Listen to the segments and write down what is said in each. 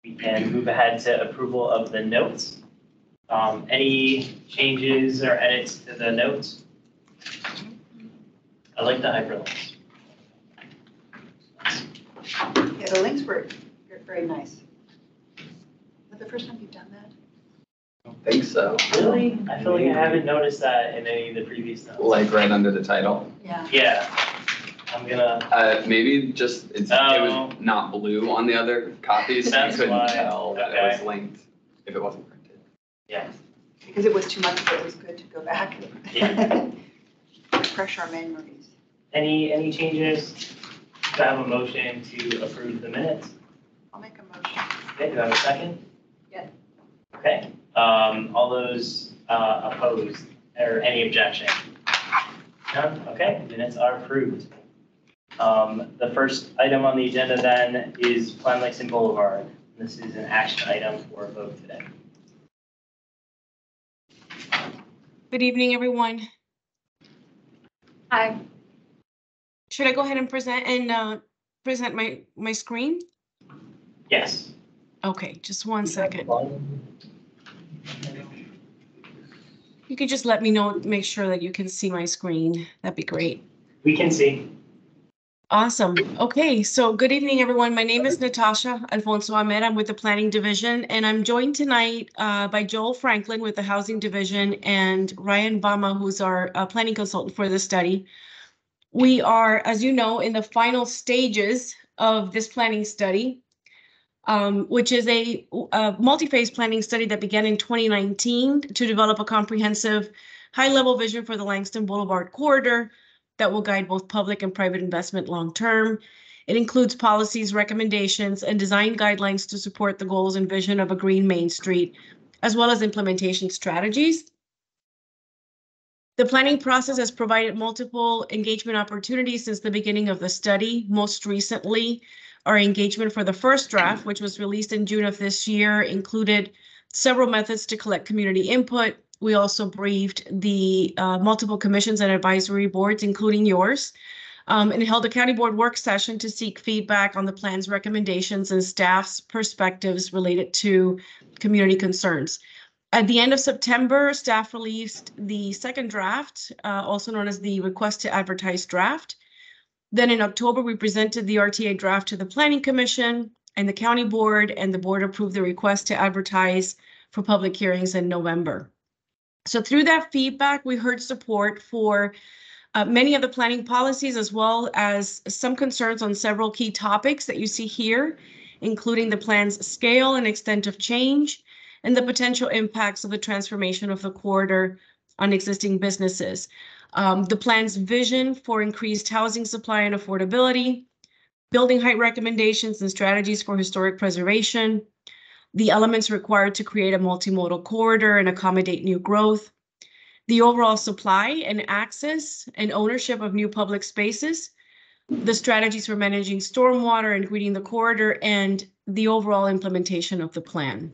We can move ahead to approval of the notes. Any changes or edits to the notes? I like the hyperlinks. Yeah, the links were very nice. Is that the first time you've done that? I don't think so. Really? I feel like I haven't noticed that in any of the previous notes. Like right under the title. Yeah. Yeah. I'm gonna. Maybe just it was not blue on the other copies. That's I couldn't why. tell that it was linked if it wasn't printed. Yeah. Because it was too much, but it was good to go back. Yeah. Refresh our memories. Any changes? Do I have a motion to approve the minutes? I'll make a motion. Okay, do I have a second? Yeah. Okay, all those opposed or any objection? None? Okay, minutes are approved. The first item on the agenda then is Plan Langston Boulevard. This is an action item for a vote today. Good evening, everyone. Hi. Should I go ahead and present my screen? Yes. Okay, just one second. You could just let me know, make sure that you can see my screen. That'd be great. We can see. Awesome. Okay, so good evening, everyone. My name is Natasha Alfonso Ahmed. I'm with the Planning Division, and I'm joined tonight by Joel Franklin with the Housing Division and Ryan Bama, who's our planning consultant for the study. We are, as you know, in the final stages of this planning study, which is a multi-phase planning study that began in 2019 to develop a comprehensive high-level vision for the Langston Boulevard corridor that will guide both public and private investment long-term. It includes policies, recommendations, and design guidelines to support the goals and vision of a green Main Street, as well as implementation strategies. The planning process has provided multiple engagement opportunities since the beginning of the study. Most recently, our engagement for the first draft, which was released in June of this year, included several methods to collect community input. We also briefed the multiple commissions and advisory boards, including yours, and held a county board work session to seek feedback on the plan's recommendations and staff's perspectives related to community concerns. At the end of September, staff released the second draft, also known as the request to advertise draft. Then in October, we presented the RTA draft to the Planning Commission and the County Board, and the board approved the request to advertise for public hearings in November. So through that feedback, we heard support for many of the planning policies, as well as some concerns on several key topics that you see here, including the plan's scale and extent of change, and the potential impacts of the transformation of the corridor on existing businesses. The plan's vision for increased housing supply and affordability, building height recommendations and strategies for historic preservation, the elements required to create a multimodal corridor and accommodate new growth, the overall supply and access and ownership of new public spaces, the strategies for managing stormwater and greening the corridor, and the overall implementation of the plan.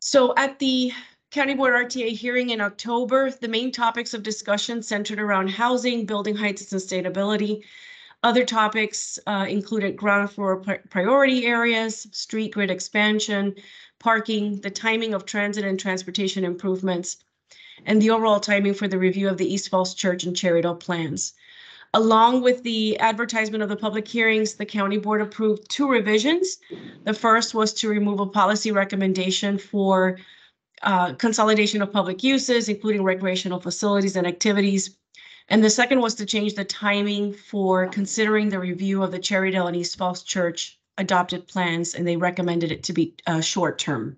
So at the County Board RTA hearing in October, the main topics of discussion centered around housing, building heights, and sustainability. Other topics included ground floor priority areas, street grid expansion, parking, the timing of transit and transportation improvements, and the overall timing for the review of the East Falls Church and Cherrydale plans. Along with the advertisement of the public hearings, the County Board approved 2 revisions. The first was to remove a policy recommendation for consolidation of public uses, including recreational facilities and activities. And the second was to change the timing for considering the review of the Cherrydale and East Falls Church adopted plans, and they recommended it to be short term.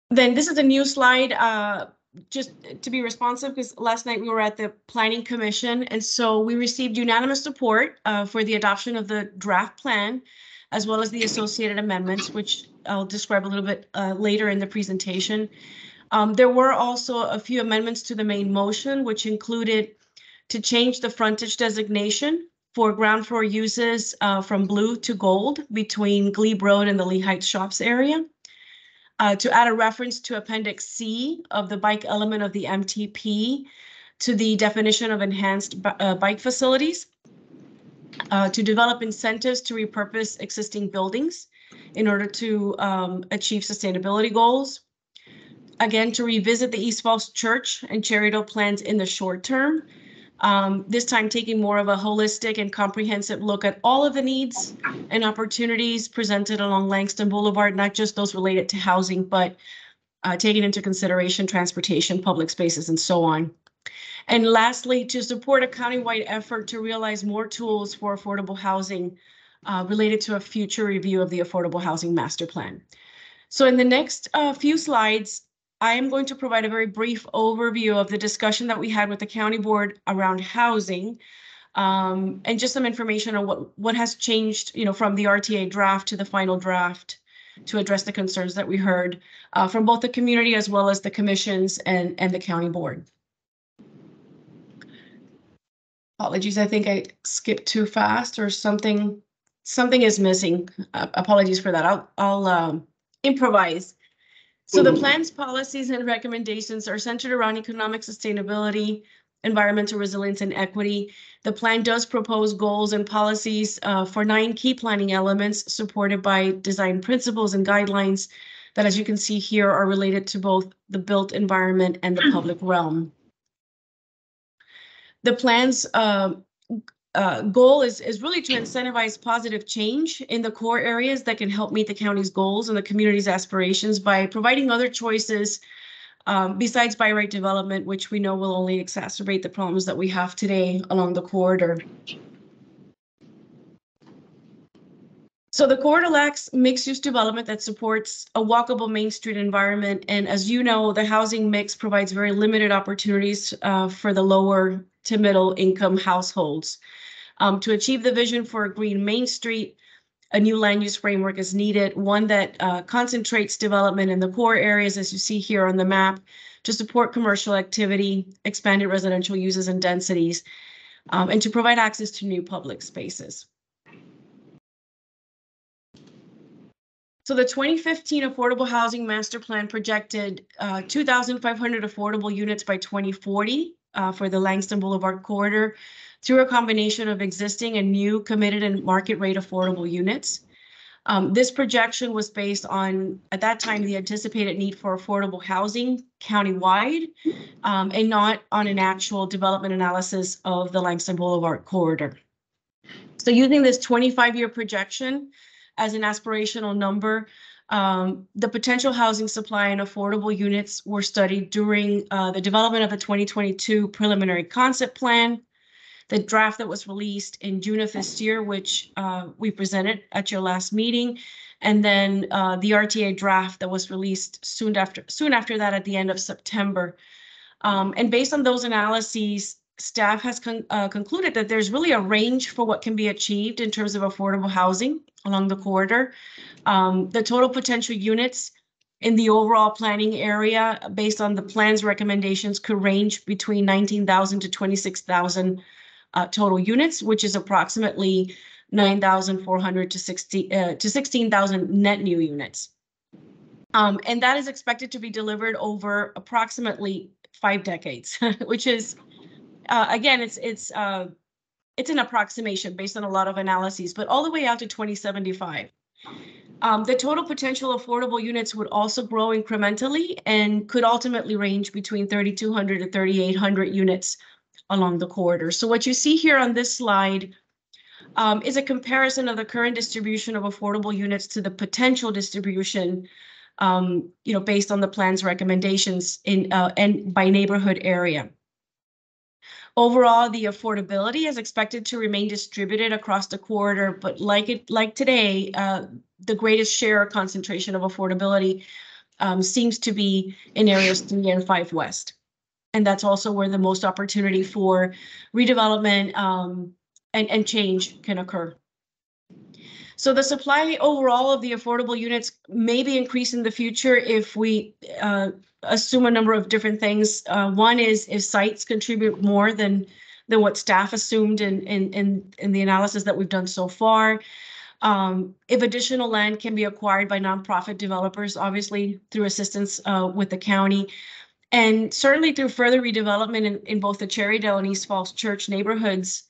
Then this is a new slide, just to be responsive, because last night we were at the Planning Commission, and so we received unanimous support for the adoption of the draft plan, as well as the associated amendments, which I'll describe a little bit later in the presentation. There were also a few amendments to the main motion, which included to change the frontage designation for ground floor uses from blue to gold between Glebe Road and the Lee Heights Shops area, to add a reference to Appendix C of the bike element of the MTP to the definition of enhanced bike facilities, to develop incentives to repurpose existing buildings in order to achieve sustainability goals. Again, to revisit the East Falls Church and Cherrydale plans in the short term. This time taking more of a holistic and comprehensive look at all of the needs and opportunities presented along Langston Boulevard, not just those related to housing, but taking into consideration transportation, public spaces, and so on. And lastly, to support a countywide effort to realize more tools for affordable housing related to a future review of the Affordable Housing Master Plan. So in the next few slides, I am going to provide a very brief overview of the discussion that we had with the county board around housing, and just some information on what has changed, from the RTA draft to the final draft to address the concerns that we heard from both the community as well as the commissions and the county board. Apologies, I think I skipped too fast or something is missing. Apologies for that. I'll improvise. So the plan's policies and recommendations are centered around economic sustainability, environmental resilience, and equity. The plan does propose goals and policies for 9 key planning elements supported by design principles and guidelines that, as you can see here, are related to both the built environment and the public realm. The plan's goal is really to incentivize positive change in the core areas that can help meet the county's goals and the community's aspirations by providing other choices besides by right development, which we know will only exacerbate the problems that we have today along the corridor. So the corridor lacks mixed-use development that supports a walkable Main Street environment. And as you know, the housing mix provides very limited opportunities for the lower to middle income households. To achieve the vision for a green Main Street, a new land use framework is needed, one that concentrates development in the core areas, as you see here on the map, to support commercial activity, expanded residential uses and densities, and to provide access to new public spaces. So the 2015 Affordable Housing Master Plan projected 2,500 affordable units by 2040 for the Langston Boulevard corridor through a combination of existing and new committed and market rate affordable units. This projection was based on, at that time, the anticipated need for affordable housing countywide, and not on an actual development analysis of the Langston Boulevard corridor. So using this 25-year projection as an aspirational number, the potential housing supply and affordable units were studied during the development of the 2022 preliminary concept plan, the draft that was released in June of this year, which we presented at your last meeting, and then the RTA draft that was released soon after that at the end of September. And based on those analyses, staff has concluded that there's really a range for what can be achieved in terms of affordable housing along the corridor. The total potential units in the overall planning area, based on the plan's recommendations, could range between 19,000 to 26,000 total units, which is approximately 9,400 to 16,000 net new units. And that is expected to be delivered over approximately 5 decades, which is, again, it's an approximation based on a lot of analyses, but all the way out to 2075. The total potential affordable units would also grow incrementally and could ultimately range between 3,200 to 3,800 units along the corridor. So what you see here on this slide is a comparison of the current distribution of affordable units to the potential distribution, based on the plan's recommendations and by neighborhood area. Overall, the affordability is expected to remain distributed across the corridor, but like today, the greatest share or concentration of affordability seems to be in areas 3 and 5 West. And that's also where the most opportunity for redevelopment and change can occur. So the supply overall of the affordable units may be increased in the future if we assume a number of different things. One is if sites contribute more than what staff assumed in the analysis that we've done so far. If additional land can be acquired by nonprofit developers, obviously through assistance with the county, and certainly through further redevelopment in both the Cherrydale and East Falls Church neighborhoods,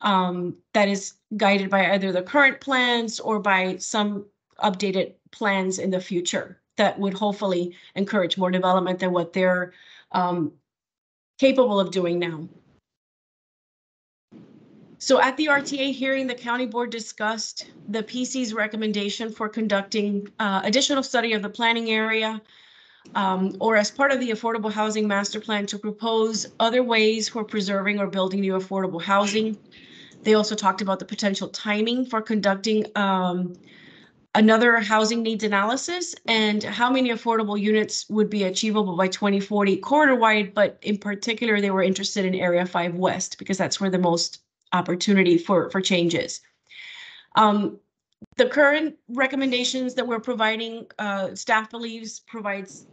that is guided by either the current plans or by some updated plans in the future that would hopefully encourage more development than what they're capable of doing now. So at the RTA hearing, the county board discussed the PC's recommendation for conducting additional study of the planning area or as part of the affordable housing master plan to propose other ways for preserving or building new affordable housing. They also talked about the potential timing for conducting another housing needs analysis and how many affordable units would be achievable by 2040 corridor-wide, but in particular, they were interested in Area 5 West because that's where the most opportunity for changes. The current recommendations that we're providing, staff believes provides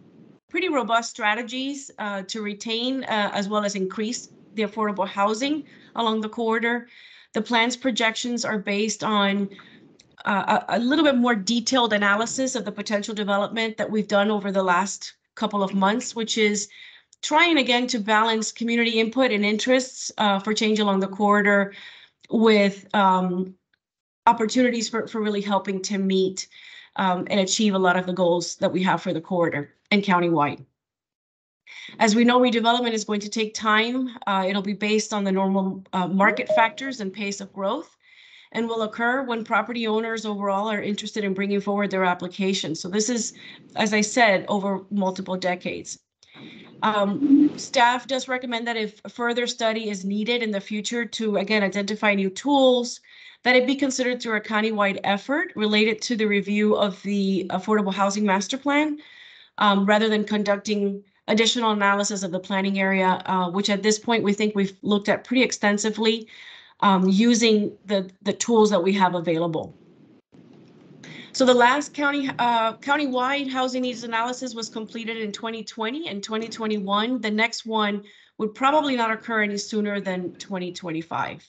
pretty robust strategies to retain as well as increase the affordable housing along the corridor. The plan's projections are based on a little bit more detailed analysis of the potential development that we've done over the last couple of months, which is trying again to balance community input and interests for change along the corridor with opportunities for really helping to meet and achieve a lot of the goals that we have for the corridor and countywide. As we know, redevelopment is going to take time. It'll be based on the normal market factors and pace of growth, and will occur when property owners overall are interested in bringing forward their application. So this is, as I said, over multiple decades. Staff does recommend that if further study is needed in the future to, again, identify new tools, that it be considered through a countywide effort related to the review of the Affordable Housing Master Plan, rather than conducting additional analysis of the planning area, which at this point we think we've looked at pretty extensively using the tools that we have available. So the last countywide housing needs analysis was completed in 2020 and 2021. The next one would probably not occur any sooner than 2025.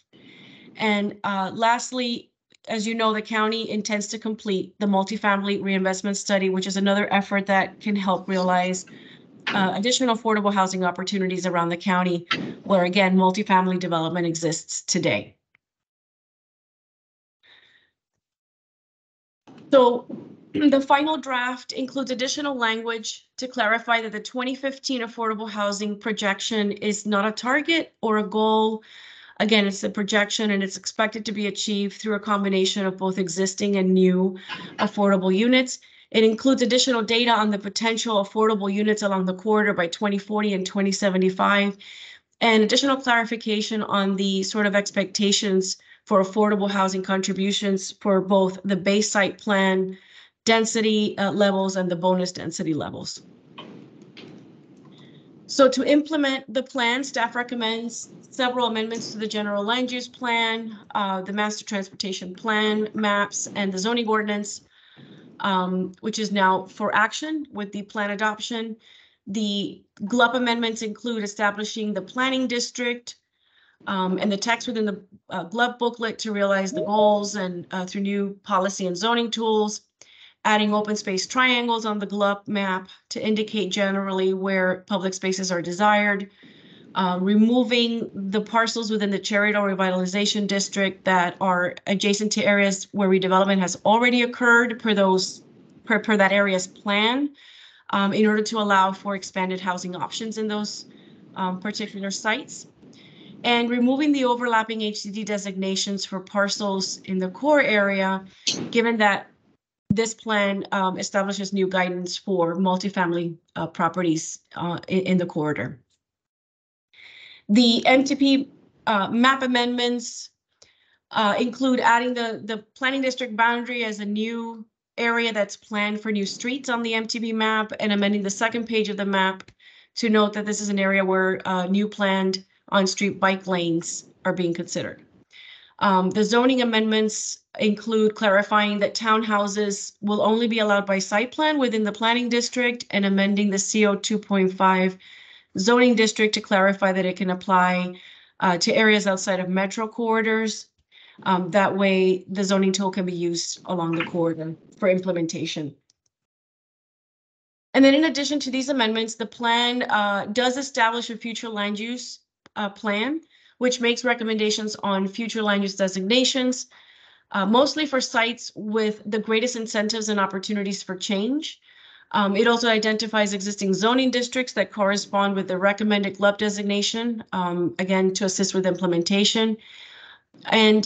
And lastly, as you know, the county intends to complete the multifamily reinvestment study, which is another effort that can help realize additional affordable housing opportunities around the county, where again, multifamily development exists today. So the final draft includes additional language to clarify that the 2015 affordable housing projection is not a target or a goal. Again, it's a projection and it's expected to be achieved through a combination of both existing and new affordable units. It includes additional data on the potential affordable units along the corridor by 2040 and 2075, and additional clarification on the sort of expectations for affordable housing contributions for both the base site plan density levels and the bonus density levels. So to implement the plan, staff recommends several amendments to the general land use plan, the master transportation plan, maps, and the zoning ordinance, which is now for action with the plan adoption. The GLUP amendments include establishing the planning district and the text within the GLUP booklet to realize the goals and through new policy and zoning tools, adding open space triangles on the GLUP map to indicate generally where public spaces are desired, removing the parcels within the Cherrydale Revitalization District that are adjacent to areas where redevelopment has already occurred per that area's plan, in order to allow for expanded housing options in those particular sites, and removing the overlapping HCD designations for parcels in the core area, given that this plan establishes new guidance for multifamily properties in the corridor. The MTP map amendments include adding the planning district boundary as a new area that's planned for new streets on the MTP map, and amending the second page of the map to note that this is an area where new planned on-street bike lanes are being considered. The zoning amendments include clarifying that townhouses will only be allowed by site plan within the planning district, and amending the CO 2.5 zoning district to clarify that it can apply to areas outside of metro corridors. That way, the zoning tool can be used along the corridor for implementation. And then in addition to these amendments, the plan does establish a future land use plan, which makes recommendations on future land use designations, mostly for sites with the greatest incentives and opportunities for change. It also identifies existing zoning districts that correspond with the recommended GLUP designation, again, to assist with implementation. And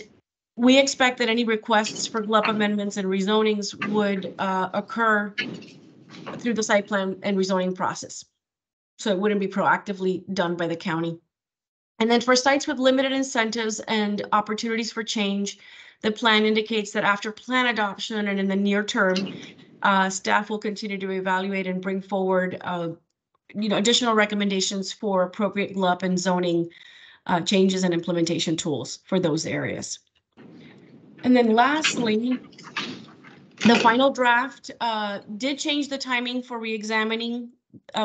we expect that any requests for GLUP amendments and rezonings would occur through the site plan and rezoning process. So it wouldn't be proactively done by the county. And then for sites with limited incentives and opportunities for change, the plan indicates that after plan adoption and in the near term, staff will continue to evaluate and bring forward additional recommendations for appropriate GLUP and zoning changes and implementation tools for those areas. And then lastly, the final draft did change the timing for reexamining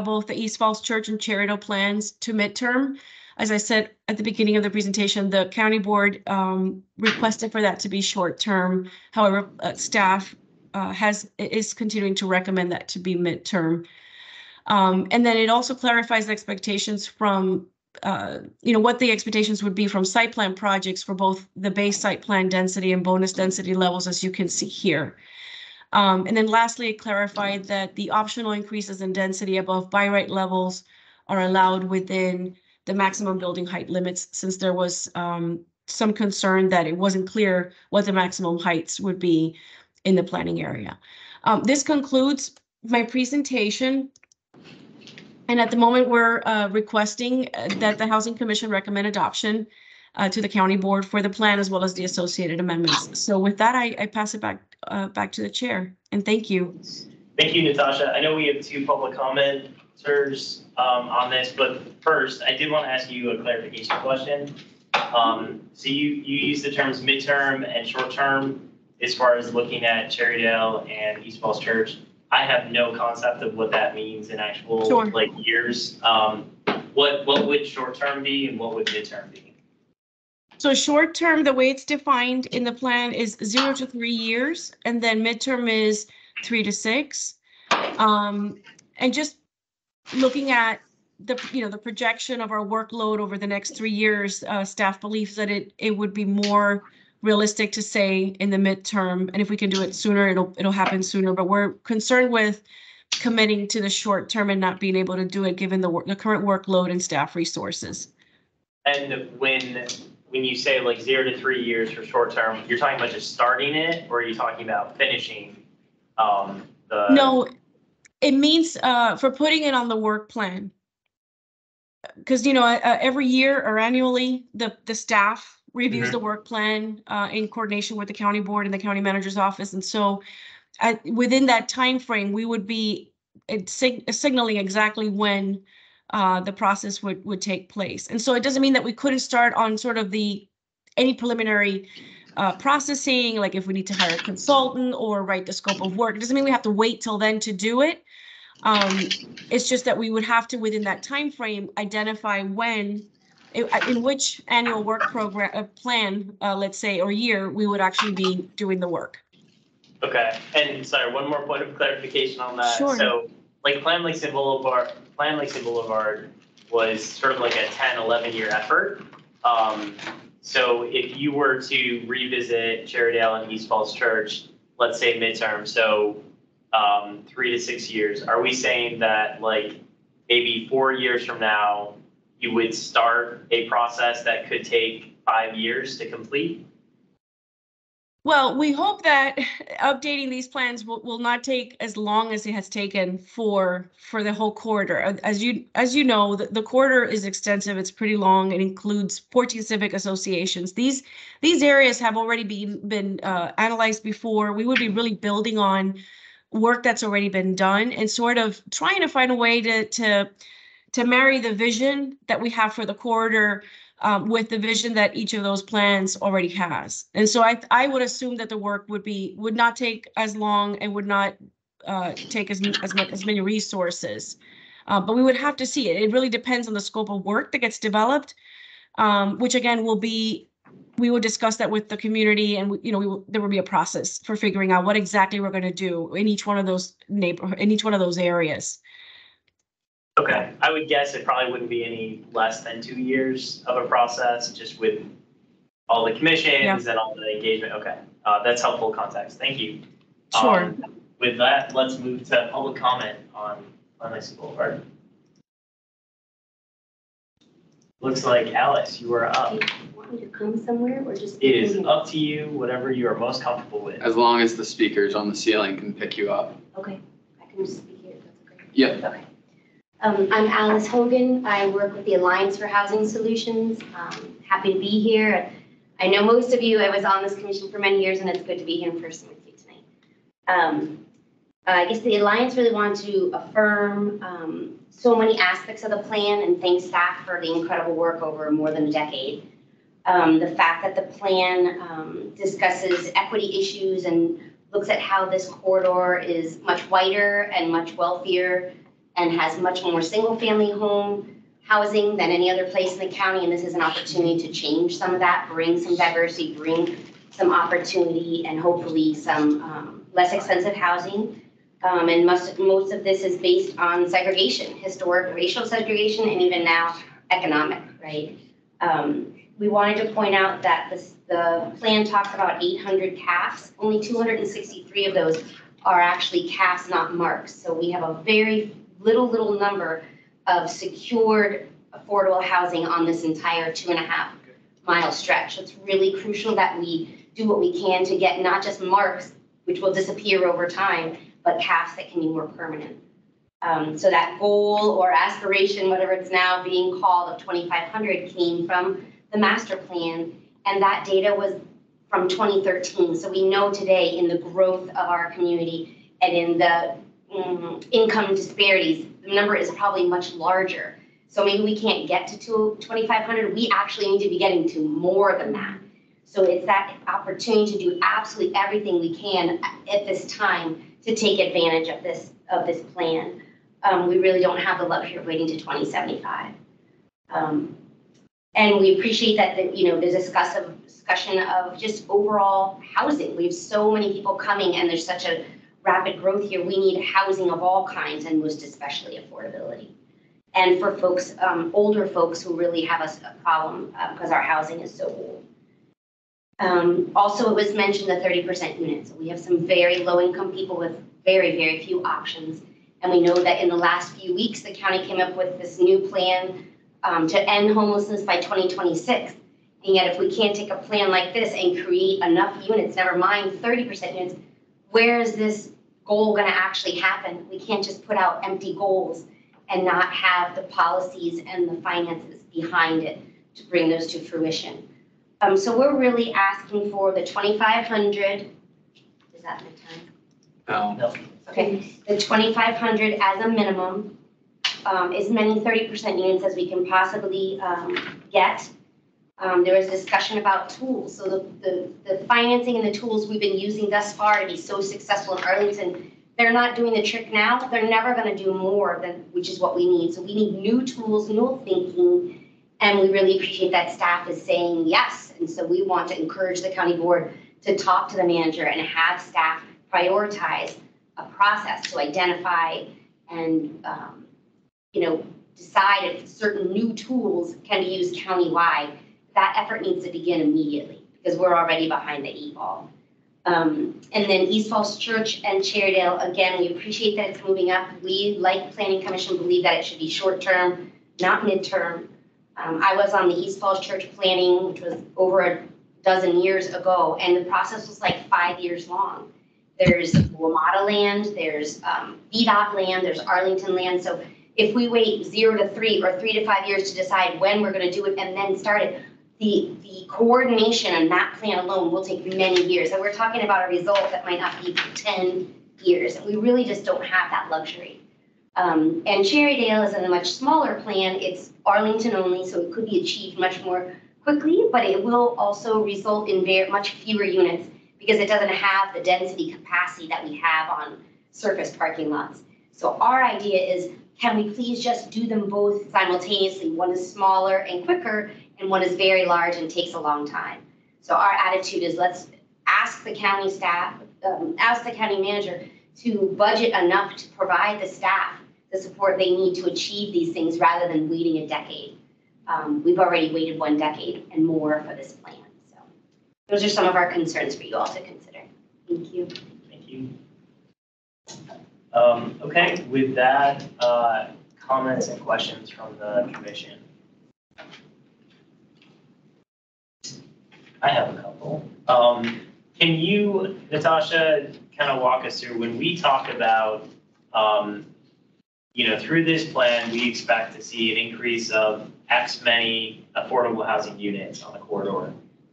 both the East Falls Church and Cherry plans to midterm. As I said at the beginning of the presentation, the county board requested for that to be short term. However, staff is continuing to recommend that to be midterm. And then it also clarifies the expectations from what the expectations would be from site plan projects for both the base site plan density and bonus density levels, as you can see here. And then lastly, it clarified that the optional increases in density above by right levels are allowed within the maximum building height limits, since there was some concern that it wasn't clear what the maximum heights would be in the planning area. This concludes my presentation. And at the moment, we're requesting that the Housing Commission recommend adoption to the county board for the plan as well as the associated amendments. So with that, I pass it back to the chair, and thank you. Thank you, Natasha. I know we have 2 public commenters on this, but first, I did want to ask you a clarification question. So you use the terms midterm and short term as far as looking at Cherrydale and East Falls Church. I have no concept of what that means in actual years. What would short term be and what would midterm be? So short term, the way it's defined in the plan is 0 to 3 years, and then midterm is 3 to 6. And just looking at the projection of our workload over the next 3 years, staff believes that it would be more realistic to say in the midterm, and if we can do it sooner, it'll happen sooner. But we're concerned with committing to the short term and not being able to do it given the current workload and staff resources. And when you say like 0 to 3 years for short term, you're talking about just starting it, or are you talking about finishing the? No, it means for putting it on the work plan. Because every year or annually, the staff reviews the work plan in coordination with the county board and the county manager's office, and so within that time frame, we would be signaling exactly when the process would take place. And so it doesn't mean that we couldn't start on sort of any preliminary processing, like if we need to hire a consultant or write the scope of work. It doesn't mean we have to wait till then to do it. It's just that we would have to, within that time frame, identify when, in which annual work program plan, let's say, or year, we would actually be doing the work. Okay, and sorry, one more point of clarification on that. Sure. So, like Plan Lakes Boulevard was sort of like a 10, 11-year effort. So if you were to revisit Cherrydale and East Falls Church, let's say midterm, so 3 to 6 years, are we saying that like maybe 4 years from now, you would start a process that could take 5 years to complete? Well, we hope that updating these plans will not take as long as it has taken for the whole corridor. As you know, the corridor is extensive. It's pretty long. It includes 14 civic associations. These areas have already been analyzed before. We would be really building on work that's already been done and sort of trying to find a way to marry the vision that we have for the corridor with the vision that each of those plans already has. And so I would assume that the work would not take as long and would not take as many resources. But we would have to see it. It really depends on the scope of work that gets developed, which again we will discuss that with the community, and there will be a process for figuring out what exactly we're going to do in each one of those areas. Okay, I would guess it probably wouldn't be any less than 2 years of a process, just with all the commissions and all the engagement. Okay, that's helpful context. Thank you. Sure. With that, let's move to public comment on Lansing Boulevard. Looks like Alice, you are up. Do you want me to come somewhere or just? It is up to you, whatever you are most comfortable with. As long as the speakers on the ceiling can pick you up. Okay, I can just speak here, that's great. Yep. Okay. I'm Alice Hogan. I work with the Alliance for Housing Solutions. Happy to be here. I know most of you, I was on this commission for many years, and it's good to be here in person with you tonight. I guess the Alliance really wanted to affirm so many aspects of the plan and thank staff for the incredible work over more than a decade. The fact that the plan discusses equity issues and looks at how this corridor is much wider and much wealthier and has much more single-family home housing than any other place in the county. And this is an opportunity to change some of that, bring some diversity, bring some opportunity, and hopefully some less expensive housing. And most of this is based on segregation, historic racial segregation, and even now economic, right? We wanted to point out that the plan talks about 800 CAFs. Only 263 of those are actually CAFs, not marks. So we have a very little number of secured affordable housing on this entire 2.5 mile stretch. So it's really crucial that we do what we can to get not just marks, which will disappear over time, but CAFs that can be more permanent. So that goal or aspiration, whatever it's now being called, of 2,500 came from the master plan, and that data was from 2013. So we know today in the growth of our community and in the income disparities, the number is probably much larger. So maybe we can't get to 2,500. We actually need to be getting to more than that. So it's that opportunity to do absolutely everything we can at this time to take advantage of this plan. We really don't have the luxury of waiting to 2075. And we appreciate that there's a discussion of just overall housing. We have so many people coming, and there's such a rapid growth here. We need housing of all kinds, and most especially affordability. And for folks, older folks who really have a problem because our housing is so old. Also, it was mentioned the 30% units. So we have some very low-income people with very few options. And we know that in the last few weeks, the county came up with this new plan to end homelessness by 2026. And yet, if we can't take a plan like this and create enough units, never mind 30% units, where is this goal going to actually happen? We can't just put out empty goals and not have the policies and the finances behind it to bring those to fruition. So we're really asking for the 2,500. Is that my time? No. Okay, the 2,500 as a minimum, as many 30% units as we can possibly get. There was discussion about tools. So the financing and the tools we've been using thus far to be so successful in Arlington, they're not doing the trick now. They're never going to do more than, which is what we need. So we need new tools, new thinking, and we really appreciate that staff is saying yes. And so we want to encourage the county board to talk to the manager and have staff prioritize a process to identify and decide if certain new tools can be used countywide. That effort needs to begin immediately because we're already behind the 8 ball. And then East Falls Church and Cherrydale, again, we appreciate that it's moving up. We, like Planning Commission, believe that it should be short-term, not mid-term. I was on the East Falls Church planning, which was over a dozen years ago, and the process was like 5 years long. There's WMATA land, there's VDOT land, there's Arlington land. So if we wait 0 to 3 or 3 to 5 years to decide when we're going to do it and then start it, the coordination on that plan alone will take many years. And we're talking about a result that might not be for 10 years. And we really just don't have that luxury. And Cherrydale is in a much smaller plan. It's Arlington only, so it could be achieved much more quickly, but it will also result in much fewer units because it doesn't have the density capacity that we have on surface parking lots. So our idea is, can we please just do them both simultaneously? One is smaller and quicker, and one is very large and takes a long time. So our attitude is, let's ask the county staff, ask the county manager to budget enough to provide the staff the support they need to achieve these things rather than waiting a decade. We've already waited 1 decade and more for this plan. So those are some of our concerns for you all to consider. Thank you. Thank you. Okay, with that, comments and questions from the commission. I have a couple. Can you, Natasha, kind of walk us through when we talk about, through this plan, we expect to see an increase of X many affordable housing units on the corridor.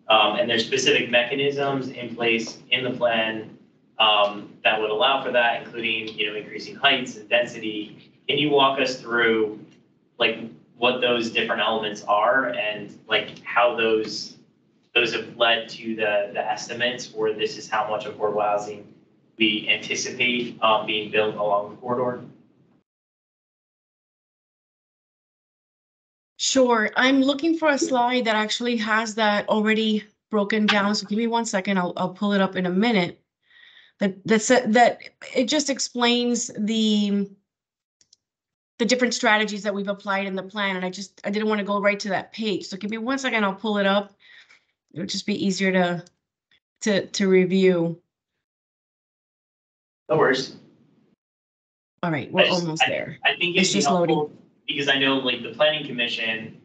And there's specific mechanisms in place in the plan that would allow for that, including, increasing heights and density. Can you walk us through, what those different elements are and, how those have led to the estimates for this is how much affordable housing we anticipate being built along the corridor? Sure. I'm looking for a slide that actually has that already broken down. So give me 1 second. I'll pull it up in a minute. That it just explains the different strategies that we've applied in the plan. And I didn't want to go right to that page. So give me 1 second. I'll pull it up. It would just be easier to review. No worries. All right, we're almost there. I think It's just loading. Because I know the planning commission,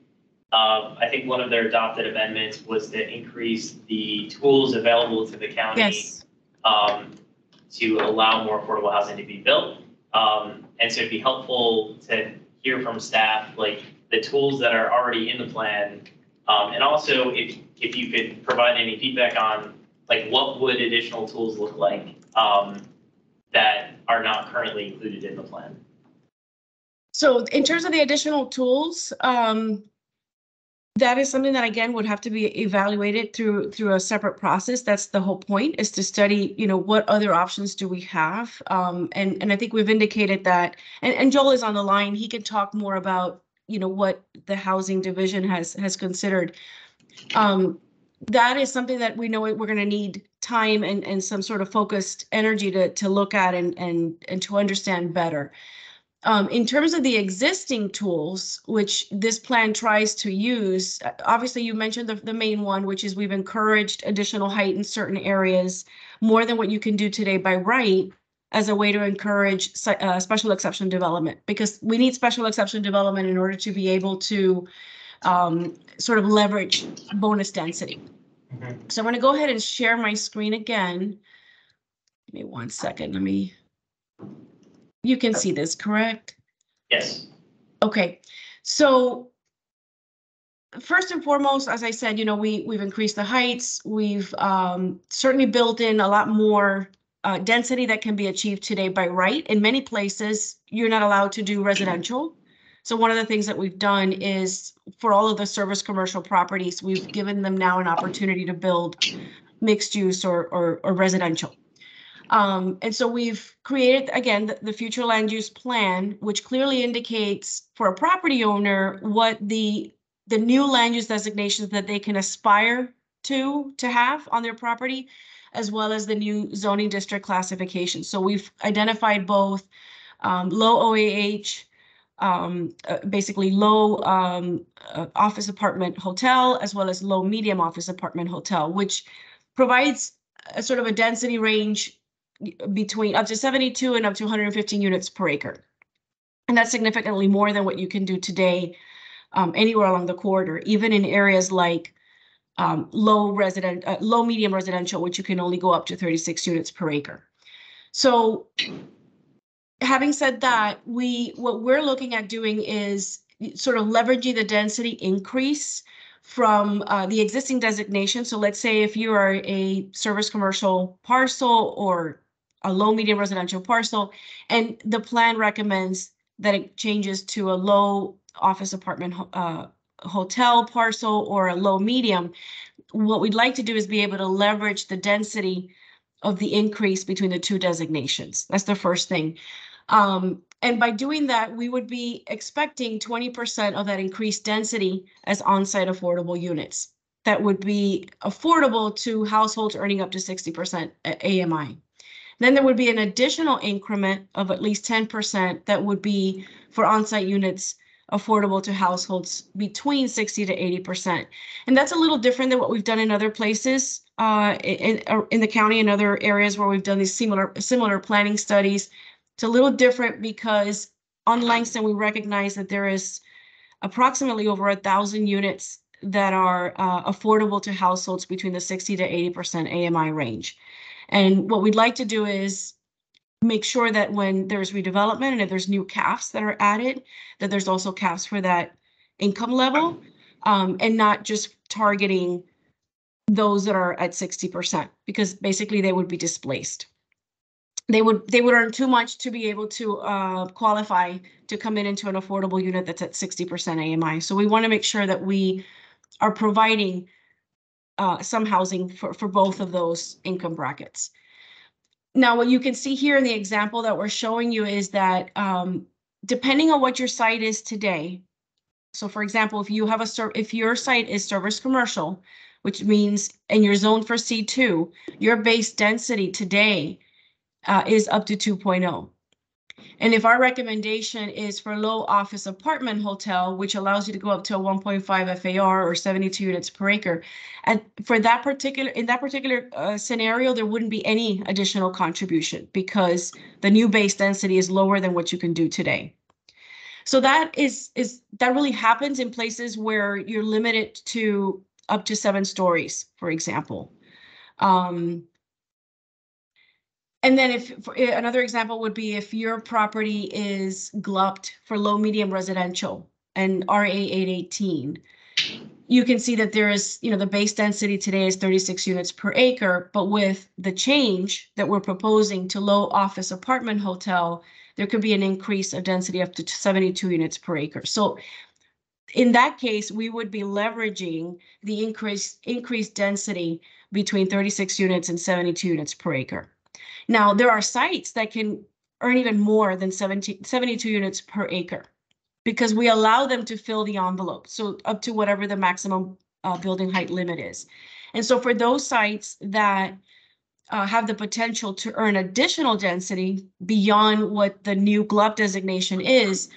I think one of their adopted amendments was to increase the tools available to the county. Yes. To allow more affordable housing to be built. And so it'd be helpful to hear from staff, the tools that are already in the plan. And also if you could provide any feedback on what would additional tools look like that are not currently included in the plan. So in terms of the additional tools, that is something that again would have to be evaluated through a separate process. That's the whole point, is to study, what other options do we have? And I think we've indicated that, and Joel is on the line. He can talk more about, what the housing division has considered. That is something that we know we're going to need time and some sort of focused energy to look at and to understand better. In terms of the existing tools, which this plan tries to use, obviously you mentioned the main one, which is we've encouraged additional height in certain areas more than what you can do today by right, as a way to encourage special exception development, because we need special exception development in order to be able to sort of leverage bonus density. Mm-hmm. So I'm going to go ahead and share my screen again. Give me 1 second. You can see this, correct? Yes. Okay. So first and foremost, as I said, we've increased the heights. We've certainly built in a lot more density that can be achieved today by right. In many places, you're not allowed to do residential. So one of the things that we've done is for all of the service commercial properties, we've given them now an opportunity to build mixed use or residential. And so we've created, again, the future land use plan, which clearly indicates for a property owner what the new land use designations that they can aspire to have on their property, as well as the new zoning district classification. So we've identified both low OAH, basically low office apartment hotel, as well as low medium office apartment hotel, which provides a sort of a density range between up to 72 and up to 115 units per acre. And that's significantly more than what you can do today anywhere along the corridor, even in areas like low medium residential, which you can only go up to 36 units per acre. So having said that, what we're looking at doing is sort of leveraging the density increase from the existing designation. So let's say if you are a service commercial parcel or a low medium residential parcel, and the plan recommends that it changes to a low office apartment hotel parcel or a low medium, what we'd like to do is be able to leverage the density of the increase between the two designations. That's the first thing. And by doing that, we would be expecting 20% of that increased density as on-site affordable units that would be affordable to households earning up to 60% AMI. Then there would be an additional increment of at least 10% that would be for on-site units affordable to households between 60 to 80%. And that's a little different than what we've done in other places in the county and other areas where we've done these similar planning studies. It's a little different because on Langston, we recognize that there is approximately over 1,000 units that are affordable to households between the 60 to 80% AMI range. And what we'd like to do is make sure that when there's redevelopment and if there's new caps that are added, that there's also caps for that income level, and not just targeting those that are at 60%, because basically they would be displaced. They would earn too much to be able to qualify to come into an affordable unit that's at 60% AMI. So we want to make sure that we are providing some housing for both of those income brackets. Now, what you can see here in the example that we're showing you is that depending on what your site is today, so for example, if you have if your site is service commercial, which means, and you're zoned for C2, your base density today is up to 2.0. And if our recommendation is for low office apartment hotel, which allows you to go up to a 1.5 FAR or 72 units per acre, and in that particular scenario, there wouldn't be any additional contribution because the new base density is lower than what you can do today. So that really happens in places where you're limited to up to 7 stories, for example. And then another example would be if your property is glubbed for low medium residential and RA 818, you can see that there is, the base density today is 36 units per acre, but with the change that we're proposing to low office apartment hotel, there could be an increase of density up to 72 units per acre. So in that case, we would be leveraging the increased density between 36 units and 72 units per acre. Now, there are sites that can earn even more than 72 units per acre because we allow them to fill the envelope, so up to whatever the maximum building height limit is. And so for those sites that have the potential to earn additional density beyond what the new GLUB designation is,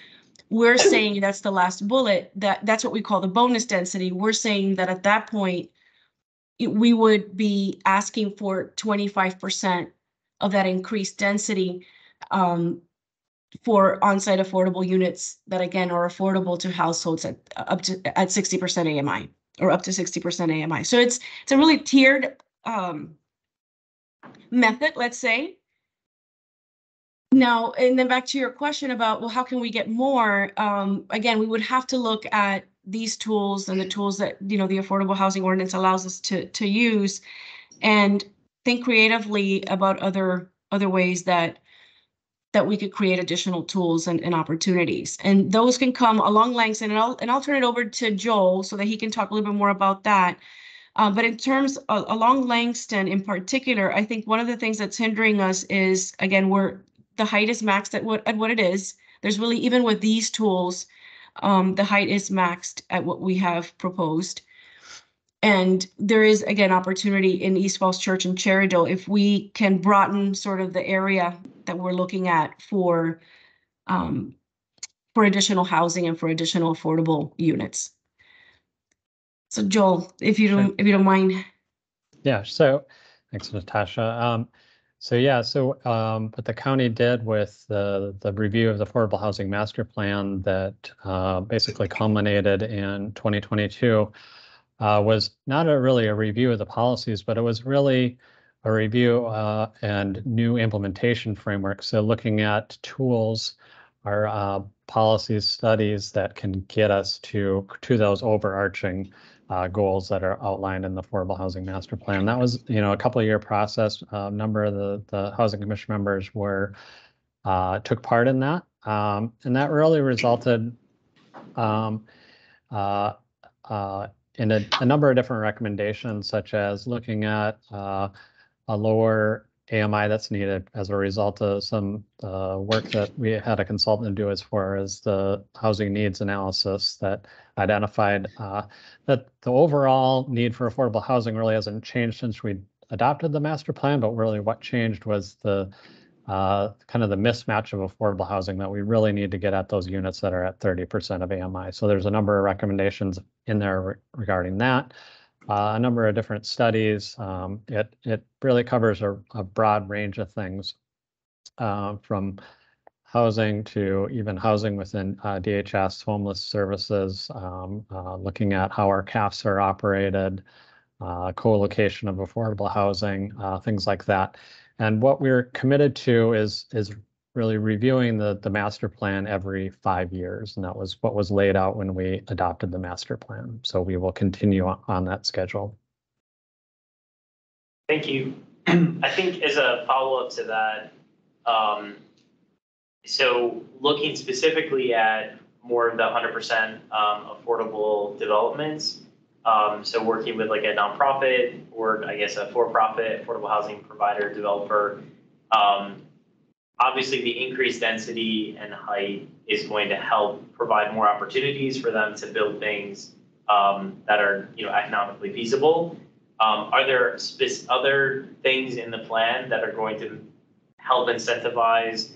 we're saying that's the last bullet, that's what we call the bonus density. We're saying that at that point, we would be asking for 25% of that increased density for on-site affordable units that, again, are affordable to households at 60% AMI or up to 60% AMI. So it's a really tiered method, let's say. Now, and then back to your question about, well, how can we get more? Again, we would have to look at these tools and the tools that, the Affordable Housing Ordinance allows us to use and think creatively about other ways that we could create additional tools and opportunities. And those can come along Langston, and I'll turn it over to Joel so that he can talk a little bit more about that. But in terms of along Langston in particular, I think one of the things that's hindering us is, again, the height is maxed at what it is. There's really, even with these tools, the height is maxed at what we have proposed. And there is, again, opportunity in East Falls Church and Cherrydale if we can broaden sort of the area that we're looking at for additional housing and for additional affordable units. So Joel, if you don't mind. Yeah. So thanks, Natasha. What the county did with the review of the Affordable Housing Master Plan that basically culminated in 2022 was not really a review of the policies, but it was really a review and new implementation framework. So looking at tools or policies, studies that can get us to those overarching goals that are outlined in the Affordable Housing Master Plan. That was, a couple of year process. A number of the Housing Commission members took part in that. And that really resulted in a number of different recommendations, such as looking at a lower AMI that's needed as a result of some work that we had a consultant do as far as the housing needs analysis that identified that the overall need for affordable housing really hasn't changed since we adopted the master plan, but really what changed was the kind of the mismatch of affordable housing, that we really need to get at those units that are at 30% of AMI. So there's a number of recommendations in there regarding that. A number of different studies. It really covers a broad range of things, from housing to even housing within DHS, homeless services, looking at how our CAFs are operated, co-location of affordable housing, things like that. And what we're committed to is really reviewing the master plan every 5 years. And that was what was laid out when we adopted the master plan. So we will continue on that schedule. Thank you. I think as a follow-up to that, so looking specifically at more of the 100% affordable developments, so working with like a nonprofit or I guess a for-profit affordable housing provider developer, obviously the increased density and height is going to help provide more opportunities for them to build things that are economically feasible. Are there other things in the plan that are going to help incentivize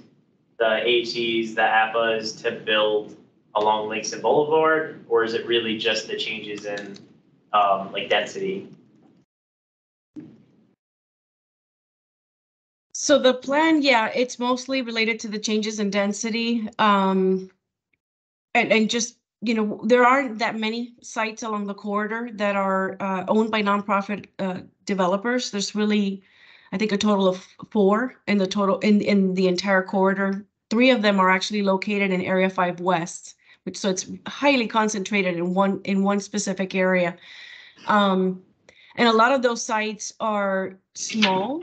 the HCs, the APAs to build along Langston Boulevard, or is it really just the changes in like density? So the plan, yeah, it's mostly related to the changes in density. And just, there aren't that many sites along the corridor that are owned by nonprofit developers. There's really, I think, a total of 4 in the total in the entire corridor. 3 of them are actually located in Area 5 West, so it's highly concentrated in one specific area. And a lot of those sites are small.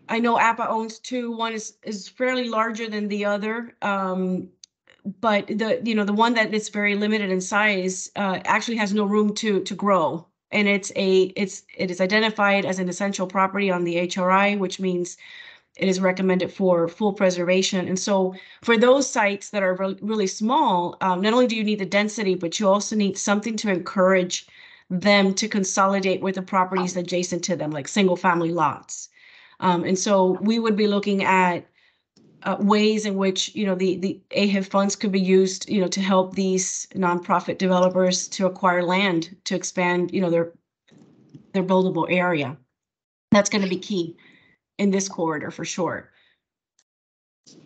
I know APA owns 2. One is fairly larger than the other, but the one that is very limited in size actually has no room to grow, and it is identified as an essential property on the HRI, which means it is recommended for full preservation. And so for those sites that are really small, not only do you need the density, but you also need something to encourage them to consolidate with the properties adjacent to them, like single family lots. And so we would be looking at ways in which the AHIP funds could be used to help these nonprofit developers to acquire land to expand their buildable area. That's going to be key in this corridor for sure.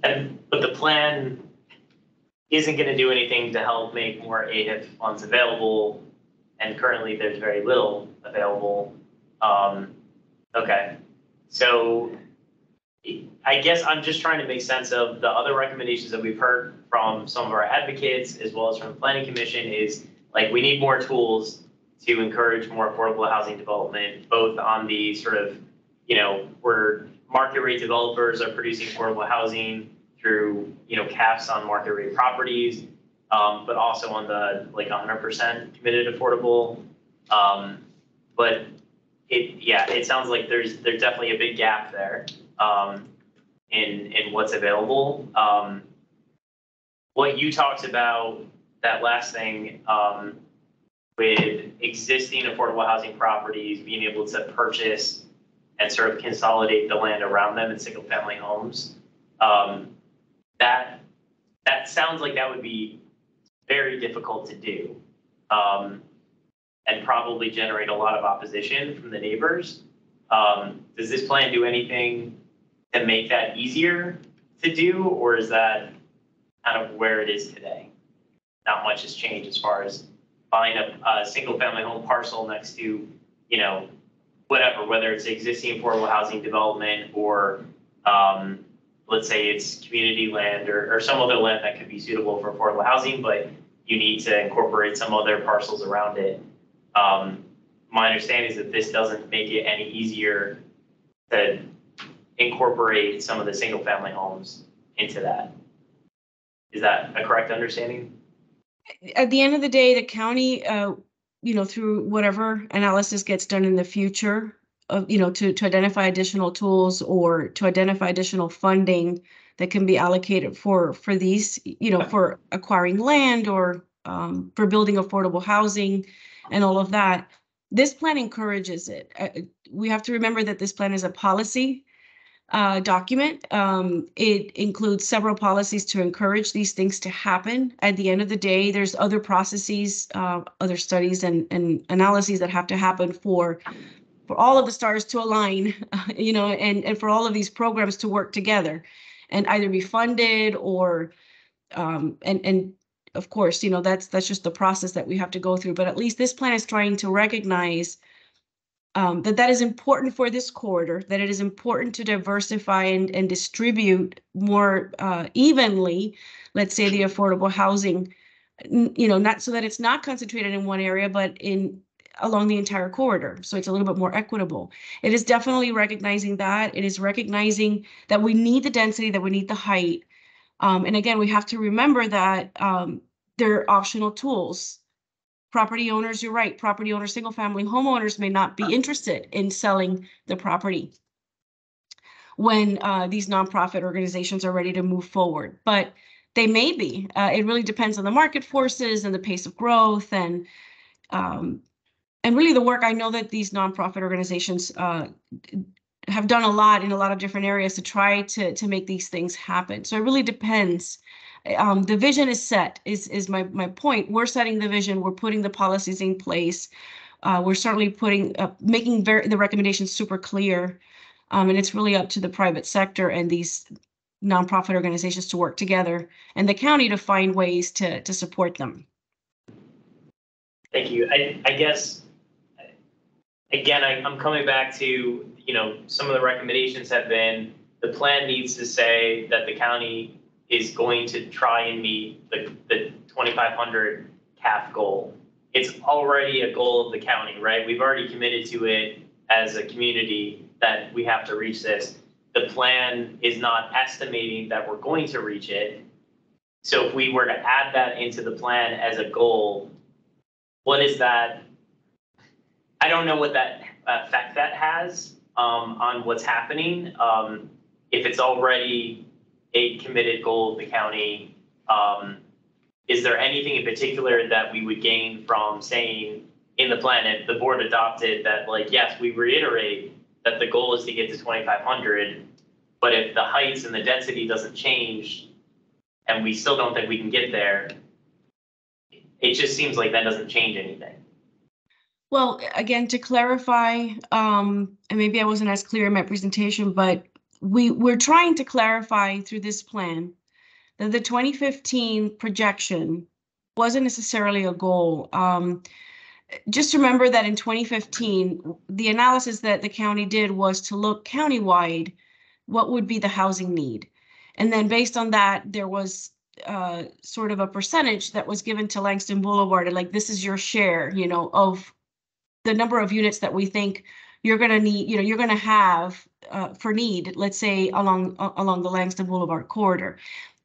But the plan isn't going to do anything to help make more AHIP funds available, and currently there's very little available. Okay, so I guess I'm just trying to make sense of the other recommendations that we've heard from some of our advocates as well as from the Planning Commission is like we need more tools to encourage more affordable housing development, both on the sort of where market rate developers are producing affordable housing through, caps on market rate properties, but also on the like 100% committed affordable. But it sounds like there's definitely a big gap there in what's available. What you talked about, that last thing, with existing affordable housing properties being able to purchase and sort of consolidate the land around them in single family homes. That sounds like that would be very difficult to do, and probably generate a lot of opposition from the neighbors. Does this plan do anything to make that easier to do, or is that kind of where it is today? Not much has changed as far as buying a single family home parcel next to, whatever, whether it's existing affordable housing development or let's say it's community land or some other land that could be suitable for affordable housing, but you need to incorporate some other parcels around it. My understanding is that this doesn't make it any easier to incorporate some of the single family homes into that. Is that a correct understanding? At the end of the day, the county, through whatever analysis gets done in the future, to identify additional tools or to identify additional funding that can be allocated for these, for acquiring land or for building affordable housing and all of that, This plan encourages it. We have to remember that this plan is a policy document. It includes several policies to encourage these things to happen. At the end of the day, there's other processes, other studies and analyses that have to happen for all of the stars to align, and for all of these programs to work together and either be funded or, and of course, that's just the process that we have to go through. But at least this plan is trying to recognize that is important for this corridor, that it is important to diversify and distribute more evenly, let's say, the affordable housing, not so that it's not concentrated in one area, but along the entire corridor. So it's a little bit more equitable. It is definitely recognizing that. It is recognizing that we need the density, that we need the height. And again, we have to remember that they're optional tools. Property owners, you're right, property owners, single family homeowners may not be interested in selling the property when these nonprofit organizations are ready to move forward, but they may be. It really depends on the market forces and the pace of growth and really the work. I know that these nonprofit organizations have done a lot in a lot of different areas to try to make these things happen. So it really depends. The vision is set, is my point. We're setting the vision. We're putting the policies in place. We're certainly making the recommendations super clear. And it's really up to the private sector and these nonprofit organizations to work together and the county to find ways to support them. Thank you. I guess, again, I'm coming back to, some of the recommendations have been, the plan needs to say that the county is going to try and meet the 2,500 CAF goal. It's already a goal of the county, right? We've already committed to it as a community that we have to reach this. The plan is not estimating that we're going to reach it. So if we were to add that into the plan as a goal, what is that? I don't know what that effect that has on what's happening. If it's already a committed goal of the county, is there anything in particular that we would gain from saying in the plan, if the board adopted that, like, yes, we reiterate that the goal is to get to 2,500, but if the heights and the density doesn't change and we still don't think we can get there, it just seems like that doesn't change anything. Well, again, to clarify, and maybe I wasn't as clear in my presentation, but we're trying to clarify through this plan that the 2015 projection wasn't necessarily a goal. Just remember that in 2015, the analysis that the county did was to look countywide, what would be the housing need? And then based on that, there was sort of a percentage that was given to Langston Boulevard, and like, this is your share, of the number of units that we think you're going to need, you're going to have for need, let's say along the Langston Boulevard corridor.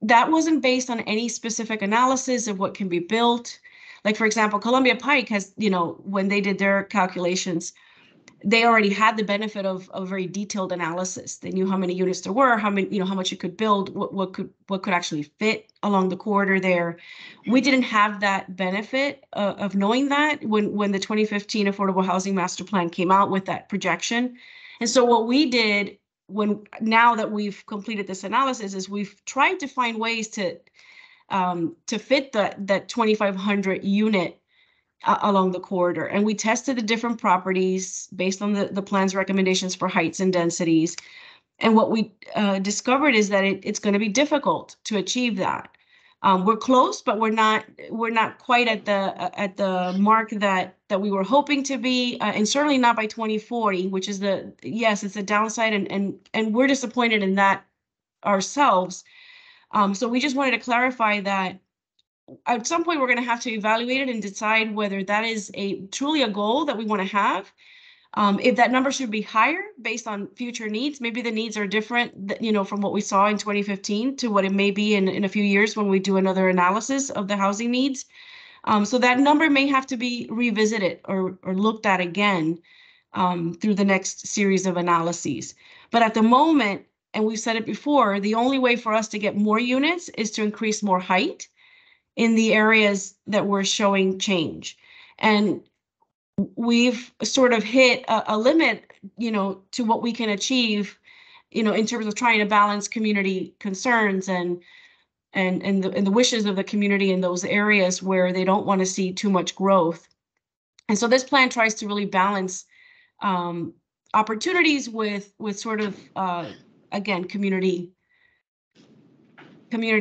That wasn't based on any specific analysis of what can be built. Like, for example, Columbia Pike has, when they did their calculations, they already had the benefit of a very detailed analysis. They knew how many units there were, how many, how much you could build, what could actually fit along the corridor there. We didn't have that benefit of knowing that when the 2015 Affordable Housing Master Plan came out with that projection. And so what we did now that we've completed this analysis is we've tried to find ways to fit that 2,500 unit along the corridor. And we tested the different properties based on the plan's recommendations for heights and densities. And what we discovered is that it's going to be difficult to achieve that. We're close, but we're not quite at the mark that we were hoping to be, and certainly not by 2040, which is it's a downside, and we're disappointed in that ourselves. So we just wanted to clarify that at some point we're going to have to evaluate it and decide whether that is truly a goal that we want to have. If that number should be higher based on future needs, maybe the needs are different, from what we saw in 2015 to what it may be in a few years when we do another analysis of the housing needs. So that number may have to be revisited or looked at again through the next series of analyses. But at the moment, and we've said it before, the only way for us to get more units is to increase more height in the areas that we're showing change. And we've sort of hit a limit, to what we can achieve, in terms of trying to balance community concerns and the wishes of the community in those areas where they don't want to see too much growth. And so this plan tries to really balance opportunities with sort of, again, community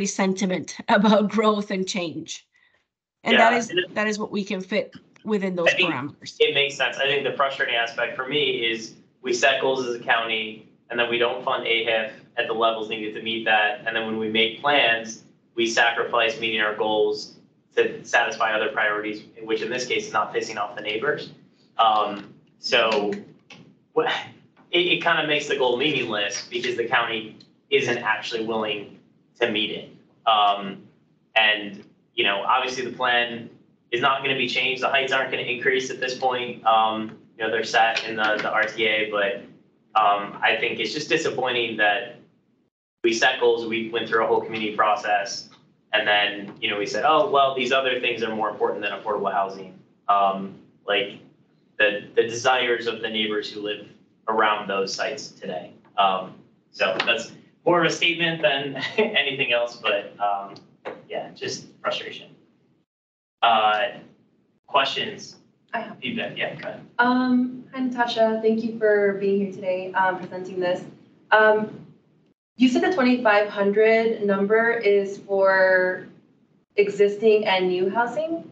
sentiment about growth and change. And Yeah, that is what we can fit within those parameters. It makes sense. I think the frustrating aspect for me is we set goals as a county and then we don't fund AHIF at the levels needed to meet that. And then when we make plans, we sacrifice meeting our goals to satisfy other priorities, which in this case is not pissing off the neighbors. So it kind of makes the goal meaningless because the county isn't actually willing to meet it. And, obviously the plan is not going to be changed. The heights aren't going to increase at this point. They're set in the RTA, but I think it's just disappointing that we set goals, we went through a whole community process, and then, we said, oh, well, these other things are more important than affordable housing. Like the desires of the neighbors who live around those sites today. So that's more of a statement than anything else, but yeah, just frustration. Questions? I have feedback. Yeah, go ahead. Hi, Natasha. Thank you for being here today, presenting this. You said the 2,500 number is for existing and new housing?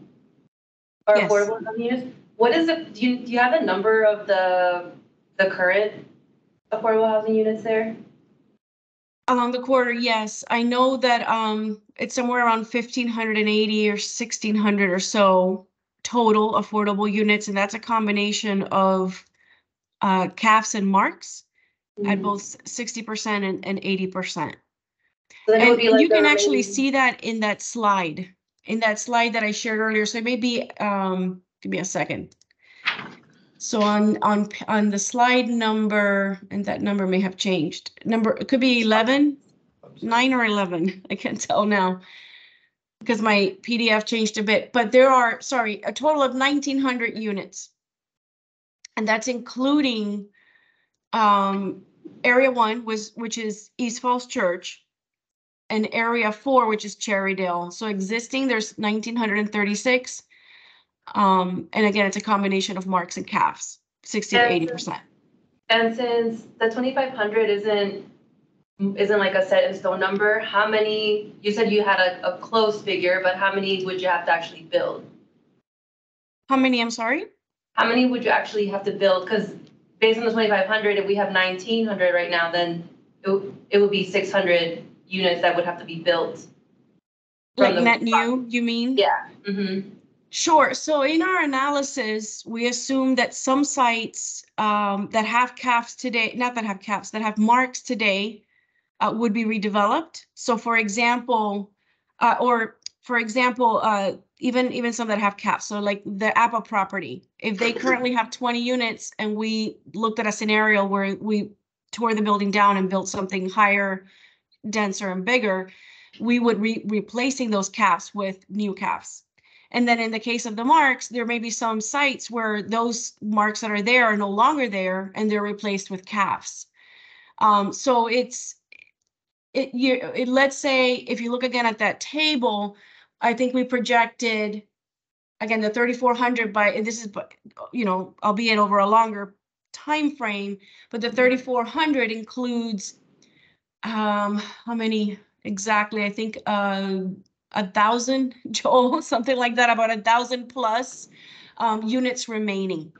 Or Yes. affordable housing units? What is it, do you have a number of the current affordable housing units there? Along the quarter, yes. I know that it's somewhere around 1,580 or 1,600 or so total affordable units, and that's a combination of CAFs and marks at both 60% and 80%. So then it would And be like you can the actually remaining- see that in that slide that I shared earlier. So it may be, give me a second. So on the slide number, and that number may have changed. It could be 11, 9 or 11. I can't tell now because my PDF changed a bit. But there are, a total of 1,900 units. And that's including Area 1, which is East Falls Church, and Area 4, which is Cherrydale. So existing, there's 1,936. And again, it's a combination of marks and CAFs, 60 to 80%. And since the 2,500 isn't like a set in stone number, how many, you said you had a close figure, but how many would you have to actually build? How many, I'm sorry? How many would you actually have to build? Because based on the 2,500, if we have 1,900 right now, then it would be 600 units that would have to be built. Like net new, you mean? Yeah. Mm-hmm. Sure. So in our analysis, we assume that some sites that have CAFs today, not that have CAFs, that have marks today, would be redeveloped. So for example, even some that have CAFs. So like the Apple property, if they currently have 20 units and we looked at a scenario where we tore the building down and built something higher, denser and bigger, we would replacing those CAFs with new CAFs. And then in the case of the marks, there may be some sites where those marks that are there are no longer there and they're replaced with CAFs. So let's say if you look again at that table, I think we projected, again, the 3,400 and this is, albeit over a longer time frame, but the 3,400 includes, how many exactly? I think 1,000, Joel, something like that, about 1,000 plus units remaining.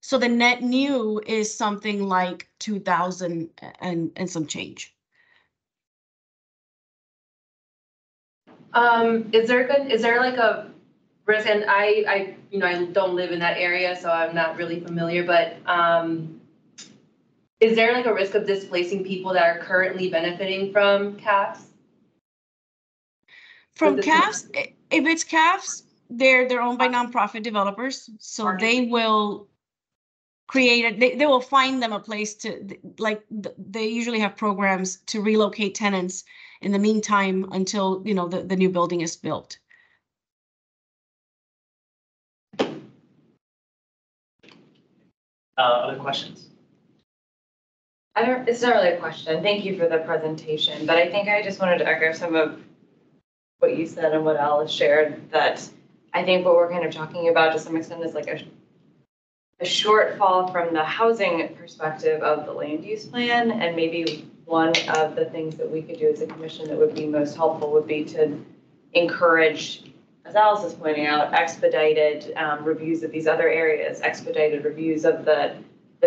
So the net new is something like 2,000 and some change. Is there like a risk, and I don't live in that area, so I'm not really familiar, but is there like a risk of displacing people that are currently benefiting from CAFs? From CAFs, if it's CAFs, they're owned by nonprofit developers, so they will create it. They will find them a place to, like, they usually have programs to relocate tenants in the meantime until the new building is built. Other questions? It's not really a question. Thank you for the presentation, but I think I just wanted to echo some of what you said and what Alice shared, that I think what we're kind of talking about to some extent is like a shortfall from the housing perspective of the land use plan. And maybe one of the things that we could do as a commission that would be most helpful would be to encourage, as Alice is pointing out, expedited reviews of these other areas, expedited reviews of the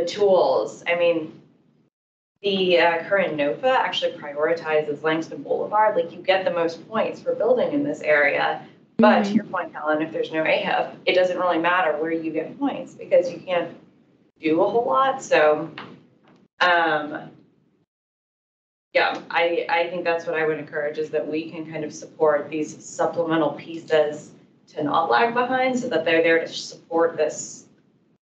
tools. I mean, the current NOFA actually prioritizes Langston Boulevard. Like, you get the most points for building in this area. But to your point, Helen, if there's no AHIP, it doesn't really matter where you get points because you can't do a whole lot. So, yeah, I think that's what I would encourage, is that we can kind of support these supplemental pieces to not lag behind, so that they're there to support this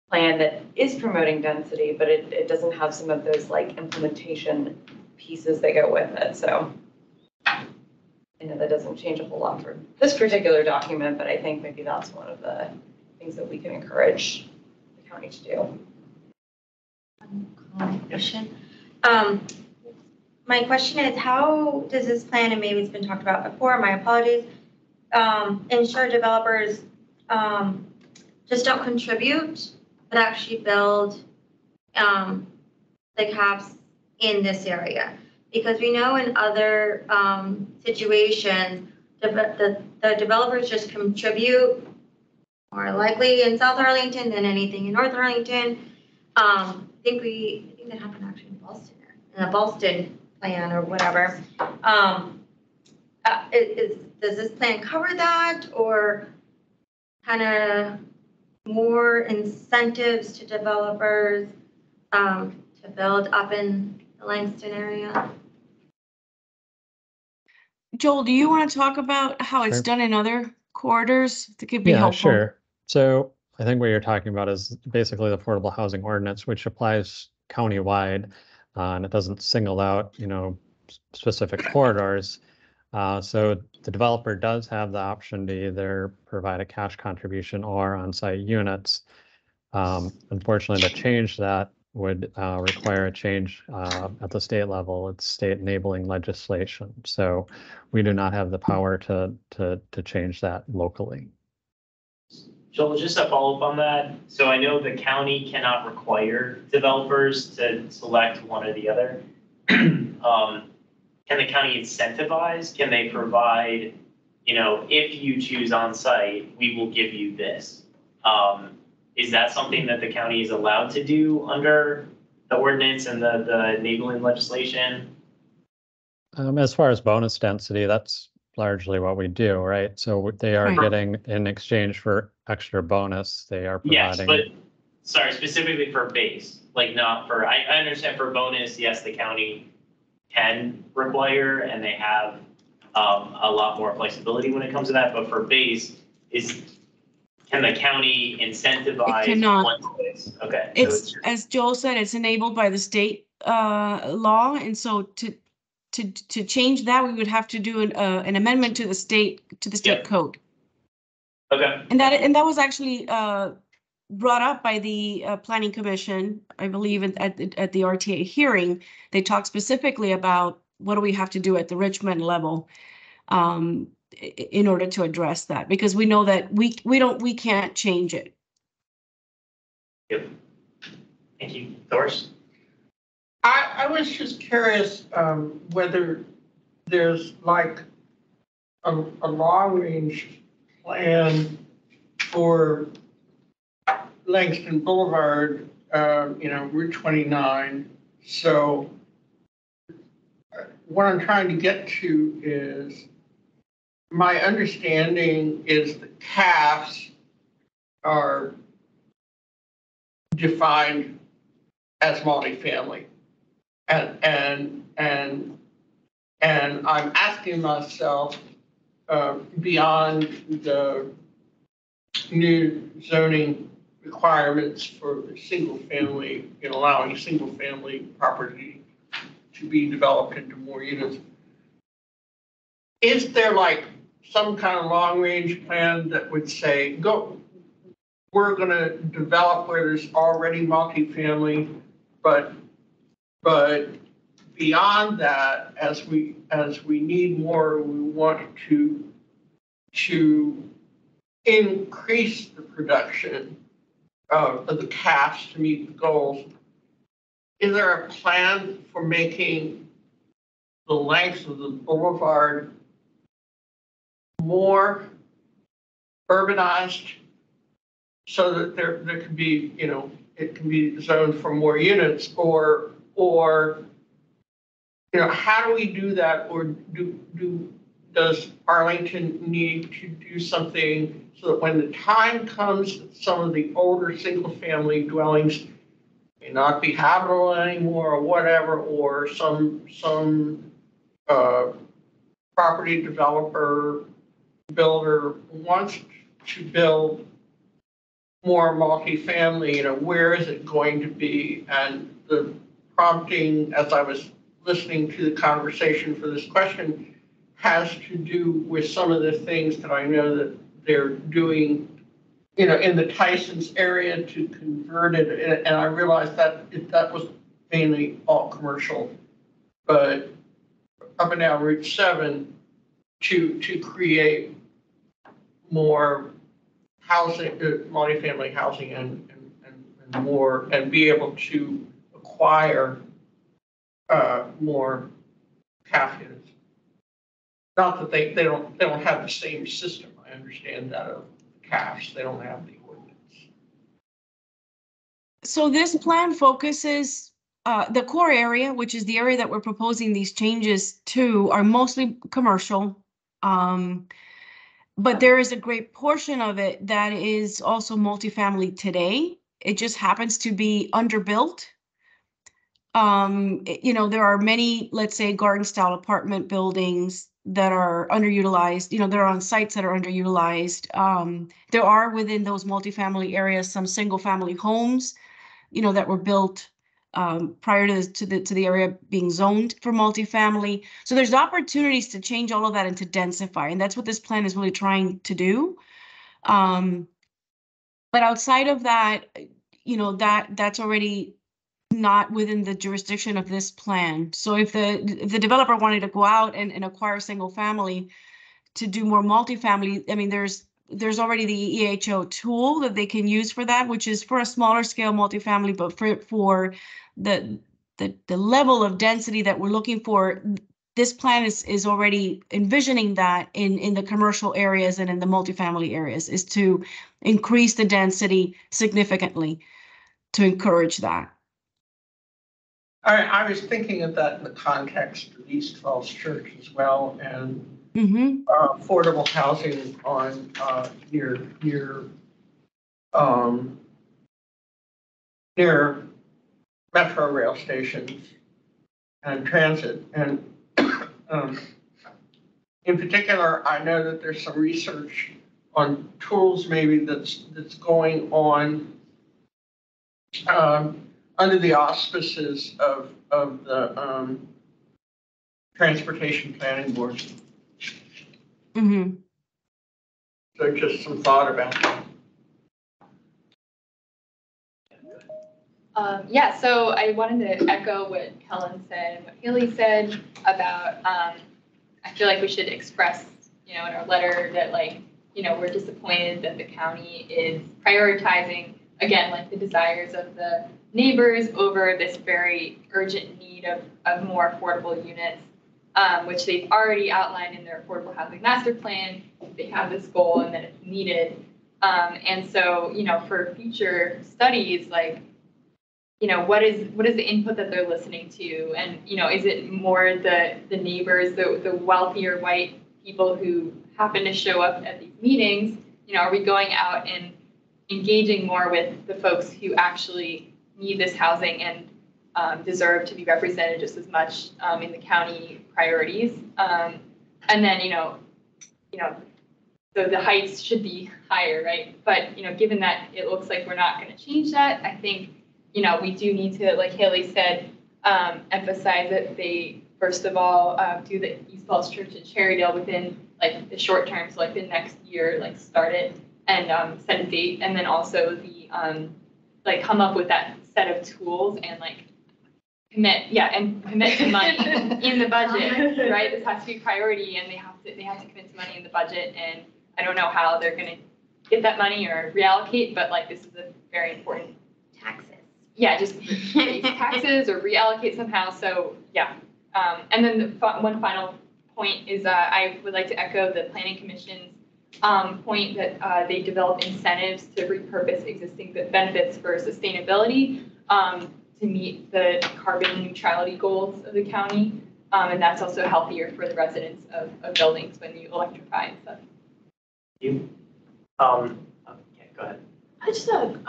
plan that is promoting density, but it doesn't have some of those like implementation pieces that go with it. So I know that doesn't change a whole lot for this particular document, but I think maybe that's one of the things that we can encourage the county to do. Question. My question is, how does this plan, and maybe it's been talked about before, my apologies, ensure developers just don't contribute, but actually build the caps in this area? Because we know in other situations, the developers just contribute more likely in South Arlington than anything in North Arlington. I think that happened actually in Boston, in the Boston plan or whatever. Does this plan cover that, or kind of more incentives to developers to build up in the Langston area? Joel, do you want to talk about how it's Sure. done in other corridors? That could be Yeah, helpful. sure. So I think what you're talking about is basically the Affordable Housing Ordinance, which applies countywide, and it doesn't single out, specific corridors. So the developer does have the option to either provide a cash contribution or on-site units. Unfortunately, to change that would require a change at the state level. It's state enabling legislation. So we do not have the power to change that locally. Joel, just a follow-up on that. So I know the county cannot require developers to select one or the other. Can the county incentivize? Can they provide, if you choose on-site, we will give you this? Is that something that the county is allowed to do under the ordinance and the enabling legislation? As far as bonus density, that's largely what we do, right? So they are Right. getting, in exchange for extra bonus, they are Yes, providing. but sorry, specifically for base, like not for, I understand for bonus, yes, the county can require, and they have a lot more flexibility when it comes to that, but for base, can the county incentivize? It cannot. one place? Okay. so It's, as Joel said, it's enabled by the state law, and so to change that, we would have to do an amendment to the state Yep. code. Okay. And that was actually brought up by the Planning Commission, I believe, at the RTA hearing. They talked specifically about what do we have to do at the Richmond level in order to address that, because we know that we can't change it. Yep. Thank you. Doris? I was just curious whether there's like a long-range plan for Langston Boulevard, Route 29. So what I'm trying to get to is, my understanding is the CAFs are defined as multifamily. And I'm asking myself, beyond the new zoning requirements for single family, allowing single family property to be developed into more units, is there like some kind of long range plan that would say, we're gonna develop where there's already multifamily, but beyond that, as we need more, we want to increase the production of the CAFs to meet the goals. Is there a plan for making the length of the boulevard more urbanized so that there could be, you know, it can be zoned for more units, or you know, how do we do that? Or does Arlington need to do something so that when the time comes that some of the older single-family dwellings may not be habitable anymore or whatever, or some property developer, builder wants to build more multifamily, you know, where is it going to be? And the prompting, as I was listening to the conversation for this question, has to do with some of the things that I know that they're doing, you know, in the Tyson's area to convert it. And I realized that that was mainly all commercial, but up and down Route 7 to create more housing, multifamily housing, and more, and be able to acquire more CAF units. Not that they don't have the same system. I understand that of CAFs, they don't have the ordinance. So this plan focuses, the core area, which is the area that we're proposing these changes to, are mostly commercial. But there is a great portion of it that is also multifamily today. It just happens to be underbuilt. You know, there are many, let's say, garden style apartment buildings that are underutilized, you know, they're on sites that are underutilized. There are within those multifamily areas some single family homes, you know, that were built prior to the area being zoned for multifamily. So there's opportunities to change all of that and to densify, and that's what this plan is really trying to do. But outside of that, you know, that's already not within the jurisdiction of this plan. So if the developer wanted to go out and acquire single family to do more multifamily, I mean, there's already the EHO tool that they can use for that, which is for a smaller scale multifamily, but for the level of density that we're looking for, this plan is already envisioning that in the commercial areas and in the multifamily areas, is to increase the density significantly to encourage that. I was thinking of that in the context of East Falls Church as well, and affordable housing on near metro rail stations and transit. And in particular, I know that there's some research on tools maybe that's going on under the auspices of the Transportation Planning Board. So just some thought about that. Yeah, so I wanted to echo what Helen said, what Haley said about, I feel like we should express, you know, in our letter that, like, you know, we're disappointed that the county is prioritizing, again, like the desires of the neighbors over this very urgent need of more affordable units, which they've already outlined in their affordable housing master plan. They have this goal and that it's needed. And so, you know, for future studies, like, you know, what is the input that they're listening to? And, you know, is it more the neighbors, the wealthier white people who happen to show up at these meetings? You know, are we going out and engaging more with the folks who actually need this housing and deserve to be represented just as much in the county priorities? And then, you know, so the heights should be higher, right? But, you know, given that it looks like we're not going to change that, I think, you know, we do need to, like Haley said, emphasize that they, first of all, do the East Falls Church in Cherrydale within, like, the short term, so like the next year, like, start it. and set a date, and then also the, like, come up with that set of tools and like commit to money in the budget, right? This has to be priority, and they have to commit to money in the budget, and I don't know how they're gonna get that money or reallocate, but like, this is a very important. Taxes. Yeah, just raise taxes or reallocate somehow, so, yeah. And then the one final point is, I would like to echo the planning commission's point that they develop incentives to repurpose existing benefits for sustainability to meet the carbon neutrality goals of the county. And that's also healthier for the residents of buildings when you electrify and stuff. You? Yeah, go ahead. I just had,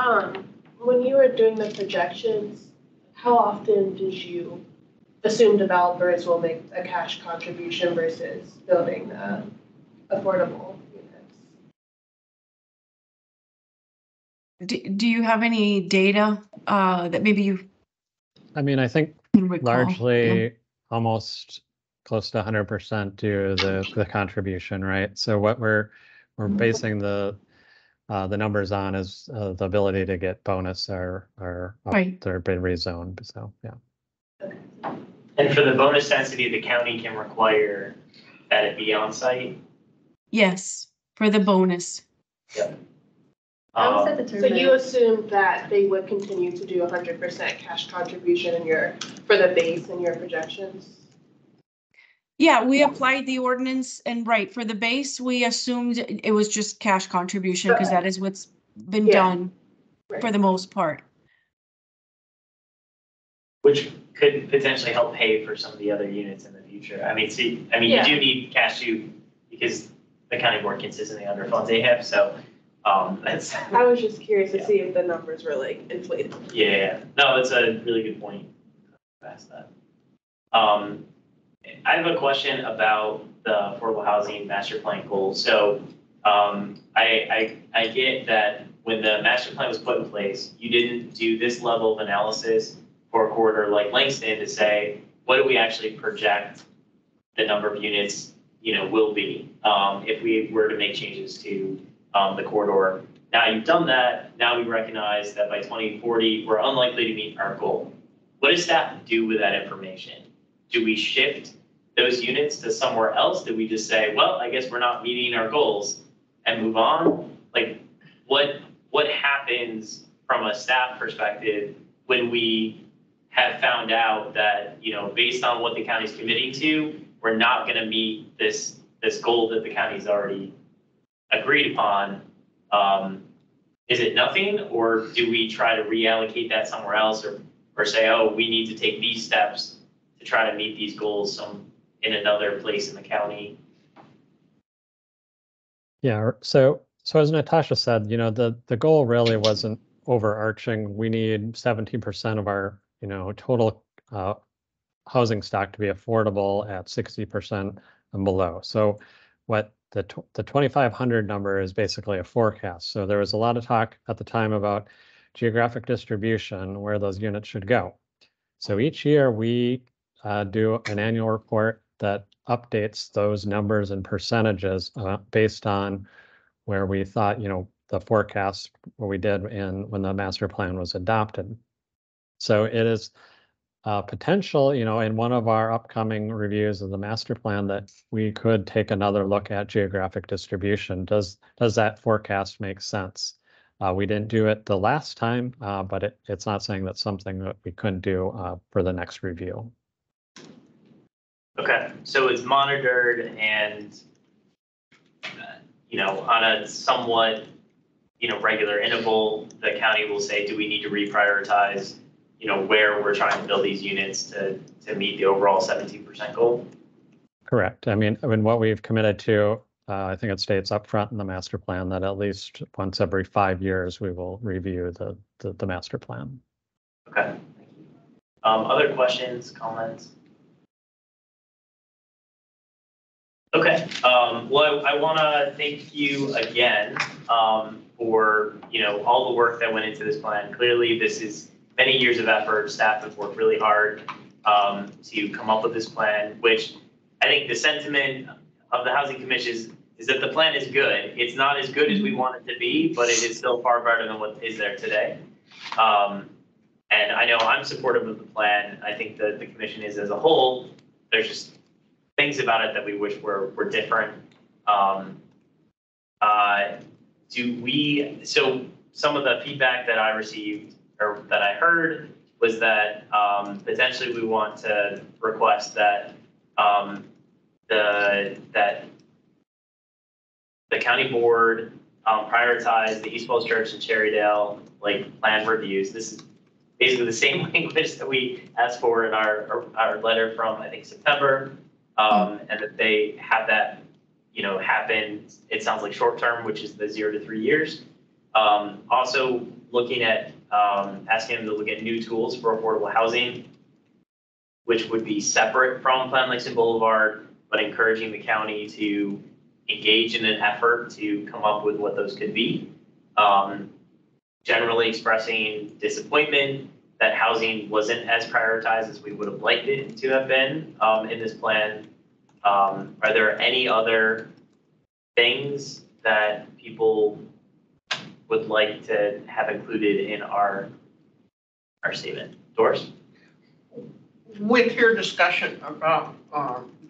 when you were doing the projections, how often did you assume developers will make a cash contribution versus building affordable units? Do you have any data that maybe you I mean, I think can recall? largely almost close to 100% to the contribution, right? So what we're basing the numbers on is the ability to get bonus or Right. they're been rezoned. So yeah. And for the bonus density, the county can require that it be on site. Yes, for the bonus. Yep. How was that So determined? you assumed that they would continue to do 100% cash contribution for the base in your projections? Yeah, we applied the ordinance, and right, for the base, we assumed it was just cash contribution because that is what's been Yeah. done Right. for the most part. Which could potentially help pay for some of the other units in the future. I mean, Yeah. you do need cash too, because the county board consistently underfunds AHIP, so that's. I was just curious to see if the numbers were like inflated. Yeah, no, it's a really good point. Past that. I have a question about the affordable housing master plan goals. So I get that when the master plan was put in place, you didn't do this level of analysis for a corridor like Langston to say, what do we actually project the number of units, will be if we were to make changes to the corridor. Now you've done that. Now we recognize that by 2040, we're unlikely to meet our goal. What does staff do with that information? Do we shift those units to somewhere else? Do we just say, well, I guess we're not meeting our goals and move on? Like, what happens from a staff perspective when we have found out that, based on what the county's committing to, we're not going to meet this goal that the county's already agreed upon? Is it nothing, or do we try to reallocate that somewhere else, or say, oh, we need to take these steps to try to meet these goals in another place in the county? Yeah. So as Natasha said, the goal really wasn't overarching. We need 17% of our, total housing stock to be affordable at 60% and below. So what the 2,500 number is basically a forecast. So there was a lot of talk at the time about geographic distribution, where those units should go. So each year we do an annual report that updates those numbers and percentages based on where we thought, the forecast, what we did when the master plan was adopted. So it is potential, in one of our upcoming reviews of the master plan, that we could take another look at geographic distribution. Does that forecast make sense? We didn't do it the last time, but it's not saying that's something that we couldn't do for the next review. Okay, so it's monitored and, on a somewhat, regular interval, the county will say, do we need to reprioritize, where we're trying to build these units to meet the overall 17% goal? Correct. I mean, what we've committed to, I think it states up front in the master plan that at least once every 5 years, we will review the master plan. Okay, thank you. Other questions, comments? Okay, well, I want to thank you again for, all the work that went into this plan. Clearly, this is many years of effort. Staff have worked really hard to come up with this plan, which I think the sentiment of the Housing Commission is is that the plan is good. It's not as good as we want it to be, but it is still far better than what is there today. And I know I'm supportive of the plan. I think that the commission is as a whole. There's just things about it that we wish were different. So some of the feedback that I received or that I heard was that potentially we want to request that that the county board prioritize the East Falls Church and Cherrydale like plan reviews. This is basically the same language that we asked for in our letter from, I think, September, and that they have that, happen. It sounds like short term, which is the 0 to 3 years. Also looking at asking them to look at new tools for affordable housing, which would be separate from Plan Lakeson Boulevard, but encouraging the county to engage in an effort to come up with what those could be. Generally expressing disappointment that housing wasn't as prioritized as we would have liked it to have been in this plan. Are there any other things that people would like to have included in our statement? Doris? With your discussion about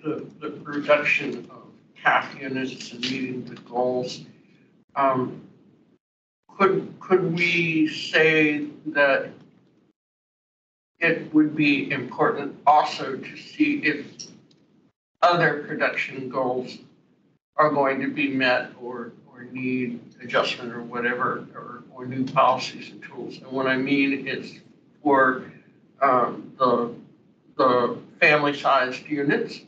the reduction of CAF units and meeting the goals, could we say that it would be important also to see if other production goals are going to be met or need adjustment or whatever, or new policies and tools? And what I mean is for the family-sized units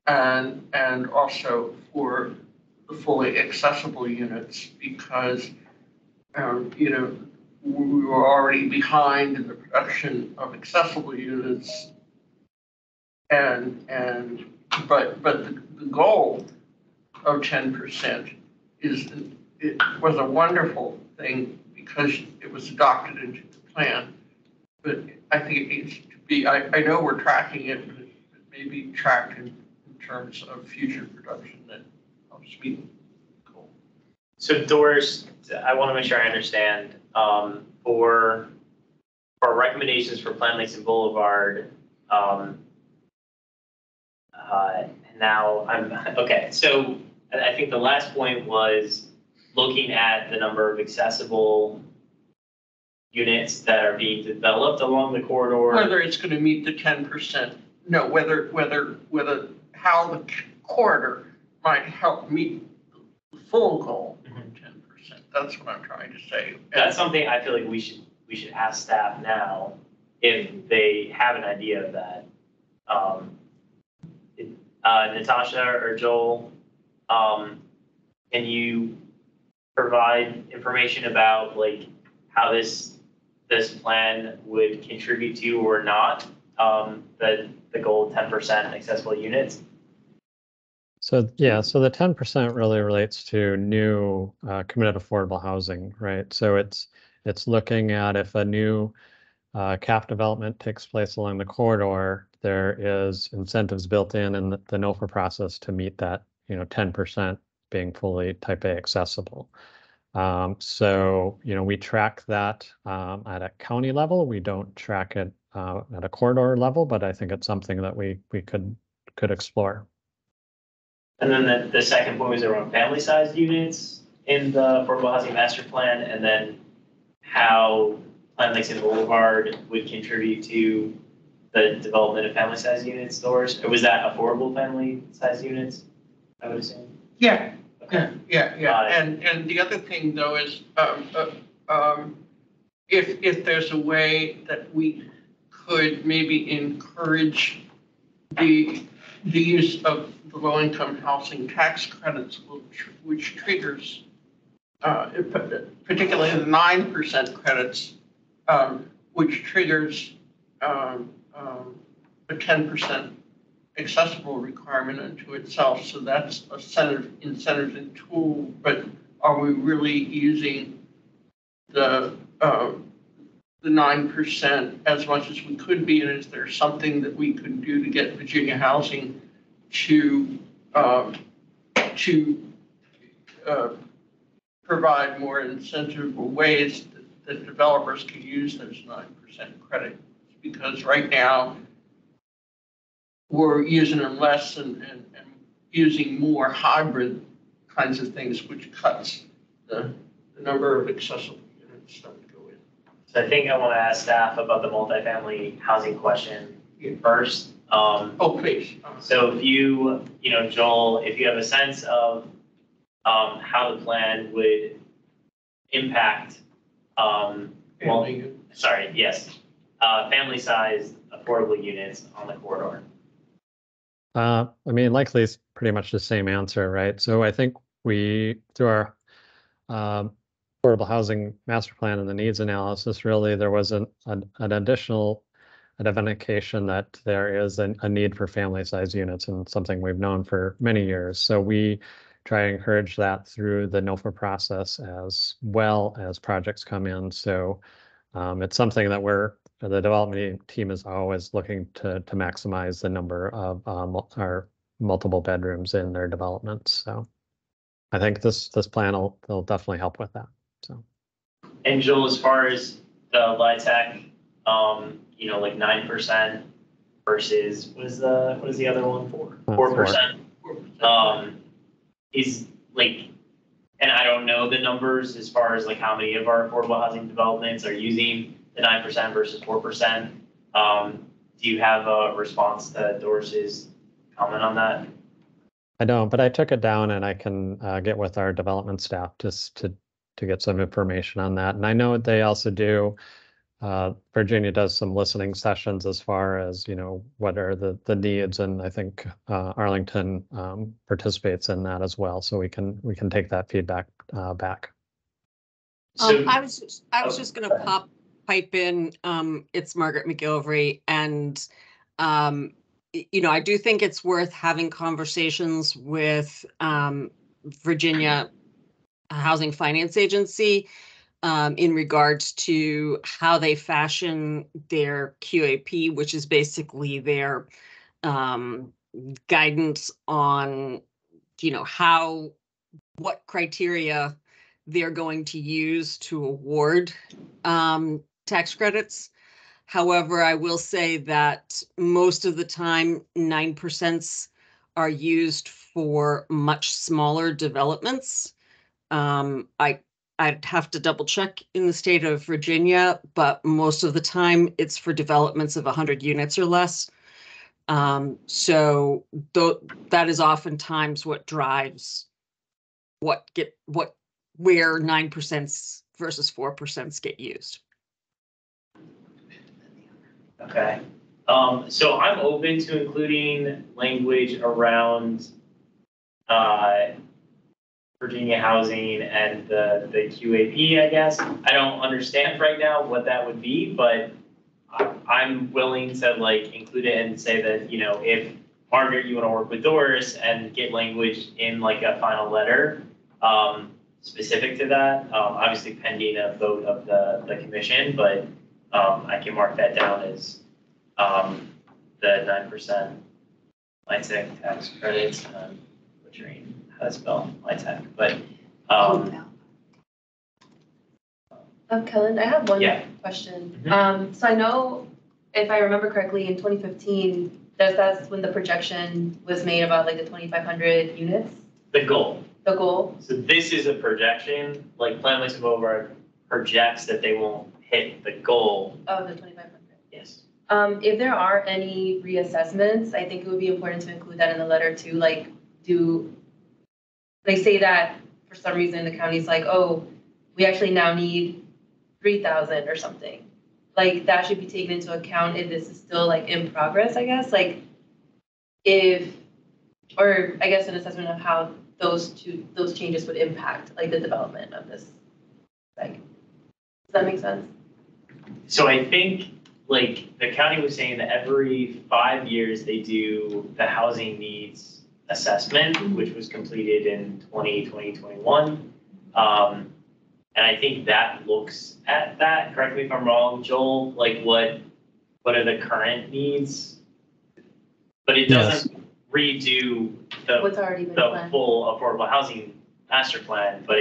and also for the fully accessible units, because we were already behind in the production of accessible units, but the goal of 10% was a wonderful thing because it was adopted into the plan. But I think it needs to be, I know we're tracking it, but maybe tracked in terms of future production that helps meet the goal. So Doris, I want to make sure I understand, for recommendations for Plan Lakeson Boulevard, now okay, so I think the last point was looking at the number of accessible units that are being developed along the corridor. Whether it's going to meet the 10%, no, whether how the corridor might help meet the full goal of 10%. That's what I'm trying to say. That's something I feel like we should ask staff now if they have an idea of that. Natasha or Joel, can you provide information about like how this plan would contribute to or not the goal of 10% accessible units? So yeah, so the 10% really relates to new committed affordable housing, right? So it's looking at if a new CAF development takes place along the corridor, there is incentives built in the NOFA process to meet that, 10% being fully type A accessible. So, we track that at a county level. We don't track it at a corridor level, but I think it's something that we could explore. And then the second point was around family-sized units in the Affordable Housing Master Plan, and then how Plan Lakeson Boulevard would contribute to the development of family-sized units, Doris? Or was that affordable family-sized units, I would assume? Yeah. Okay. Yeah. And the other thing though is if there's a way that we could maybe encourage the use of the low-income housing tax credits, which triggers, particularly the 9% credits, which triggers a 10% accessible requirement unto itself. So that's a incentive and tool, but are we really using the 9% as much as we could be? And is there something that we could do to get Virginia Housing to provide more incentive or ways that developers can use those 9% credits. Because right now, we're using them less and using more hybrid kinds of things, which cuts the number of accessible units that would go in. So I think I want to ask staff about the multifamily housing question first. Oh, please. So if you know, Joel, if you have a sense of how the plan would impact, family-sized affordable units on the corridor. I mean, likely it's pretty much the same answer, right? So I think we, through our affordable housing master plan and the needs analysis, really there was an additional identification that there is a need for family-sized units, and something we've known for many years. So we try to encourage that through the NOFA process as well as projects come in. So it's something that the development team is always looking to maximize the number of our multiple bedrooms in their developments. So I think this plan will definitely help with that. So. And Joel, as far as the LIHTC, like 9% versus what is the other one for? 4%. Is like, and I don't know the numbers as far as like how many of our affordable housing developments are using the 9% versus 4%. Do you have a response to Doris's comment on that? I don't, but I took it down and I can get with our development staff just to get some information on that. And I know they also do, Virginia does some listening sessions as far as, what are the needs. And I think Arlington participates in that as well. So we can take that feedback back. So, I was just going to pipe in. It's Margaret McGilvery, and I do think it's worth having conversations with Virginia Housing Finance Agency in regards to how they fashion their QAP, which is basically their guidance on, what criteria they're going to use to award tax credits. However, I will say that most of the time, 9% are used for much smaller developments. I'd have to double check in the state of Virginia, but most of the time it's for developments of 100 units or less. So that is oftentimes what drives where 9% versus 4% get used. Okay. So I'm open to including language around Virginia housing and the QAP, I guess. I don't understand right now what that would be, but I'm willing to include it and say that, if Margaret, you want to work with Doris and get language in a final letter specific to that, obviously pending a vote of the commission, but I can mark that down as the 9% LIHTC tax credits. Butchering how to spell LIHTC, but Kellen, I have one Yeah. question. So I know, if I remember correctly, in 2015, that's when the projection was made about the 2,500 units. The goal. The goal. So this is a projection, Plan List Over projects that they won't hit the goal. Of the 2,500. Yes. If there are any reassessments, I think it would be important to include that in the letter too. Do they say that for some reason the county's oh, we actually now need 3,000 or something? That should be taken into account if this is still in progress, I guess. Or I guess an assessment of how those changes would impact the development of this. Does that make sense? So I think the county was saying that every 5 years they do the housing needs assessment, which was completed in 2021. And I think that looks at that, correct me if I'm wrong, Joel, what are the current needs? But it doesn't redo What's already been the planned. full affordable housing master plan, but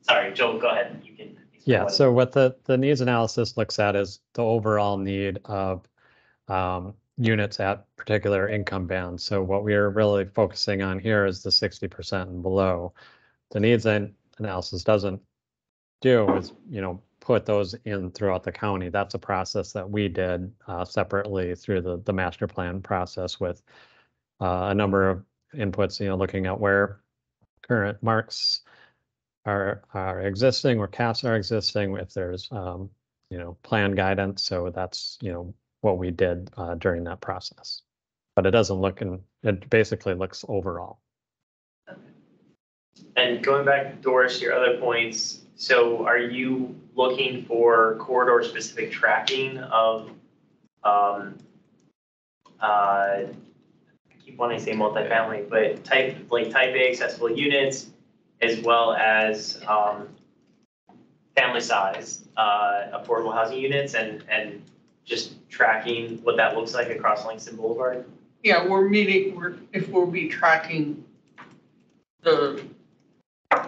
sorry, Joel, go ahead. You can. Yeah, so what the needs analysis looks at is the overall need of units at particular income bands. So what we are really focusing on here is the 60% and below. The needs analysis doesn't do is, put those in throughout the county. That's a process that we did separately through the master plan process with a number of inputs, looking at where current marks are existing, where caps are existing, if there's, plan guidance. So that's, what we did during that process. But it doesn't look, it basically looks overall. And going back, Doris, your other points, so are you looking for corridor-specific tracking of, I keep wanting to say multifamily, but type A accessible units, as well as family size affordable housing units, and just tracking what that looks like across Langston Boulevard? Yeah, if we'll be tracking the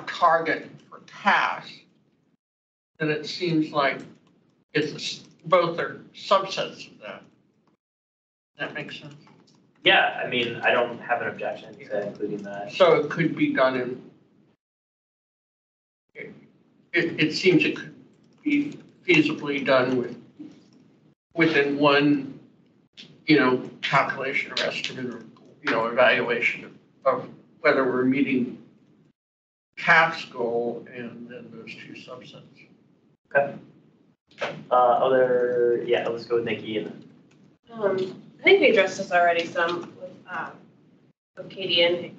target for cash, then it seems like both are subsets of that. That makes sense? Yeah, I mean, I don't have an objection to including that. So it could be done it seems it could be feasibly done within one, calculation or estimate or, evaluation of whether we're meeting CAF's goal and then those two subsets. Okay. Let's go with Nikki. I think we addressed this already some with Katie and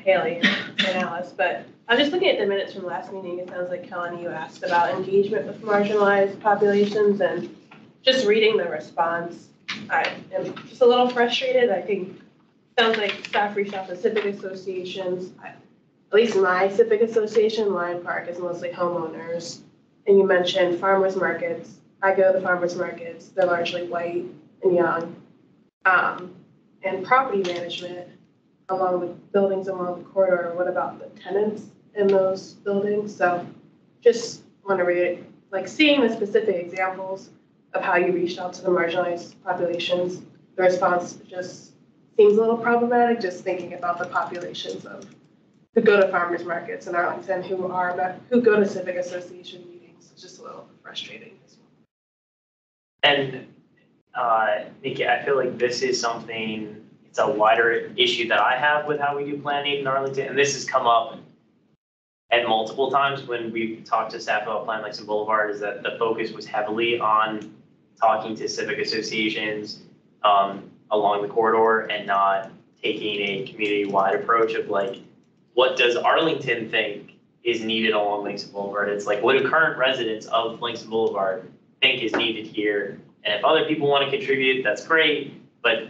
Haley and Alice, but I was just looking at the minutes from last meeting. It sounds like, Helen, you asked about engagement with marginalized populations, and just reading the response, I am just a little frustrated. I think it sounds like staff reached out to civic associations. At least my civic association, Lion Park, is mostly homeowners. And you mentioned farmers markets. I go to farmers markets. They're largely white and young. And property management along the buildings along the corridor. What about the tenants in those buildings? So just want to read it, seeing the specific examples of how you reached out to the marginalized populations. The response just seems a little problematic, just thinking about the populations who go to farmers markets in Arlington, who go to civic association meetings. It's just a little frustrating as well. And Nikki, I feel like this is something, it's a wider issue that I have with how we do planning in Arlington. And this has come up at multiple times when we've talked to staff about Plan Langston Boulevard, is that the focus was heavily on talking to civic associations along the corridor and not taking a community-wide approach of what does Arlington think is needed along Langston Boulevard? It's what do current residents of Langston Boulevard think is needed here? And if other people want to contribute, that's great. But,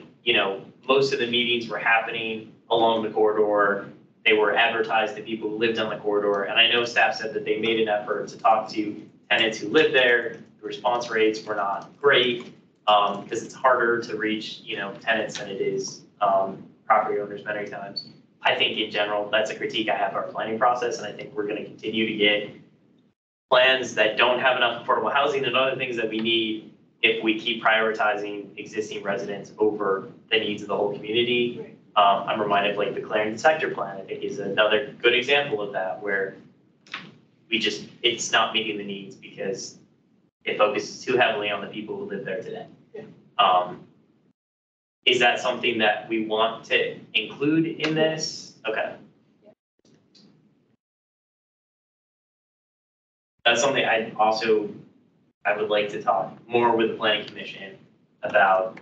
most of the meetings were happening along the corridor. They were advertised to people who lived on the corridor. And I know staff said that they made an effort to talk to tenants who lived there. The response rates were not great because it's harder to reach, tenants than it is property owners many times. I think in general, that's a critique I have of our planning process. And I think we're going to continue to get plans that don't have enough affordable housing and other things that we need if we keep prioritizing existing residents over the needs of the whole community. Right. I'm reminded of the Clarendon sector plan, I think, is another good example of that, where it's not meeting the needs because it focuses too heavily on the people who live there today. Yeah. Is that something that we want to include in this? Okay. Yeah. That's something I would like to talk more with the planning commission about.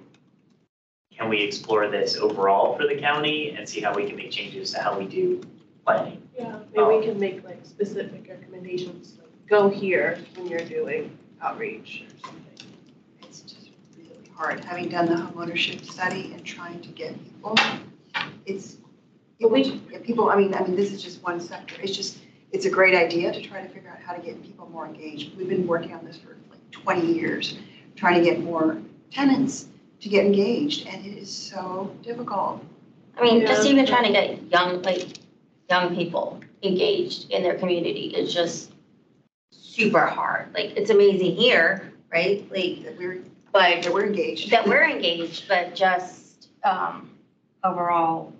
Can we explore this overall for the county and see how we can make changes to how we do planning? Yeah, maybe we can make specific recommendations, go here when you're doing outreach or something. It's just really hard, having done the homeownership study and trying to get people. People, I mean, this is just one sector. It's a great idea to try to figure out how to get people more engaged. We've been working on this for 20 years, trying to get more tenants to get engaged, and it is so difficult. I mean, just even trying to get young people engaged in their community. It's just super hard. Like, it's amazing here, right? Like, That we're but engaged. that we're engaged, but just overall,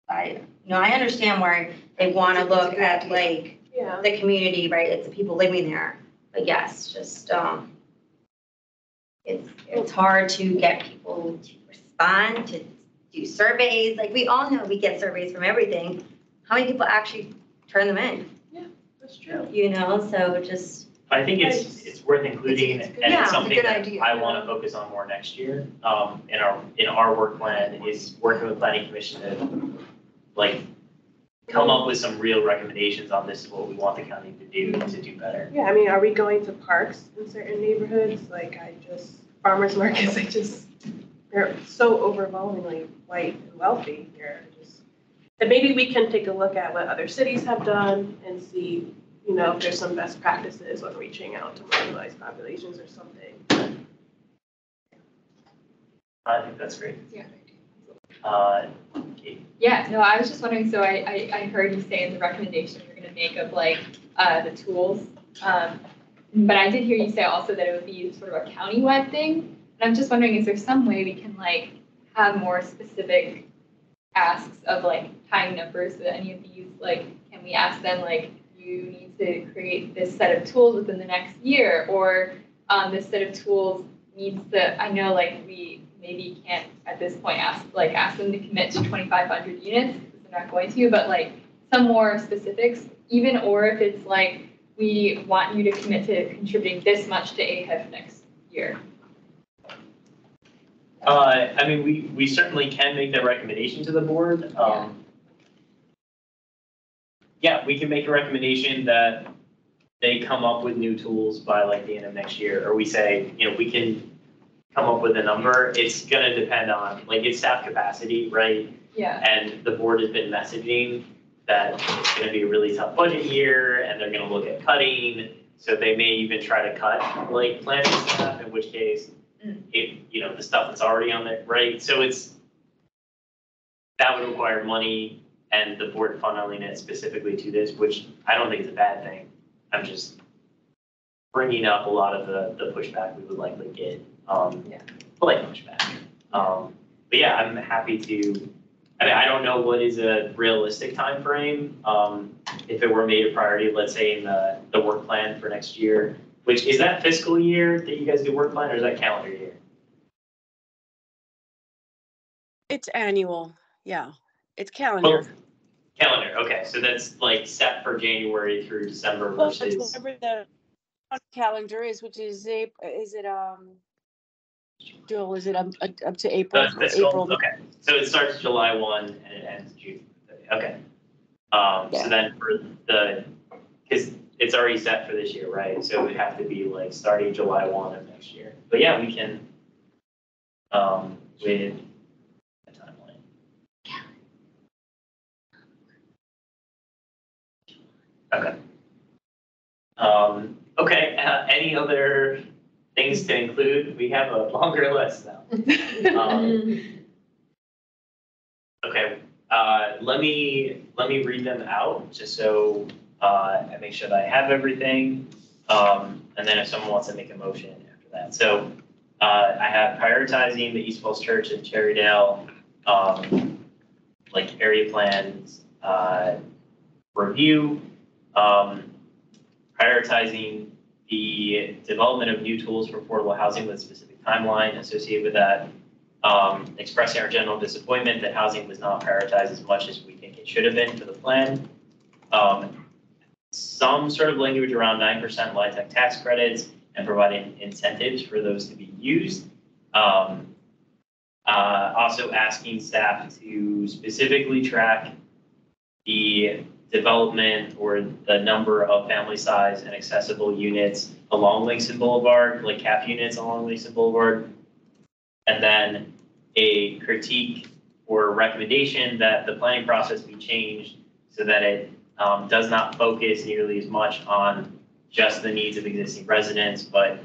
I understand why they want to It's a look good at idea. like Yeah. the community, right? It's the people living there. But yes, just it's hard to get people to respond, to do surveys. Like, we all know we get surveys from everything. How many people actually turn them in? That's true. So just I think it's worth including, It's good. and Yeah, it's it's a something good that idea. I want to focus on more next year. In our work plan is working with planning commission to like come up with some real recommendations on this is what we want the county to do better. Yeah, I mean, are we going to parks in certain neighborhoods? Like, farmers markets, they're so overwhelmingly white and wealthy here. And maybe we can take a look at what other cities have done and see, if there's some best practices on reaching out to marginalized populations or something. I think that's great. Yeah. Kate. Yeah, no, I was just wondering, so I heard you say in the recommendation you're gonna make of like, the tools. But I did hear you say also that it would be sort of a countywide thing. And I'm just wondering, is there some way we can like have more specific asks of like tying numbers to any of these? Like, can we ask them like, you need to create this set of tools within the next year, or this set of tools needs to, I know like we maybe can't at this point ask them to commit to 2,500 units, because they're not going to, but like some more specifics, even, or if it's like, we want you to commit to contributing this much to AHIP next year. I mean, we certainly can make that recommendation to the board. Yeah, we can make a recommendation that they come up with new tools by like the end of next year, or we say, we can come up with a number. It's gonna depend on, like, it's staff capacity, right? Yeah. And the board has been messaging that it's gonna be a really tough budget year, and they're gonna look at cutting, so they may even try to cut, like, planning staff, in which case, the stuff that's already on there, right? So that would require money, and the board funneling it specifically to this, which I don't think is a bad thing. I'm just bringing up a lot of the pushback we would likely get, polite pushback. But yeah, I'm happy to, I don't know what is a realistic timeframe. If it were made a priority, let's say in the work plan for next year, which is that fiscal year that you guys do work plan, or is that calendar year? It's annual, yeah. It's calendar. Well, calendar, okay, so that's like set for January through December Well, that's versus. whatever the calendar is, which is Joel, is it up to April? That's fiscal, April? okay, so it starts July 1 and it ends June 30, okay. Yeah. So then for because it's already set for this year, right? So it would have to be like starting July 1 of next year. But yeah, we can, with a timeline. Okay. Okay, any other things to include? We have a longer list now. Okay, let me read them out just so I make sure that I have everything. And then if someone wants to make a motion after that. So I have prioritizing the East Falls Church and Cherrydale, like area plans review, prioritizing the development of new tools for affordable housing with a specific timeline associated with that, expressing our general disappointment that housing was not prioritized as much as we think it should have been for the plan. Some sort of language around 9% LIHTC tax credits and providing incentives for those to be used. Also asking staff to specifically track the development or the number of family size and accessible units along Langston Boulevard, like cap units along Langston Boulevard. And then a critique or recommendation that the planning process be changed so that it does not focus nearly as much on just the needs of existing residents, but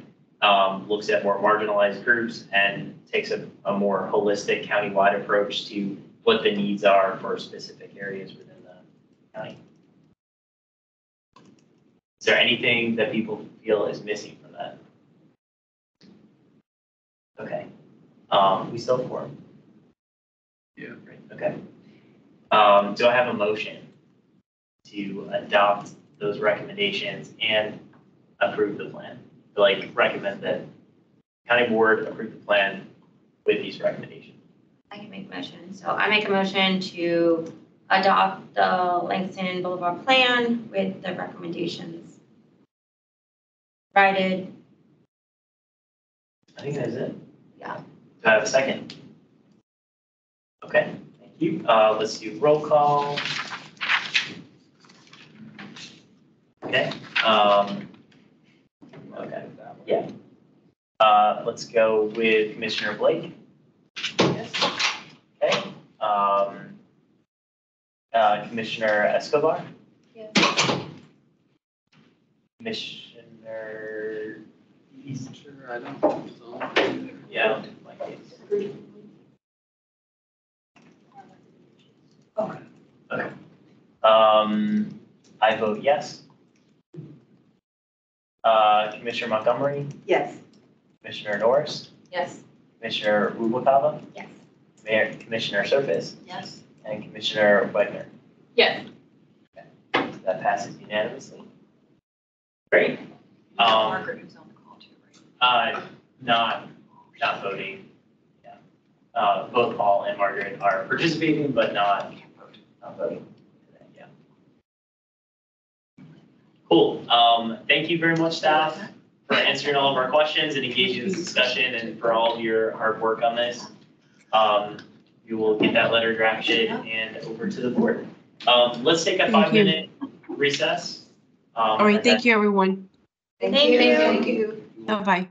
looks at more marginalized groups and takes a more holistic countywide approach to what the needs are for specific areas within the county. Is there anything that people feel is missing from that? Okay. We still have four. Yeah. Great, okay. Do I have a motion to adopt those recommendations and approve the plan? Like recommend that county board approve the plan with these recommendations? I can make a motion. So I make a motion to adopt the Langston Boulevard plan with the recommendations provided. I think that's it. Yeah. Do I have a second? Okay, thank you. Let's do roll call. Okay, okay, yeah. Let's go with Commissioner Blake. Yes. Okay, Commissioner Escobar, Yes. Commissioner East. Sure, I don't think so. Yeah, I don't think my case. Okay. Okay. I vote yes. Commissioner Montgomery, Yes. Commissioner Norris, Yes. Commissioner Rubalcava, Yes. Mayor, Commissioner Surface, Yes. and Commissioner Wagner. Yes. That passes unanimously. Great. Margaret who's on the call too, right? Not voting. Yeah. Both Paul and Margaret are participating, but not voting today. Yeah. Cool. Thank you very much, staff, for answering all of our questions and engaging in this discussion and for all of your hard work on this. You will get that letter drafted and over to the board. Let's take a Thank you. 5-minute recess. All right, thank you, everyone. Thank Thank you. you. Thank you. Bye-bye.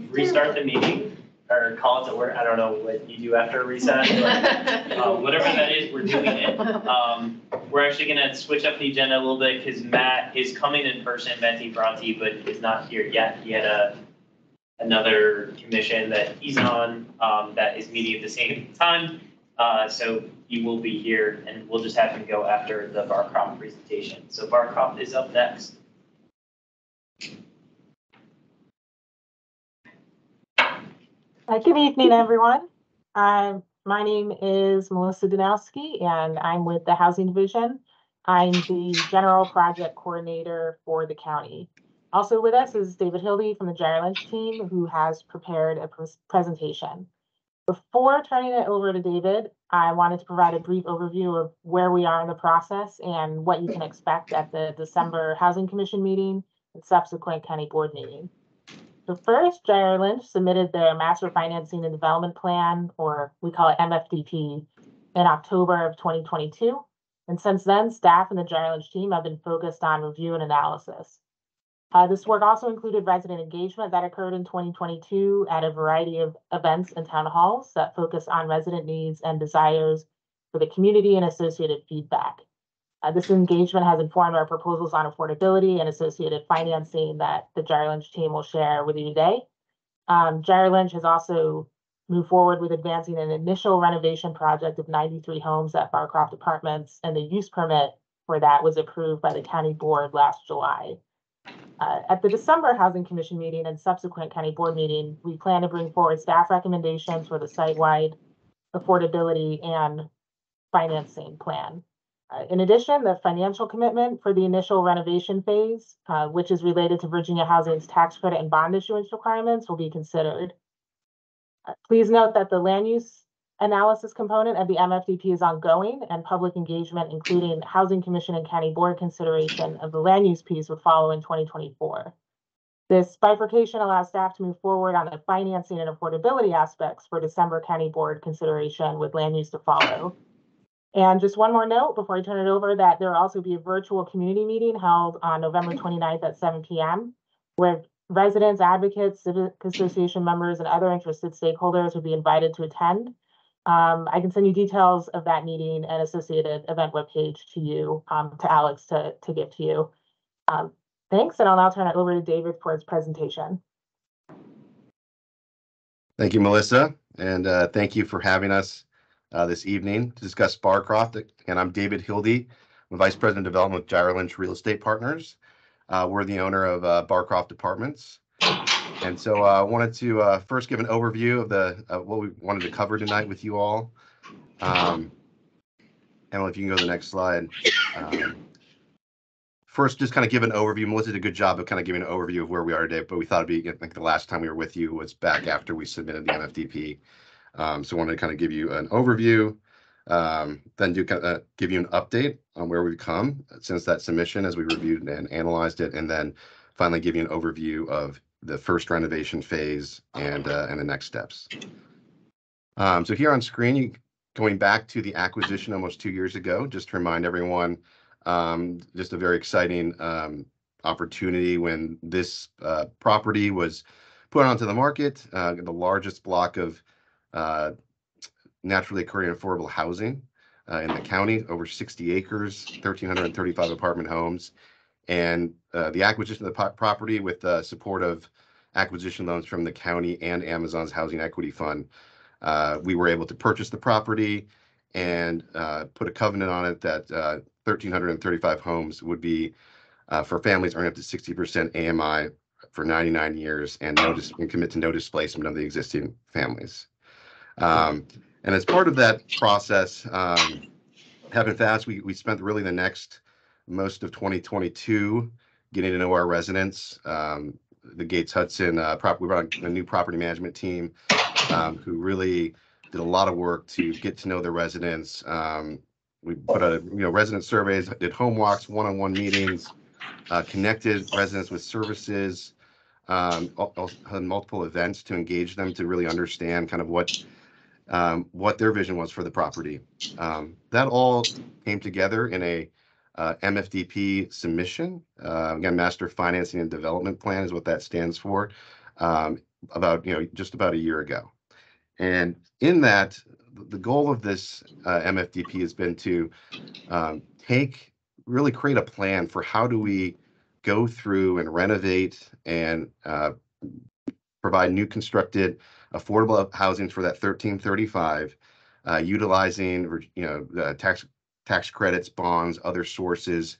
Restart the meeting or call it to order. I don't know what you do after a recess, but whatever that is, we're doing it. We're actually gonna switch up the agenda a little bit because Matt is coming in person, Matty Bronte, but is not here yet. He had another commission that he's on that is meeting at the same time. So he will be here and we'll just have him go after the Barcroft presentation. So Barcroft is up next. Good evening, everyone. My name is Melissa Danowski, and I'm with the Housing Division. I'm the General Project Coordinator for the county. Also with us is David Hildy from the Gyre Lynch team, who has prepared a presentation. Before turning it over to David, I wanted to provide a brief overview of where we are in the process and what you can expect at the December Housing Commission meeting and subsequent county board meeting. So first, Gyre Lynch submitted their Master Financing and Development Plan, or we call it MFDP, in October of 2022. And since then, staff and the Gyre Lynch team have been focused on review and analysis. This work also included resident engagement that occurred in 2022 at a variety of events and town halls that focus on resident needs and desires for the community and associated feedback. This engagement has informed our proposals on affordability and associated financing that the Gyre Lynch team will share with you today. Gyre Lynch has also moved forward with advancing an initial renovation project of 93 homes at Barcroft Apartments, and the use permit for that was approved by the county board last July. At the December Housing Commission meeting and subsequent county board meeting, we plan to bring forward staff recommendations for the site-wide affordability and financing plan. In addition, the financial commitment for the initial renovation phase, which is related to Virginia Housing's tax credit and bond issuance requirements, will be considered. Please note that the land use analysis component of the MFDP is ongoing, and public engagement, including Housing Commission and County Board consideration of the land use piece, would follow in 2024. This bifurcation allows staff to move forward on the financing and affordability aspects for December County Board consideration, with land use to follow. And just one more note before I turn it over, that there will also be a virtual community meeting held on November 29th at 7 p.m. where residents, advocates, civic association members, and other interested stakeholders will be invited to attend. I can send you details of that meeting and associated event webpage to you, to Alex to give to you. Thanks, and I'll now turn it over to David for his presentation. Thank you, Melissa, and thank you for having us this evening to discuss Barcroft. And I'm David Hildy, I'm Vice President of Development with Gyre Lynch Real Estate Partners. We're the owner of Barcroft Apartments. And so I wanted to first give an overview of what we wanted to cover tonight with you all. Emily, if you can go to the next slide. First, just kind of give an overview. Melissa did a good job of kind of giving an overview of where we are today, but we thought it'd be like the last time we were with you was back after we submitted the MFDP. So I wanted to kind of give you an overview, then give you an update on where we've come since that submission as we reviewed and analyzed it, and then finally give you an overview of the first renovation phase and the next steps. So here on screen, going back to the acquisition almost 2 years ago, just to remind everyone, just a very exciting opportunity when this property was put onto the market, the largest block of naturally occurring affordable housing in the county, over 60 acres, 1,335 apartment homes. And the acquisition of the property with the support of acquisition loans from the county and Amazon's Housing Equity Fund, we were able to purchase the property and put a covenant on it that 1,335 homes would be for families earning up to 60% AMI for 99 years and commit to no displacement of the existing families. And as part of that process, happened fast, we spent really the next most of 2022 getting to know our residents. The Gates Hudson we brought a new property management team who really did a lot of work to get to know the residents. We put out resident surveys, did home walks, one-on-one meetings, connected residents with services, had multiple events to engage them to really understand kind of what their vision was for the property. That all came together in a MFDP submission. Again, Master Financing and Development Plan is what that stands for, about, just about a year ago. And in that, the goal of this MFDP has been to really create a plan for how do we go through and renovate and provide new constructed affordable housing for that 1335, utilizing tax credits, bonds, other sources,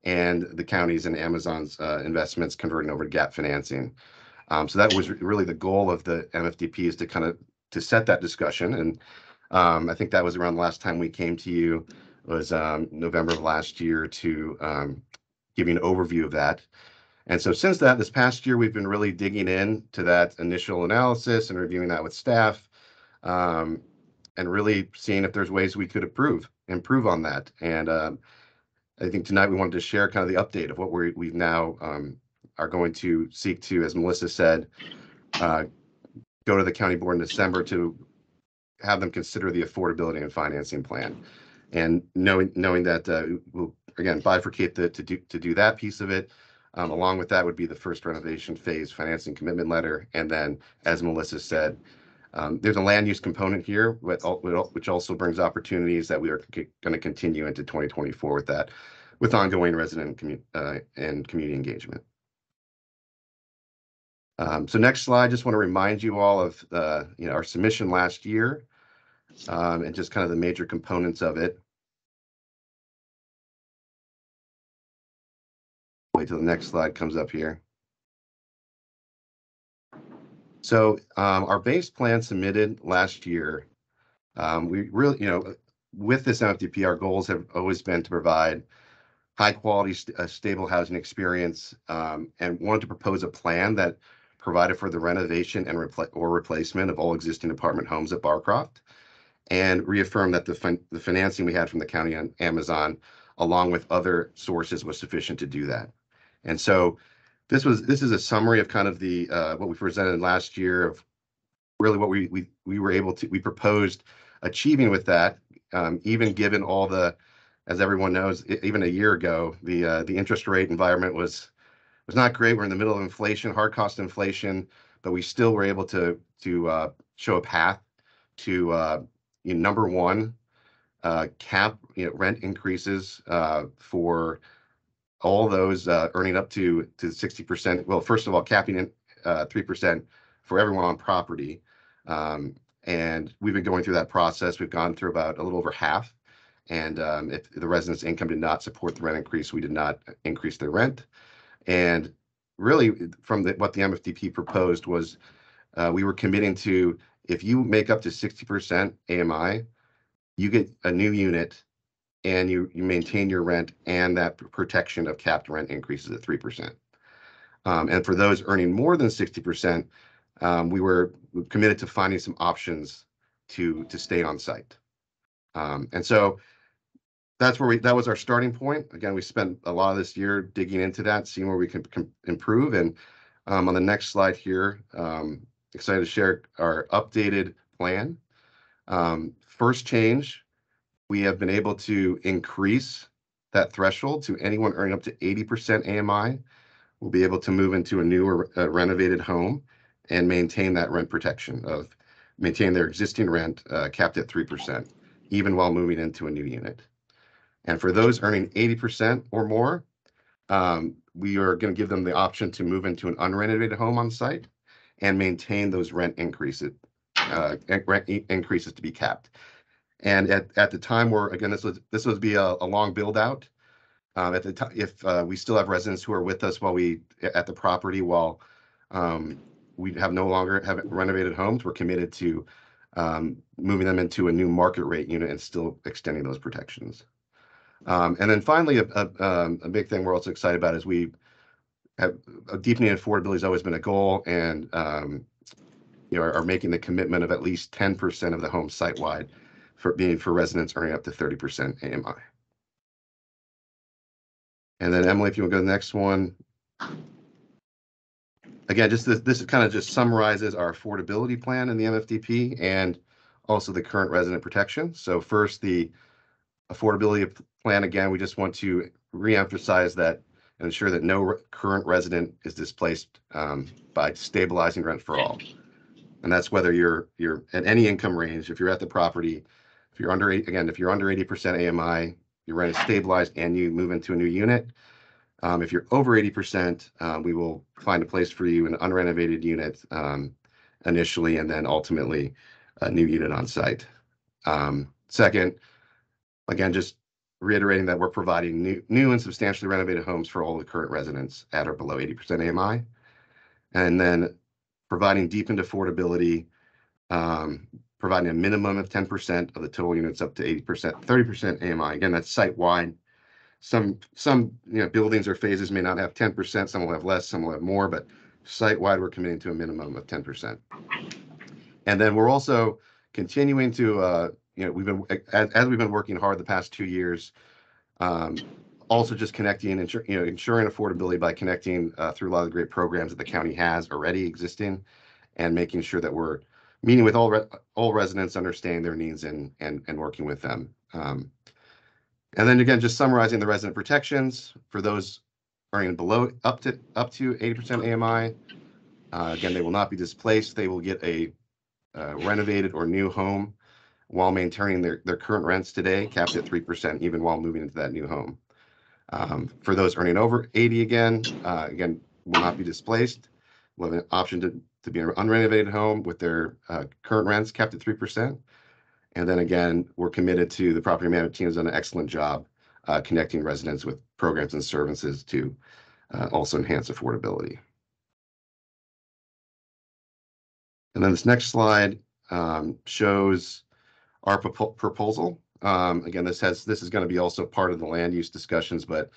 and the county's and Amazon's investments converting over to gap financing. So that was really the goal of the MFDP, is to kind of set that discussion. And I think that was around the last time we came to you, was November of last year, to give you an overview of that. And so since that, this past year, we've been really digging into that initial analysis and reviewing that with staff, and really seeing if there's ways we could improve on that. And I think tonight we wanted to share kind of the update of what we've now are going to seek to, as Melissa said, go to the county board in December to have them consider the affordability and financing plan. And knowing that we'll, again, bifurcate to do that piece of it. Along with that would be the first renovation phase financing commitment letter. And then, as Melissa said, there's a land use component here, which also brings opportunities that we are going to continue into 2024 with that, with ongoing resident and community engagement. So next slide, just want to remind you all of our submission last year, and just kind of the major components of it. Wait till the next slide comes up here. So our base plan submitted last year, we really, with this MFDP, our goals have always been to provide high quality, stable housing experience, and wanted to propose a plan that provided for the renovation and replacement of all existing apartment homes at Barcroft, and reaffirm that the financing we had from the county and Amazon, along with other sources, was sufficient to do that. And so this is a summary of kind of the what we presented last year, of really what we proposed achieving with that, even given all the, as everyone knows, even a year ago, the interest rate environment was not great. We're in the middle of inflation, hard cost inflation, but we still were able to show a path to number one, cap rent increases for all those earning up to 60%. Well, first of all, capping in 3% for everyone on property. And we've been going through that process. We've gone through about a little over half. And if the residents' income did not support the rent increase, we did not increase their rent. And really, from what the MFDP proposed was, we were committing to, if you make up to 60% AMI, you get a new unit, and you maintain your rent and that protection of capped rent increases at 3%. And for those earning more than 60%, we were committed to finding some options to stay on site. And so that was our starting point. Again, we spent a lot of this year digging into that, seeing where we can improve. And on the next slide here, excited to share our updated plan. First change, we have been able to increase that threshold to anyone earning up to 80% AMI will be able to move into a newer renovated home and maintain that rent protection of maintain their existing rent capped at 3%, even while moving into a new unit. And for those earning 80% or more, we are going to give them the option to move into an unrenovated home on site and maintain those rent increases to be capped. And at the time, again, this would be a long build out. At the time, if we still have residents who are with us while at the property while we no longer have renovated homes, we're committed to moving them into a new market rate unit and still extending those protections. And then finally, a big thing we're also excited about is we have deepening affordability has always been a goal, and are making the commitment of at least 10% of the homes site-wide for residents earning up to 30% AMI. And then Emily, if you want to go to the next one. Again, this kind of just summarizes our affordability plan in the MFDP and also the current resident protection. So first, the affordability plan, again, we just want to reemphasize that and ensure that no current resident is displaced by stabilizing rent for all. And that's whether you're at any income range. If you're at the property, if you're under 80% AMI, your rent is stabilized and you move into a new unit. If you're over 80%, we will find a place for you, an unrenovated unit initially, and then ultimately a new unit on site. Second, again, just reiterating that we're providing new and substantially renovated homes for all the current residents at or below 80% AMI. And then providing deepened affordability, providing a minimum of 10% of the total units up to 80%, 30% AMI. Again, that's site-wide. Some buildings or phases may not have 10%, some will have less, some will have more, but site-wide, we're committing to a minimum of 10%. And then we're also continuing to, we've been, as we've been working hard the past 2 years, also just connecting, ensuring affordability by connecting through a lot of the great programs that the county has already existing, and making sure that we're meeting with all residents, understanding their needs and working with them. And then again, just summarizing the resident protections for those earning below up to 80% AMI. Again, they will not be displaced. They will get a renovated or new home while maintaining their current rents today, capped at 3%, even while moving into that new home. For those earning over 80, again, will not be displaced. We'll have an option to be an unrenovated home with their current rents capped at 3%. And then again, we're committed to, the property management team has done an excellent job connecting residents with programs and services to also enhance affordability. And then this next slide shows our proposal. Again, this is going to be also part of the land use discussions, but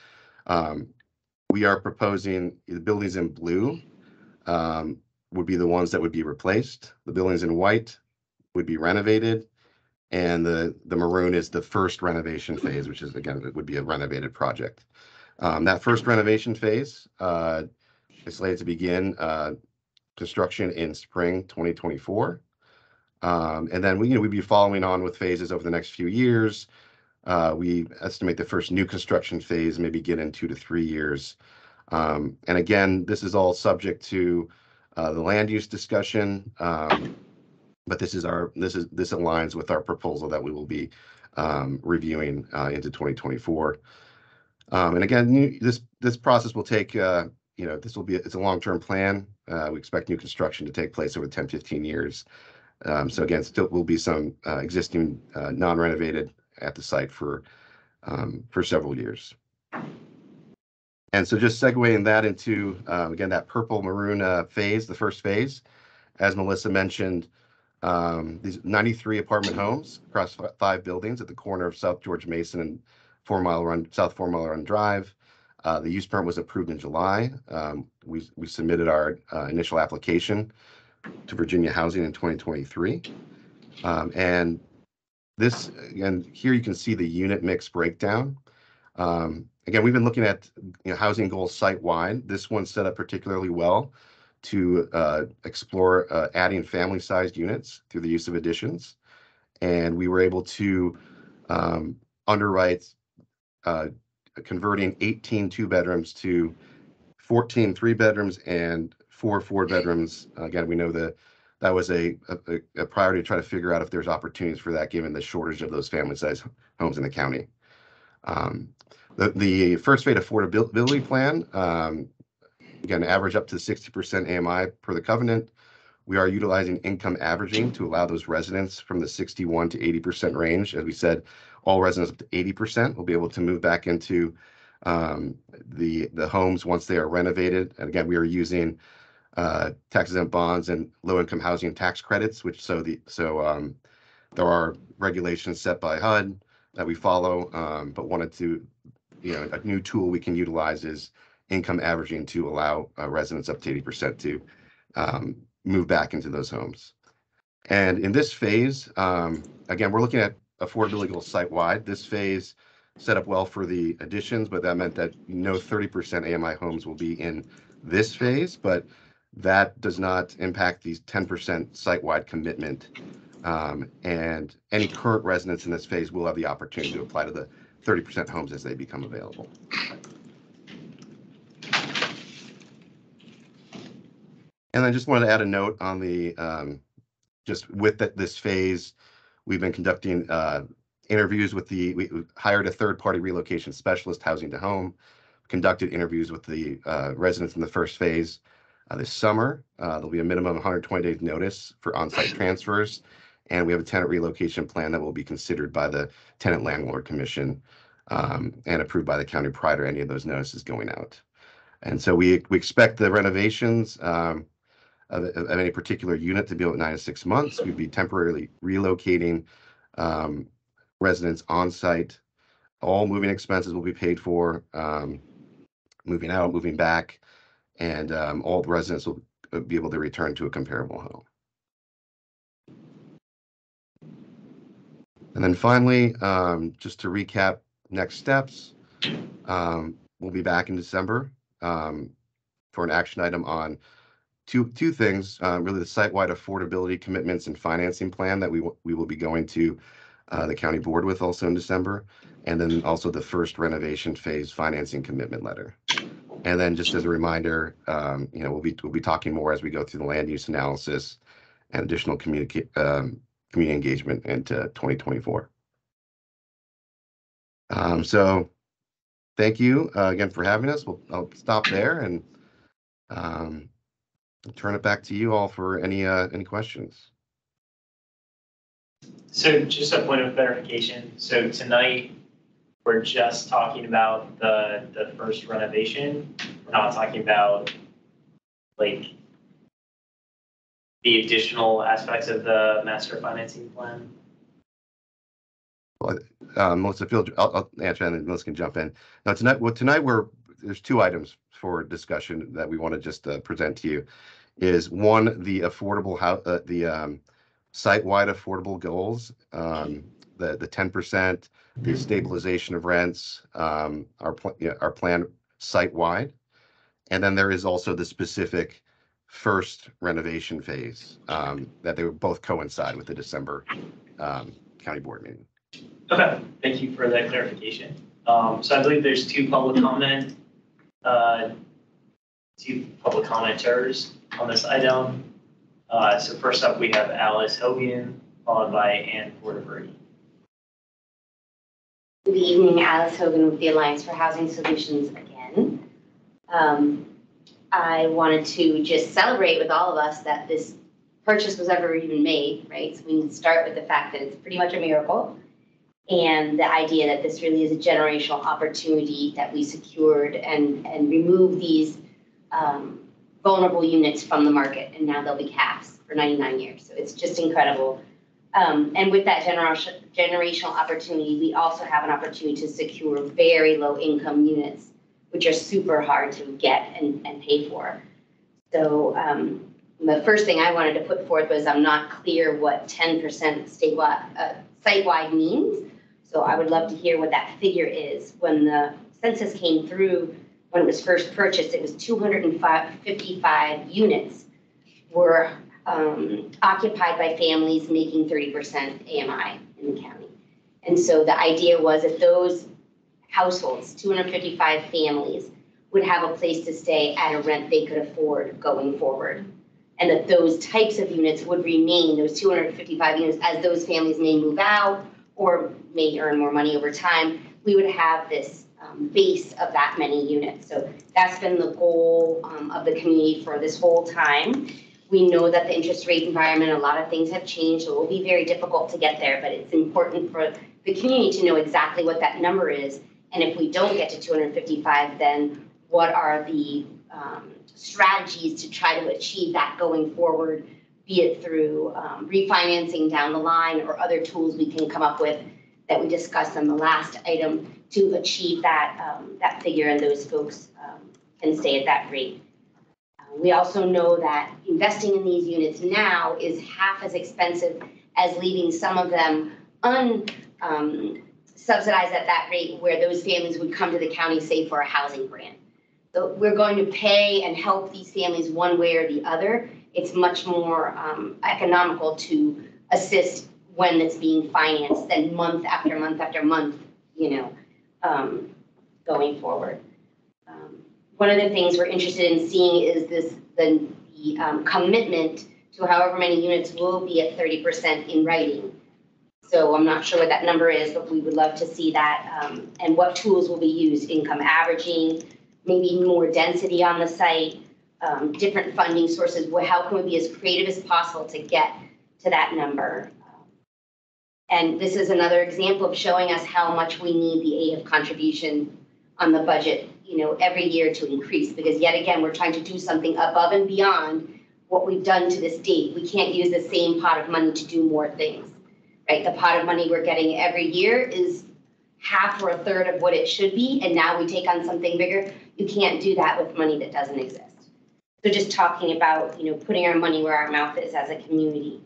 we are proposing the buildings in blue would be the ones that would be replaced. The buildings in white would be renovated. And the maroon is the first renovation phase, which is, again, it would be a renovated project. That first renovation phase is slated to begin construction in spring 2024. And then we'd be following on with phases over the next few years. We estimate the first new construction phase may begin in 2 to 3 years. And again, this is all subject to the land use discussion. But this aligns with our proposal that we will be reviewing into 2024. And again, this process will take, it's a long-term plan. We expect new construction to take place over 10, 15 years. So again, still will be some existing non-renovated at the site for several years. And so just segueing that into, again, that purple maroon phase, the first phase, as Melissa mentioned, these 93 apartment homes across 5 buildings at the corner of South George Mason and South 4 Mile Run Drive. The use permit was approved in July. We submitted our initial application to Virginia Housing in 2023. And this, again, here you can see the unit mix breakdown. Again, we've been looking at housing goals site-wide. This one's set up particularly well to explore adding family-sized units through the use of additions. And we were able to underwrite converting 18 2-bedrooms to 14 3-bedrooms and 4 4-bedrooms. Again, we know that was a priority to try to figure out if there's opportunities for that given the shortage of those family-sized homes in the county. The first phase affordability plan, again, average up to 60% AMI per the covenant. We are utilizing income averaging to allow those residents from the 61 to 80% range. As we said, all residents up to 80% will be able to move back into the homes once they are renovated. And again, we are using tax-exempt bonds and low-income housing tax credits, there are regulations set by HUD that we follow, but wanted to, a new tool we can utilize is income averaging to allow residents up to 80% to move back into those homes. And in this phase, again, we're looking at affordability goals site-wide. This phase set up well for the additions, but that meant that no 30% AMI homes will be in this phase, but that does not impact the 10% site-wide commitment And any current residents in this phase will have the opportunity to apply to the 30% homes as they become available. And I just wanted to add a note on the, just with this phase, we've been conducting interviews with we hired a third-party relocation specialist, housing to home, conducted interviews with the residents in the first phase this summer. There'll be a minimum of 120 days notice for on-site transfers, and we have a tenant relocation plan that will be considered by the Tenant Landlord Commission and approved by the county prior to any of those notices going out. And so we expect the renovations of any particular unit to be about 9 to 6 months. We'd be temporarily relocating residents on site. All moving expenses will be paid for, moving out, moving back, and all the residents will be able to return to a comparable home. And then finally, just to recap next steps, we'll be back in December for an action item on two things, really the site-wide affordability commitments and financing plan that we will be going to the county board with also in December, and then also the first renovation phase financing commitment letter. And then just as a reminder, we'll be talking more as we go through the land use analysis and additional community engagement into 2024. So thank you again for having us. I'll stop there and turn it back to you all for any questions. So just a point of clarification. So tonight, we're just talking about the first renovation. We're not talking about like the additional aspects of the master financing plan. Well, Melissa, I'll answer and then Melissa can jump in. Now tonight, there's two items for discussion that we want to just present to you. Is one, the affordable site-wide affordable goals, the 10%, the stabilization of rents, our plan site-wide, and then there is also the specific first renovation phase that they would both coincide with the December county board meeting. Okay, thank you for that clarification. So I believe there's two public commenters on this item. So first up, we have Alice Hogan, followed by Ann Porterbury. Good evening, Alice Hogan with the Alliance for Housing Solutions again. I wanted to just celebrate with all of us that this purchase was ever even made, right? So we need to start with the fact that it's pretty much a miracle. And the idea that this really is a generational opportunity that we secured and remove these vulnerable units from the market, and now they'll be caps for 99 years. So it's just incredible. And with that generational opportunity, we also have an opportunity to secure very low income units, which are super hard to get and pay for. So the first thing I wanted to put forth was I'm not clear what 10% site-wide means. So I would love to hear what that figure is. When the census came through, when it was first purchased, it was 255 units were occupied by families making 30% AMI in the county. And so the idea was that those households, 255 families, would have a place to stay at a rent they could afford going forward. And that those types of units would remain, those 255 units, as those families may move out or may earn more money over time, we would have this base of that many units. So that's been the goal of the community for this whole time. We know that the interest rate environment, a lot of things have changed, so it will be very difficult to get there, but it's important for the community to know exactly what that number is. And if we don't get to 255, then what are the strategies to try to achieve that going forward, be it through refinancing down the line or other tools we can come up with that we discussed on the last item to achieve that, that figure, and those folks can stay at that rate. We also know that investing in these units now is half as expensive as leaving some of them subsidized at that rate, where those families would come to the county, say, for a housing grant. So we're going to pay and help these families one way or the other. It's much more economical to assist when it's being financed, then month after month after month, going forward. One of the things we're interested in seeing is the commitment to however many units will be at 30% in writing. So I'm not sure what that number is, but we would love to see that, and what tools will be used, income averaging, maybe more density on the site, different funding sources. How can we be as creative as possible to get to that number? And this is another example of showing us how much we need the AHIP contribution on the budget, every year to increase, because yet again, we're trying to do something above and beyond what we've done to this date. We can't use the same pot of money to do more things, right? The pot of money we're getting every year is half or a third of what it should be, and now we take on something bigger. You can't do that with money that doesn't exist. So just talking about, putting our money where our mouth is as a community.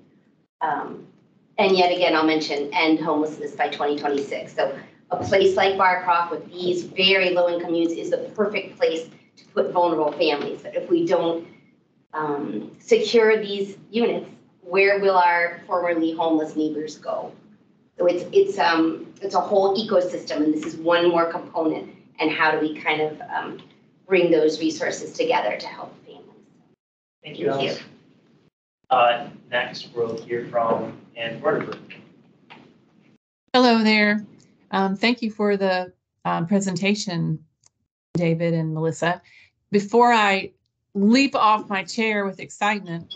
And yet again, I'll mention end homelessness by 2026. So a place like Barcroft with these very low-income units is the perfect place to put vulnerable families. But if we don't secure these units, where will our formerly homeless neighbors go? So it's a whole ecosystem, and this is one more component. And how do we kind of bring those resources together to help families? Thank you, Alice. Next, we'll hear from Ann Porterberg. Hello there. Thank you for the presentation, David and Melissa. Before I leap off my chair with excitement,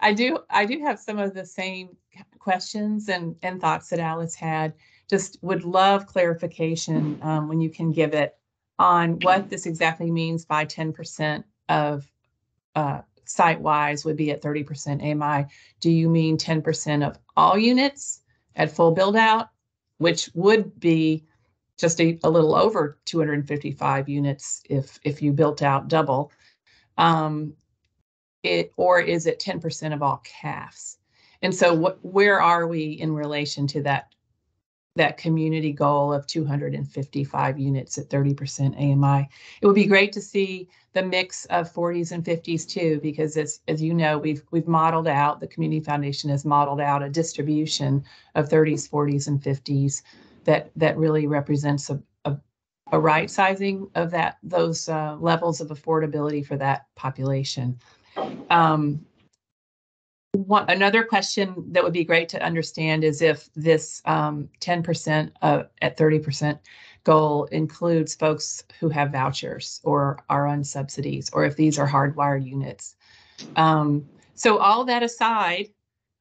I do have some of the same questions and thoughts that Alice had. Just would love clarification when you can give it on what this exactly means by 10% of site-wise would be at 30% AMI. Do you mean 10% of all units at full build-out, which would be just a little over 255 units if you built out double, or is it 10% of all CAFs? And so where are we in relation to that community goal of 255 units at 30% AMI? It would be great to see the mix of 40s and 50s too, because as you know, we've modeled out, the Community Foundation has modeled out a distribution of 30s, 40s, and 50s that really represents a right sizing of those levels of affordability for that population. Another question that would be great to understand is if this 10% at 30% goal includes folks who have vouchers or are on subsidies, or if these are hardwired units. So all that aside,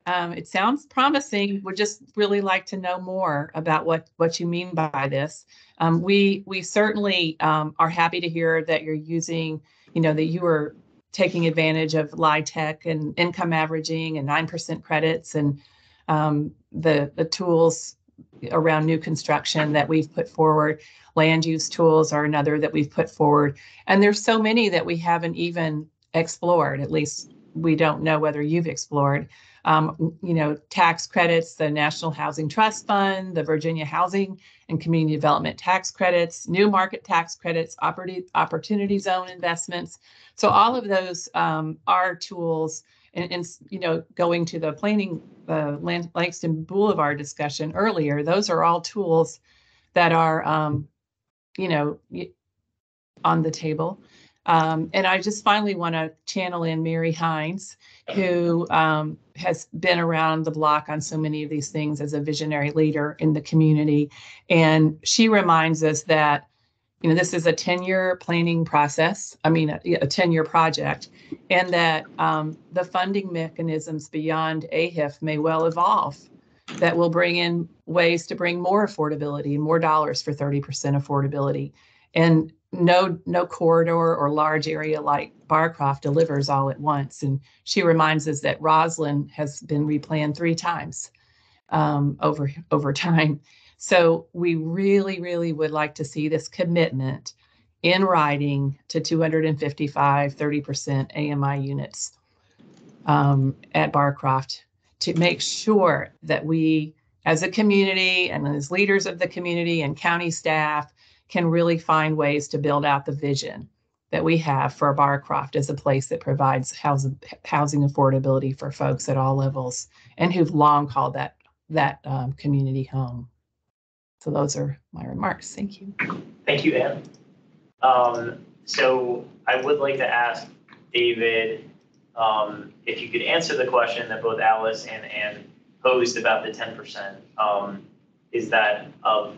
it sounds promising. Would just really like to know more about what you mean by this. We certainly are happy to hear that you're using, that you are taking advantage of LIHTC and income averaging and 9% credits and the tools around new construction that we've put forward. Land use tools are another that we've put forward. And there's so many that we haven't even explored, at least we don't know whether you've explored. Tax credits, the National Housing Trust Fund, the Virginia Housing and Community Development Tax Credits, new market tax credits, opportunity zone investments. So all of those are tools, and going to the planning, Langston Boulevard discussion earlier, those are all tools that are, on the table. And I just finally want to channel in Mary Hines, who has been around the block on so many of these things as a visionary leader in the community. And she reminds us that, this is a 10-year planning process, a 10-year project, and that the funding mechanisms beyond AHIF may well evolve, that will bring in ways to bring more affordability and more dollars for 30% affordability. And no corridor or large area like Barcroft delivers all at once. And she reminds us that Roslyn has been replanned 3 times over time. So we really, really would like to see this commitment in writing to 255 30% AMI units at Barcroft, to make sure that we, as a community and as leaders of the community and county staff, can really find ways to build out the vision that we have for Barcroft as a place that provides housing affordability for folks at all levels and who've long called that community home. So those are my remarks. Thank you. Thank you, Anne. So I would like to ask David if you could answer the question that both Alice and Anne posed about the 10%. Is that of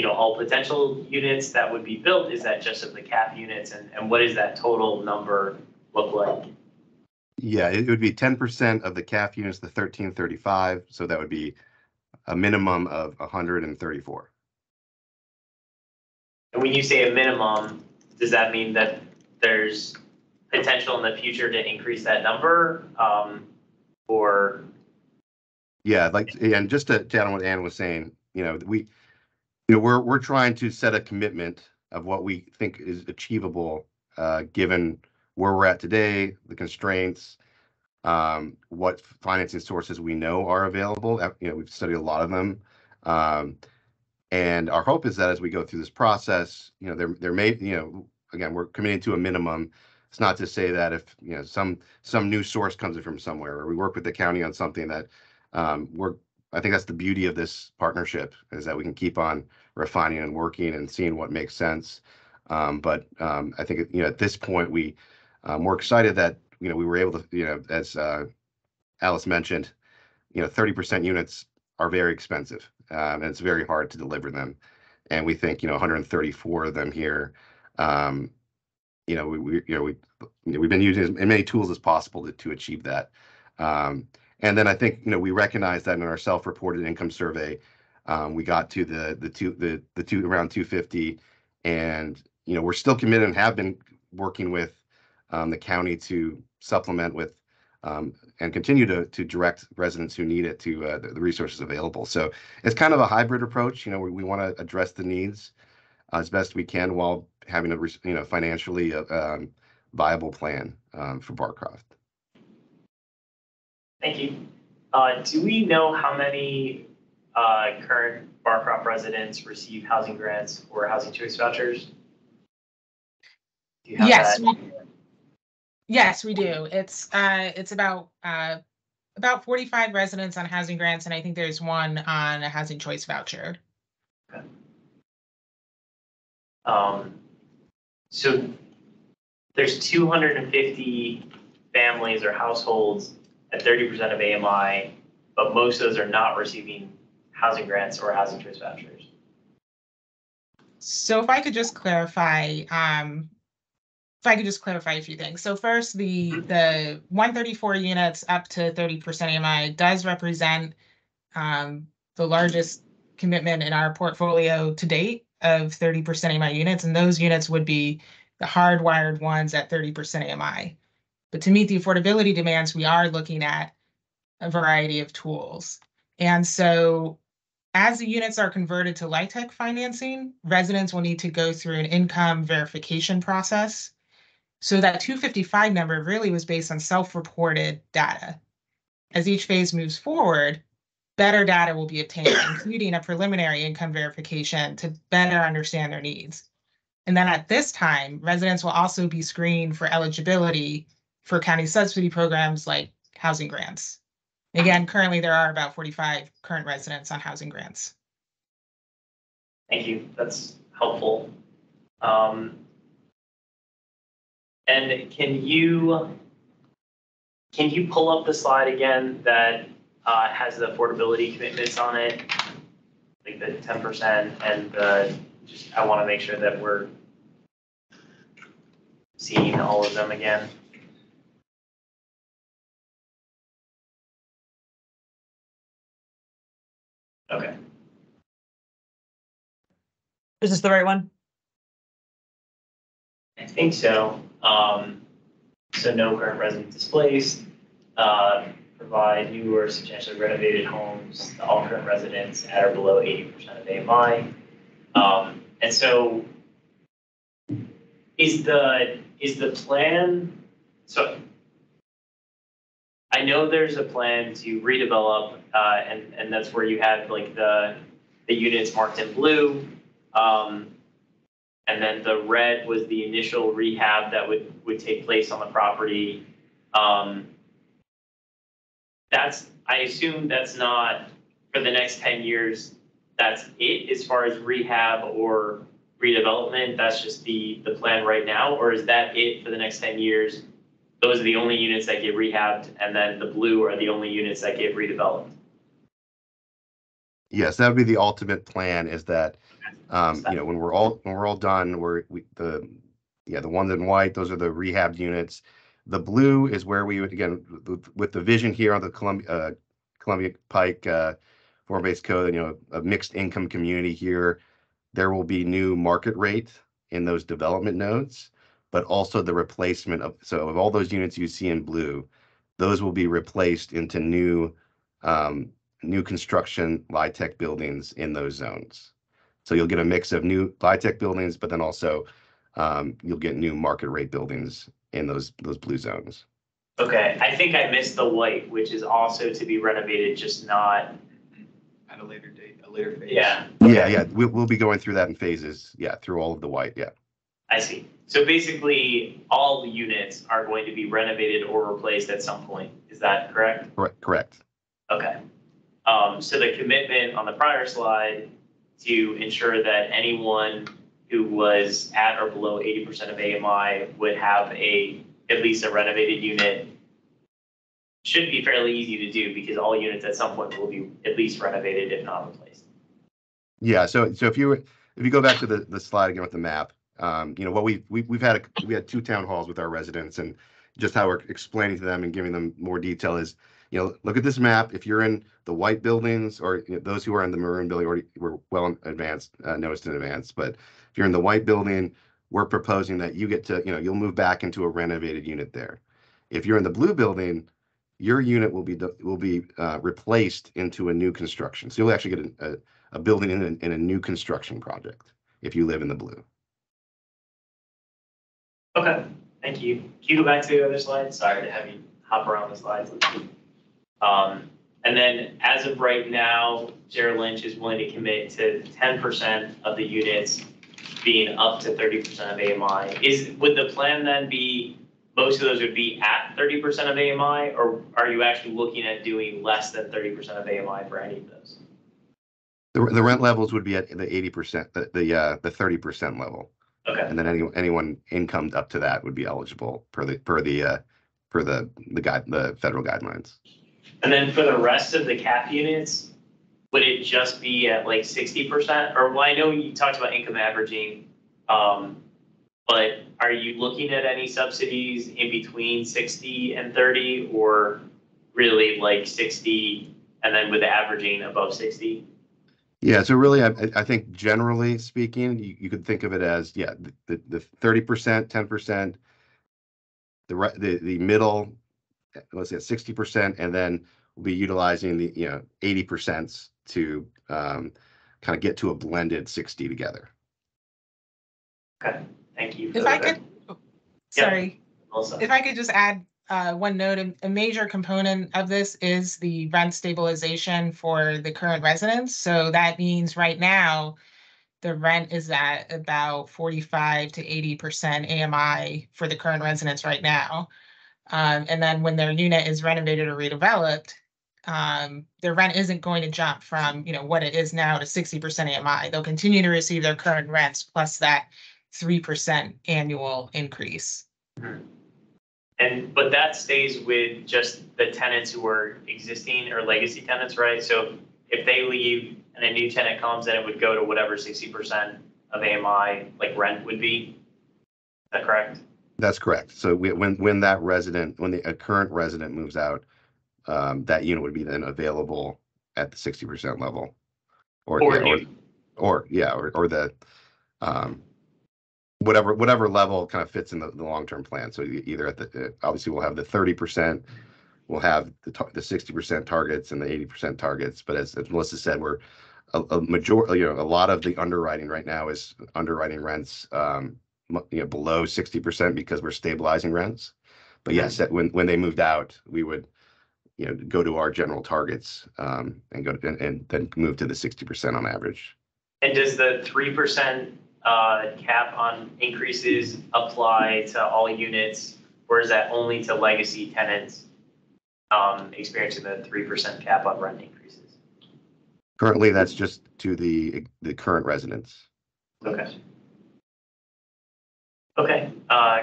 all potential units that would be built? Is that just of the CAF units? And what does that total number look like? Yeah, it would be 10% of the CAF units, the 1335. So that would be a minimum of 134. And when you say a minimum, does that mean that there's potential in the future to increase that number? Or? Yeah, and just to add on what Ann was saying, we're trying to set a commitment of what we think is achievable, given where we're at today, the constraints, what financing sources we know are available. We've studied a lot of them. And our hope is that as we go through this process, there may, again, we're committing to a minimum. It's not to say that if, some new source comes in from somewhere, or we work with the county on something that I think that's the beauty of this partnership, is that we can keep on refining and working and seeing what makes sense. But I think, at this point, we're excited that, we were able to, as Alice mentioned, 30% units are very expensive, and it's very hard to deliver them. And we think, 134 of them here, we've been using as many tools as possible to achieve that. And then I think, we recognize that in our self-reported income survey, we got to the around 250, and we're still committed and have been working with the county to supplement with and continue to direct residents who need it to the resources available. So it's kind of a hybrid approach. We want to address the needs as best we can while having a financially viable plan for Barcroft. Thank you. Do we know how many current Barcroft residents receive housing grants or housing choice vouchers? Yes, we do. It's about 45 residents on housing grants, and I think there's one on a housing choice voucher. Okay. So there's 250 families or households at 30% of AMI, but most of those are not receiving housing grants or housing choice vouchers. So if I could just clarify, a few things. So first, the 134 units up to 30% AMI does represent the largest commitment in our portfolio to date of 30% AMI units, and those units would be the hardwired ones at 30% AMI. But to meet the affordability demands, we are looking at a variety of tools. And so as the units are converted to LIHTC financing, residents will need to go through an income verification process. So that 255 number really was based on self-reported data. As each phase moves forward, better data will be obtained, including a preliminary income verification to better understand their needs. And then at this time, residents will also be screened for eligibility for county subsidy programs like housing grants. Again, currently there are about 45 current residents on housing grants. Thank you. That's helpful. And can you pull up the slide again that has the affordability commitments on it, like the 10% and I want to make sure that we're seeing all of them again. Okay. Is this the right one? I think so. So no current resident displaced, provide new or substantially renovated homes to all current residents at or below 80% of AMI. And so is the plan, so I know there's a plan to redevelop, and that's where you have like the units marked in blue. And then the red was the initial rehab that would take place on the property. I assume that's not for the next 10 years, that's it as far as rehab or redevelopment? That's just the plan right now? Or is that it for the next 10 years? Those are the only units that get rehabbed, and then the blue are the only units that get redeveloped? Yes, that would be the ultimate plan, is that, when we're all done, the ones in white, those are the rehabbed units. The blue is where we would, again, with the vision here on the Columbia Pike form-based code, a mixed income community here. There will be new market rate in those development nodes, but also the replacement of all those units you see in blue, those will be replaced into new construction LIHTC buildings in those zones. So you'll get a mix of new LIHTC buildings, but then also you'll get new market rate buildings in those blue zones. Okay, I think I missed the white, which is also to be renovated, just not at a later date, a later phase. Yeah. Yeah. We'll be going through that in phases. Yeah, through all of the white. Yeah. I see. So basically, all the units are going to be renovated or replaced at some point. Is that correct? Correct. Okay. So the commitment on the prior slide to ensure that anyone who was at or below 80% of AMI would have at least a renovated unit should be fairly easy to do, because all units at some point will be at least renovated, if not replaced. Yeah. So if you go back to the slide again with the map, what we had 2 town halls with our residents, and just how we're explaining to them and giving them more detail is, look at this map. If you're in the white buildings, or those who are in the maroon building already were well in advance, noticed in advance. But if you're in the white building, we're proposing that you get to, you'll move back into a renovated unit there. If you're in the blue building, your unit will be replaced into a new construction. So you'll actually get a building in a new construction project if you live in the blue. Okay, thank you. Can you go back to the other slide? Sorry to have you hop around the slides. And then as of right now, Jared Lynch is willing to commit to 10% of the units being up to 30% of AMI. Would the plan then be most of those would be at 30% of AMI, or are you actually looking at doing less than 30% of AMI for any of those? The rent levels would be at the 80%, the 30% level. Okay. And then anyone income up to that would be eligible per the federal guidelines. And then for the rest of the cap units, would it just be at like 60%? Or, well, I know you talked about income averaging, but are you looking at any subsidies in between 60 and 30, or really like 60 and then with the averaging above 60? Yeah, so really, I think generally speaking, you could think of it as, the 30%, 10%, the middle, let's say 60%, and then we'll be utilizing the 80% to kind of get to a blended 60 together. Okay, thank you. If I could, sorry, if I could just add one note, a major component of this is the rent stabilization for the current residents. So that means right now, the rent is at about 45 to 80% AMI for the current residents right now. And then when their unit is renovated or redeveloped, their rent isn't going to jump from what it is now to 60% AMI. They'll continue to receive their current rents plus that 3% annual increase. But that stays with just the tenants who are existing or legacy tenants, right? So if they leave and a new tenant comes, then it would go to whatever 60% of AMI like rent would be. Is that correct? That's correct. So when a current resident moves out, that unit would be then available at the 60% level, or the whatever level kind of fits in the long-term plan. So either obviously we'll have the 30%, we'll have the 60% targets and the 80% targets. But as Melissa said, we're a lot of the underwriting right now is underwriting rents below 60% because we're stabilizing rents. But yes, when they moved out, we would go to our general targets and then move to the 60% on average. And does the 3% cap on increases apply to all units, or is that only to legacy tenants experiencing the 3% cap on rent increases? Currently, that's just to the current residents. Okay. Okay,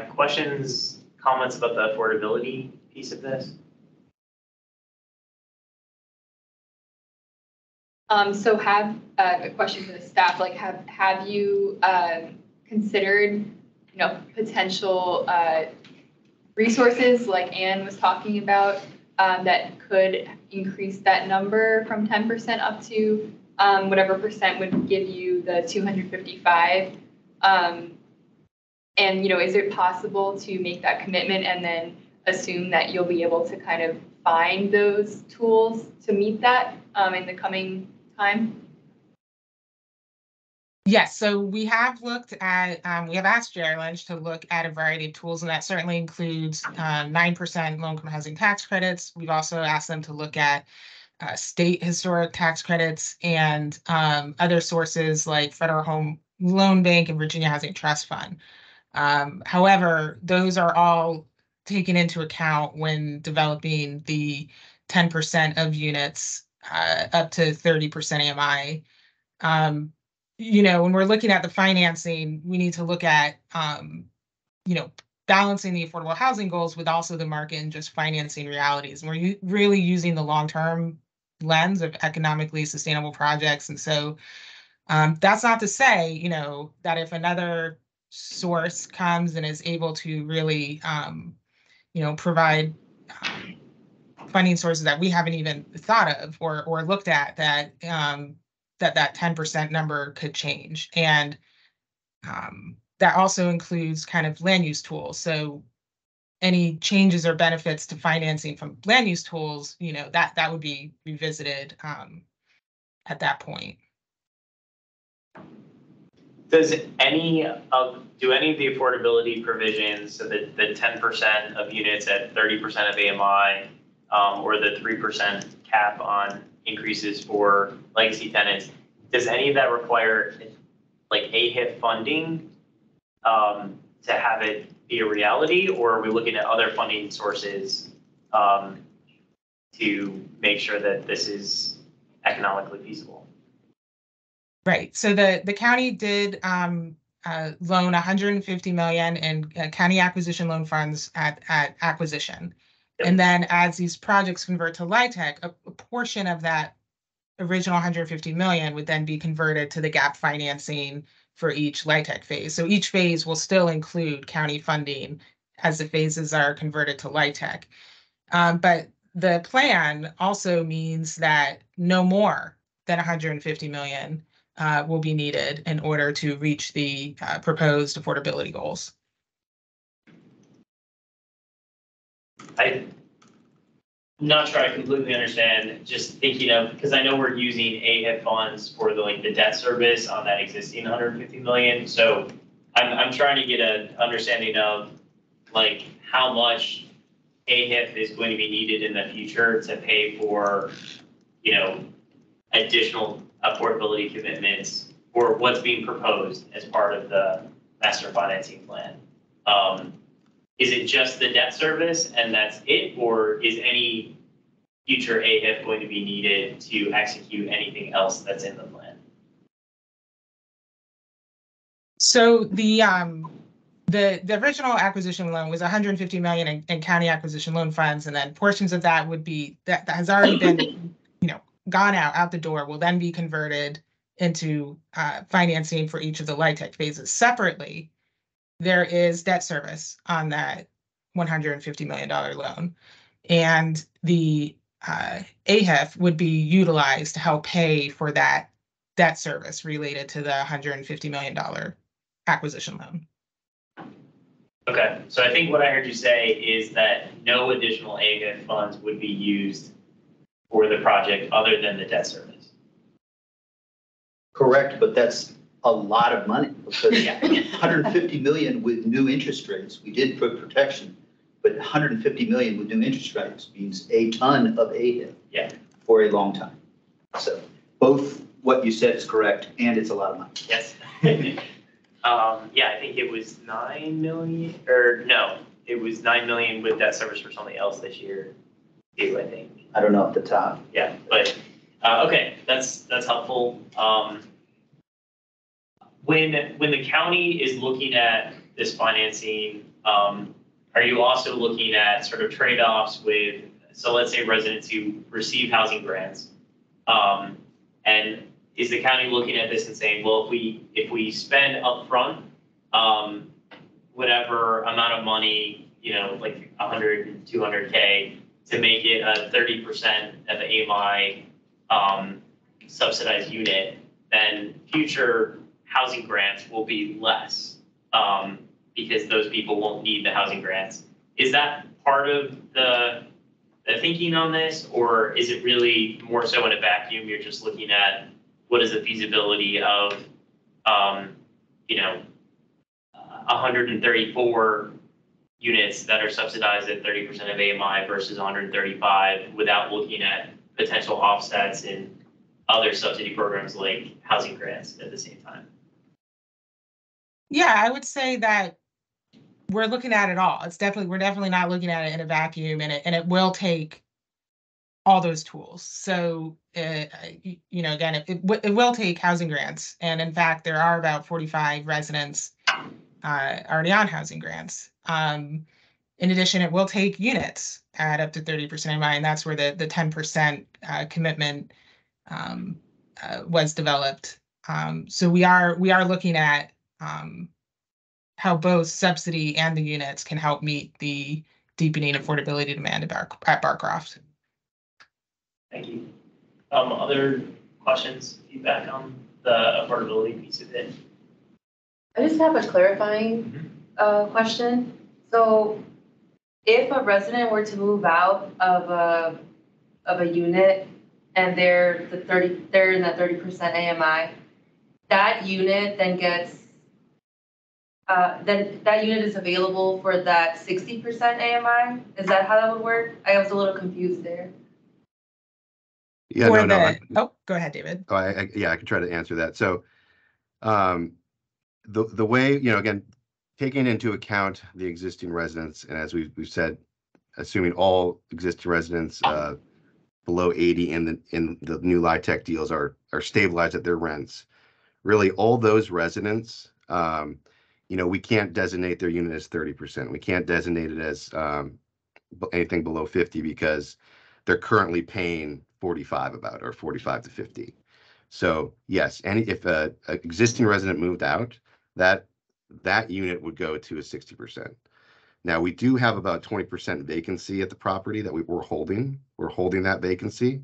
questions, comments about the affordability piece of this? So have a question for the staff, like have you considered, potential resources like Anne was talking about that could increase that number from 10% up to whatever percent would give you the 255? And, is it possible to make that commitment and then assume that you'll be able to kind of find those tools to meet that in the coming time? Yes, so we have looked at, we have asked JR Lynch to look at a variety of tools, and that certainly includes 9% low-income housing tax credits. We've also asked them to look at state historic tax credits and other sources like Federal Home Loan Bank and Virginia Housing Trust Fund. However, those are all taken into account when developing the 10% of units up to 30% AMI. When we're looking at the financing, we need to look at, balancing the affordable housing goals with also the market and just financing realities. And we're really using the long-term lens of economically sustainable projects. And so that's not to say, that if another source comes and is able to really, provide funding sources that we haven't even thought of or looked at, that that 10% number could change. And that also includes kind of land use tools. So any changes or benefits to financing from land use tools, that would be revisited at that point. Do any of the affordability provisions, so the 10% of units at 30% of AMI, or the 3% cap on increases for legacy tenants, does any of that require like AHIP funding to have it be a reality, or are we looking at other funding sources to make sure that this is economically feasible? Right. So the county did loan $150 million in county acquisition loan funds at acquisition. Yep. And then as these projects convert to LIHTC, a portion of that original $150 million would then be converted to the gap financing for each LIHTC phase. So each phase will still include county funding as the phases are converted to LIHTC. But the plan also means that no more than $150 million will be needed in order to reach the proposed affordability goals. I'm not sure I completely understand, just thinking of, because I know we're using AHIP funds for the debt service on that existing $150 million. So I'm trying to get an understanding of how much AHIP is going to be needed in the future to pay for, additional affordability commitments, or what's being proposed as part of the master financing plan. Is it just the debt service and that's it, or is any future AHIP going to be needed to execute anything else that's in the plan? So the original acquisition loan was $150 million in county acquisition loan funds, and then portions of that would be that has already been gone out the door, will then be converted into financing for each of the LIHTC phases. Separately, there is debt service on that $150 million loan, and the AHIP would be utilized to help pay for that debt service related to the $150 million acquisition loan. Okay, so I think what I heard you say is that no additional AHIP funds would be used for the project other than the debt service. Correct, but that's a lot of money, because $150 million with new interest rates, we did put protection, but $150 million with new interest rates means a ton of AHIP for a long time. So both what you said is correct, and it's a lot of money. Yes. Yeah, I think it was 9 million, or no, it was 9 million with debt service for something else this year, too, I think. I don't know at the top. Yeah, but, okay, that's helpful. When the county is looking at this financing, are you also looking at sort of trade-offs with, so let's say residents who receive housing grants, and is the county looking at this and saying, well, if we spend upfront, whatever amount of money, like 100, 200K, to make it a 30% of the AMI subsidized unit, then future housing grants will be less, because those people won't need the housing grants. Is that part of the thinking on this, or is it really more so in a vacuum? You're just looking at what is the feasibility of, 134 units that are subsidized at 30% of AMI versus 135 without looking at potential offsets in other subsidy programs like housing grants at the same time? Yeah, I would say that we're looking at it all. We're definitely not looking at it in a vacuum, and it will take all those tools. So, again, it will take housing grants. And in fact, there are about 45 residents already on housing grants. In addition, it will take units at up to 30% of mine. That's where the 10% commitment was developed. So we are looking at how both subsidy and the units can help meet the deepening affordability demand at Barcroft. Thank you. Other questions, feedback on the affordability piece of it? I just have a clarifying question. So if a resident were to move out of a unit and they're in that 30% AMI, that unit then gets then that unit is available for that 60% AMI? Is that how that would work? I was a little confused there. Yeah, Oh, go ahead, David. Oh, I can try to answer that. So, the way, again, taking into account the existing residents, and as we've said, assuming all existing residents below 80 in the new LIHTC deals are stabilized at their rents, really all those residents, we can't designate their unit as 30%. We can't designate it as anything below 50 because they're currently paying 45 or 45 to 50. So yes, if a existing resident moved out, that unit would go to a 60%. Now we do have about 20% vacancy at the property that we're holding. We're holding that vacancy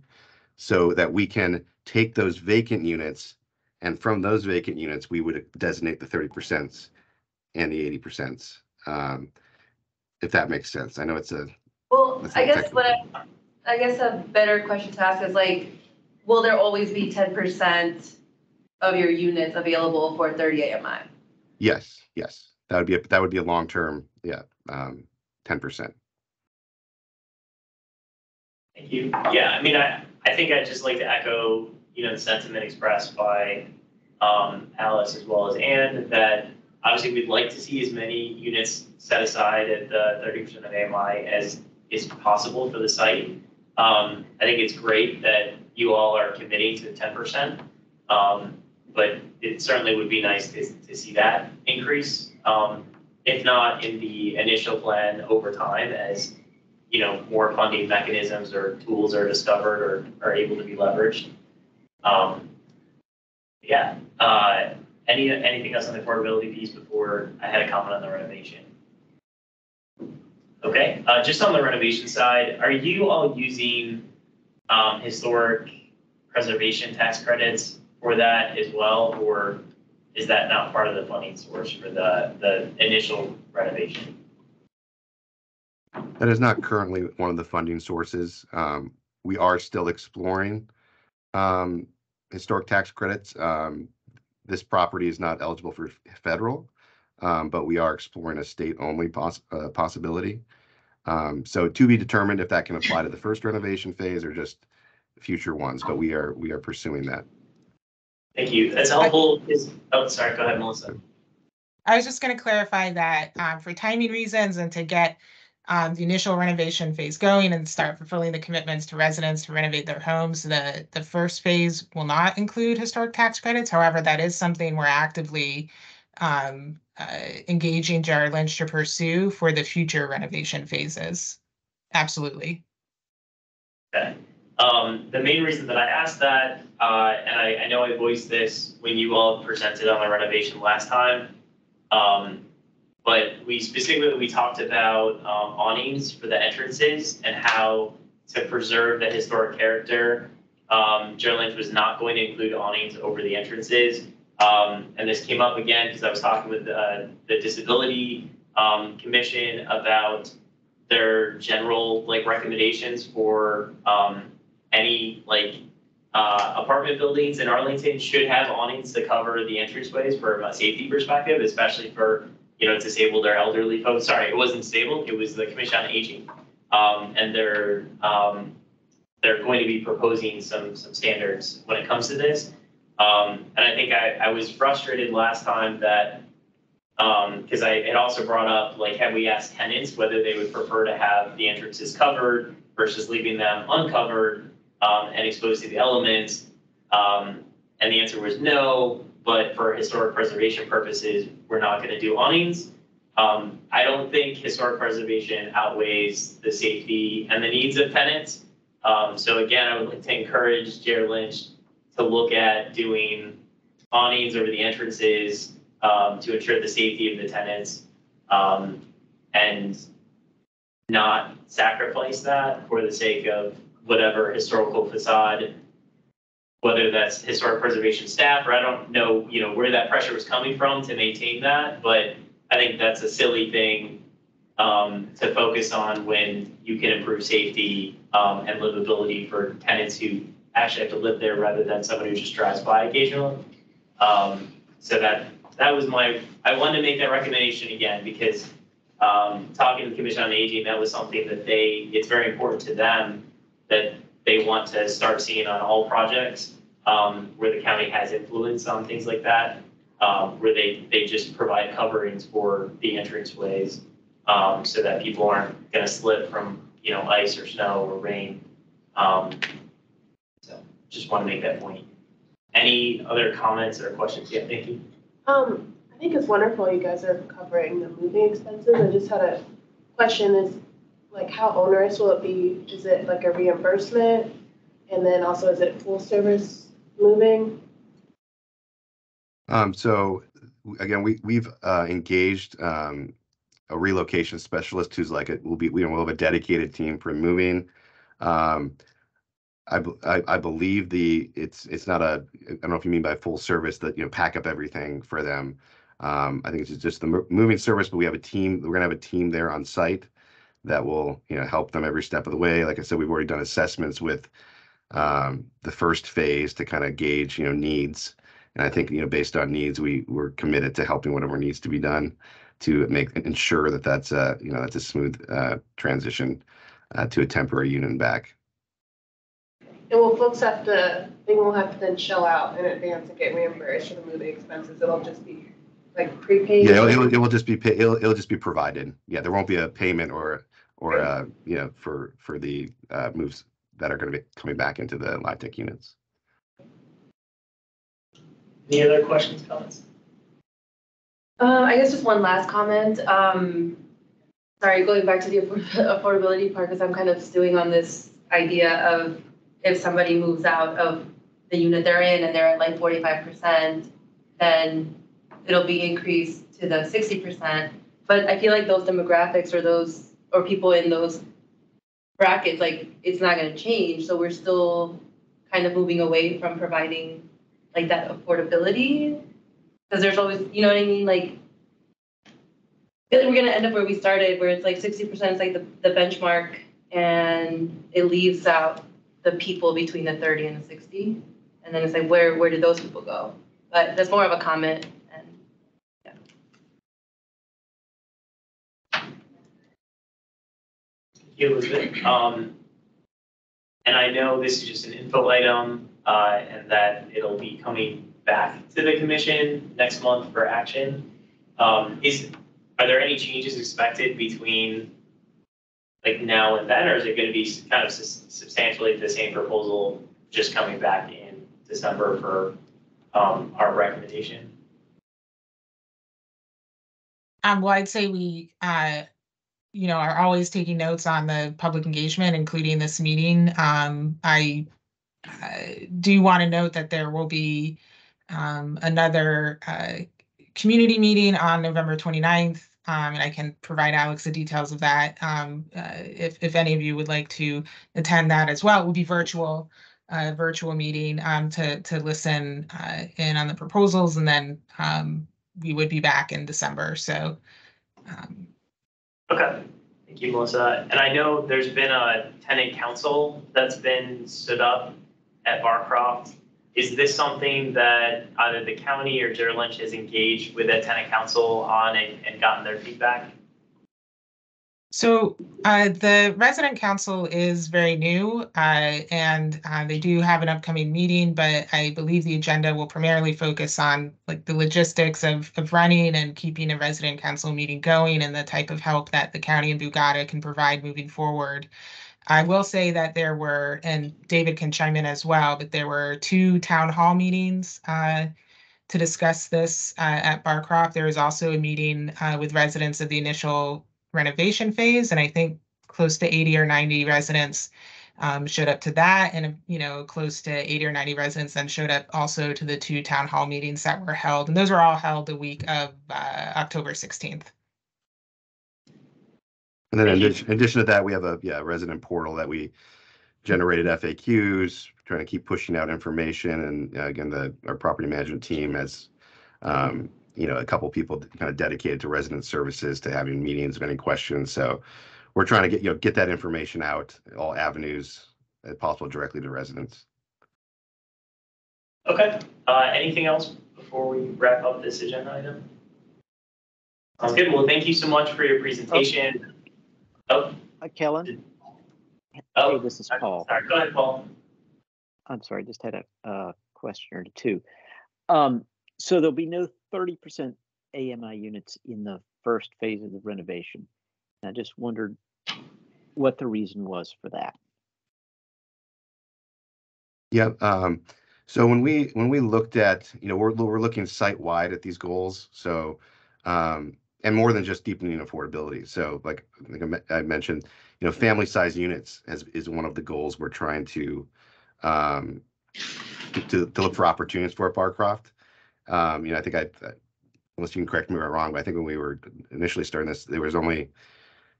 so that we can take those vacant units, and from those vacant units, we would designate the 30% and the 80%. If that makes sense. I know it's a I guess a better question to ask is like, will there always be 10% of your units available for 30 AMI? Yes. That would be a long-term, 10%. Thank you. Yeah, I mean, I think I'd just like to echo, the sentiment expressed by Alice as well as Ann, that obviously we'd like to see as many units set aside at the 30% of AMI as is possible for the site. I think it's great that you all are committing to 10%, but it certainly would be nice to see that increase, if not in the initial plan over time as, more funding mechanisms or tools are discovered or are able to be leveraged. Anything else on the affordability piece before I had a comment on the renovation? Okay, just on the renovation side, are you all using historic preservation tax credits for that as well, or is that not part of the funding source for the initial renovation? That is not currently one of the funding sources. We are still exploring historic tax credits. This property is not eligible for federal, but we are exploring a state-only possibility. So to be determined if that can apply to the first renovation phase or just future ones, but we are pursuing that. Thank you. That's helpful. Sorry, go ahead, Melissa. I was just going to clarify that for timing reasons and to get the initial renovation phase going and start fulfilling the commitments to residents to renovate their homes, the first phase will not include historic tax credits. However, that is something we're actively engaging Jared Lynch to pursue for the future renovation phases. Absolutely. Okay. The main reason that I asked that, and I know I voiced this when you all presented on the renovation last time, but we talked about awnings for the entrances and how to preserve the historic character. Jared Lynch was not going to include awnings over the entrances. And this came up again because I was talking with the Disability Commission about their general recommendations for any apartment buildings in Arlington should have awnings to cover the entranceways from a safety perspective, especially for disabled or elderly folks. Sorry, it wasn't disabled. It was the Commission on Aging, and they're going to be proposing some standards when it comes to this. And I think I was frustrated last time that because I had also brought up had we asked tenants whether they would prefer to have the entrances covered versus leaving them uncovered and exposed to the elements, and the answer was no. But for historic preservation purposes, we're not going to do awnings. I don't think historic preservation outweighs the safety and the needs of tenants. So again, I would like to encourage Jared Lynch to look at doing awnings over the entrances to ensure the safety of the tenants and not sacrifice that for the sake of whatever historical facade, whether that's historic preservation staff, or I don't know, where that pressure was coming from to maintain that, but I think that's a silly thing to focus on when you can improve safety and livability for tenants who actually have to live there rather than someone who just drives by occasionally. So that was I wanted to make that recommendation again because talking to the Commission on Aging, that was something that it's very important to them that they want to start seeing on all projects where the county has influence on things like that, where they just provide coverings for the entranceways so that people aren't going to slip from ice or snow or rain. So just want to make that point. Any other comments or questions? Yeah, thank you. I think it's wonderful you guys are covering the moving expenses. I just had a question is how onerous will it be? Is it a reimbursement? And then also, is it full service moving? So again, we've engaged a relocation specialist who's we'll have a dedicated team for moving. I believe it's not I don't know if you mean by full service that pack up everything for them. I think it's just the moving service, but we have a team. We're gonna have a team there on site that will help them every step of the way. Like I said, we've already done assessments with the first phase to kind of gauge needs, and I think based on needs, we're committed to helping whatever needs to be done to ensure that that's a smooth transition to a temporary unit and back. And will folks they won't have to then shell out in advance and get reimbursed for the moving expenses? It'll just be prepaid? Yeah, it will just be it'll just be provided. Yeah, there won't be a payment or for the moves that are going to be coming back into the LIHTC units. Any other questions, comments? I guess just one last comment. Sorry, going back to the affordability part, because I'm kind of stewing on this idea of if somebody moves out of the unit they're in and they're at 45%, then it'll be increased to the 60%. But I feel like those demographics or people in those brackets, it's not going to change. So we're still kind of moving away from providing that affordability. Because there's always, you know what I mean? I feel like we're going to end up where we started, where it's 60% is the benchmark, and it leaves out the people between the 30 and the 60. And then it's where did those people go? But that's more of a comment. And yeah. Thank you, Elizabeth. And I know this is just an info item and that it'll be coming back to the commission next month for action. Are there any changes expected between like now and then, or is it going to be kind of substantially the same proposal just coming back in December for our recommendation? Well, I'd say we, are always taking notes on the public engagement, including this meeting. I do want to note that there will be another community meeting on November 29th, and I can provide Alex the details of that. If any of you would like to attend that as well, it will be virtual meeting to listen in on the proposals, and then we would be back in December. So. Okay, thank you, Melissa. And I know there's been a tenant council that's been stood up at Barcroft. Is this something that either the county or Jared Lynch has engaged with a tenant council on and gotten their feedback? So the resident council is very new, and they do have an upcoming meeting, but I believe the agenda will primarily focus on like the logistics of running and keeping a resident council meeting going and the type of help that the county and Bugatti can provide moving forward. I will say that there were, and David can chime in as well, but there were 2 town hall meetings to discuss this at Barcroft. There was also a meeting with residents of the initial renovation phase, and I think close to 80 or 90 residents showed up to that, and close to 80 or 90 residents then showed up also to the 2 town hall meetings that were held, and those were all held the week of October 16th. And then in addition to that, we have a resident portal that we generated FAQs, trying to keep pushing out information. And again, our property management team has, a couple people kind of dedicated to resident services, to having meetings of any questions. So we're trying to get that information out, all avenues as possible, directly to residents. Okay. Anything else before we wrap up this agenda item? Sounds good. Well, thank you so much for your presentation. Kellen? Oh, hey, this is Paul. Sorry, go ahead, Paul. I'm sorry, just had a question or two. So there'll be no 30% AMI units in the first phase of the renovation. I just wondered what the reason was for that. Yeah. So when we looked at, we're looking site-wide at these goals. So, and more than just deepening affordability. So like I mentioned, family size units is one of the goals we're trying to look for opportunities for at Barcroft. I think unless you can correct me if I'm wrong, but I think when we were initially starting this, there was only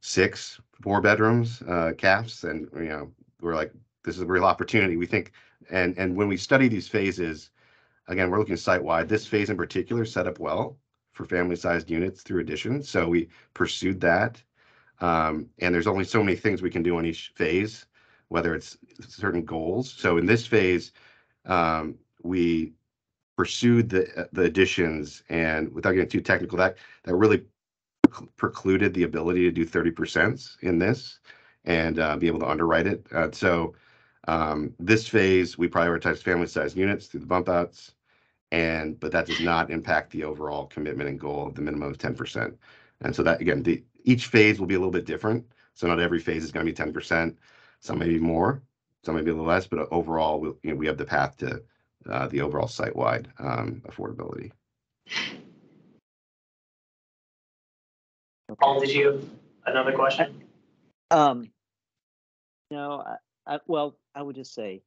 6 4-bedrooms, CAFs, and we're like, this is a real opportunity. We think, and when we study these phases, again, we're looking site-wide. This phase in particular set up well for family-sized units through addition, so we pursued that. And there's only so many things we can do on each phase, whether it's certain goals. So in this phase, we pursued the additions, and without getting too technical, that really precluded the ability to do 30% in this and be able to underwrite it. So this phase, we prioritize family-sized units through the bump outs, but that does not impact the overall commitment and goal of the minimum of 10%. And so that, again, each phase will be a little bit different. So not every phase is going to be 10%. Some may be more, some may be a little less, but overall, we have the path to the overall site-wide affordability. Paul, did you have another question? No, I would just say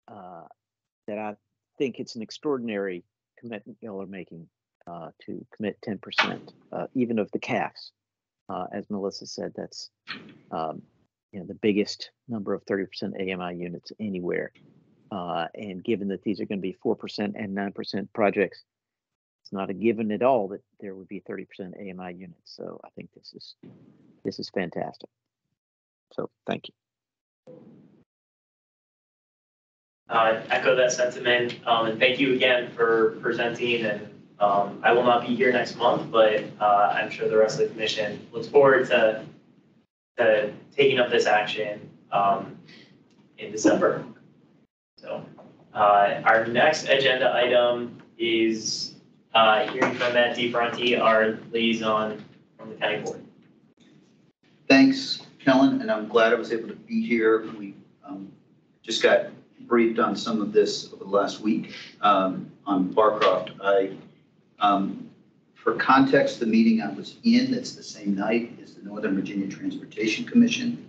that I think it's an extraordinary commitment y'all are making to commit 10%, even of the CAFs. As Melissa said, that's the biggest number of 30% AMI units anywhere. And given that these are going to be 4% and 9% projects, it's not a given at all that there would be 30% AMI units. So I think this is fantastic. So thank you. Echo that sentiment, and thank you again for presenting. And I will not be here next month, but I'm sure the rest of the commission looks forward to taking up this action in December. So our next agenda item is Hearing from Matt DeFronti, our liaison from the county board. Thanks, Kellen, and I'm glad I was able to be here. We just got briefed on some of this over the last week on Barcroft. For context, the meeting I was in that's the same night is the Northern Virginia Transportation Commission.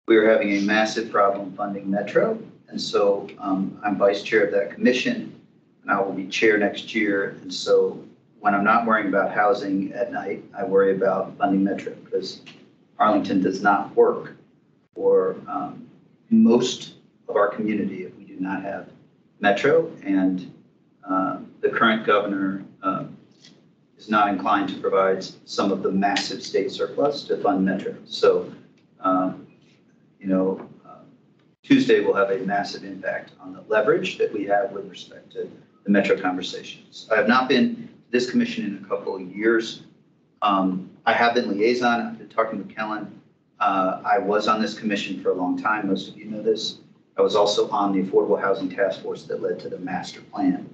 We are having a massive problem funding Metro, and so I'm vice chair of that commission, and I will be chair next year. And so when I'm not worrying about housing at night, I worry about funding Metro, because Arlington does not work for most of our community if we do not have Metro, and the current governor is not inclined to provide some of the massive state surplus to fund Metro. So, Tuesday will have a massive impact on the leverage that we have with respect to the Metro conversations. I have not been to this commission in a couple of years. I have been liaison. I've been talking with Kellen. I was on this commission for a long time. Most of you know this. I was also on the Affordable Housing Task Force that led to the master plan.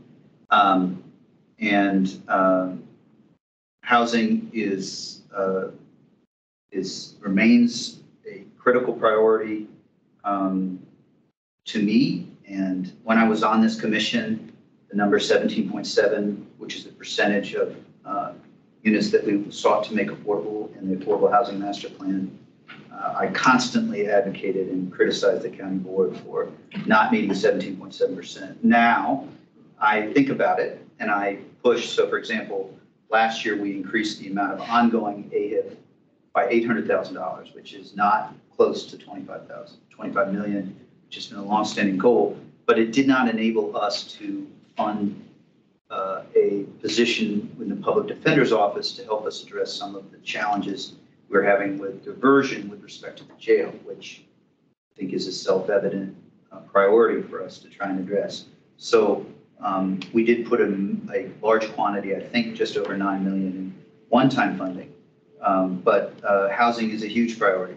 Housing remains a critical priority to me. And when I was on this commission, the number 17.7, which is the percentage of units that we sought to make affordable in the Affordable Housing Master Plan, I constantly advocated and criticized the county board for not meeting 17.7%. Now, I think about it and I push. So, for example, last year we increased the amount of ongoing AHIP by $800,000, which is not close to 25 million, which has been a longstanding goal, but it did not enable us to fund a position in the public defender's office to help us address some of the challenges we're having with diversion with respect to the jail, which I think is a self-evident priority for us to try and address. So we did put a large quantity, I think just over 9 million in one-time funding, but housing is a huge priority.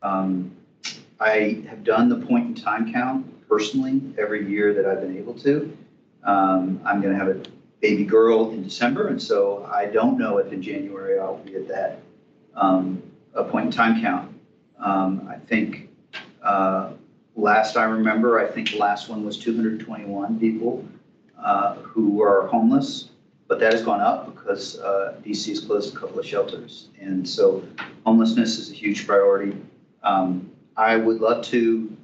I have done the point in time count personally every year that I've been able to. I'm going to have a baby girl in December, and so I don't know if in January I'll be at that a point in time count. I think last I remember, I think the last one was 221 people who are homeless, but that has gone up because DC has closed a couple of shelters. And so homelessness is a huge priority. I would love to,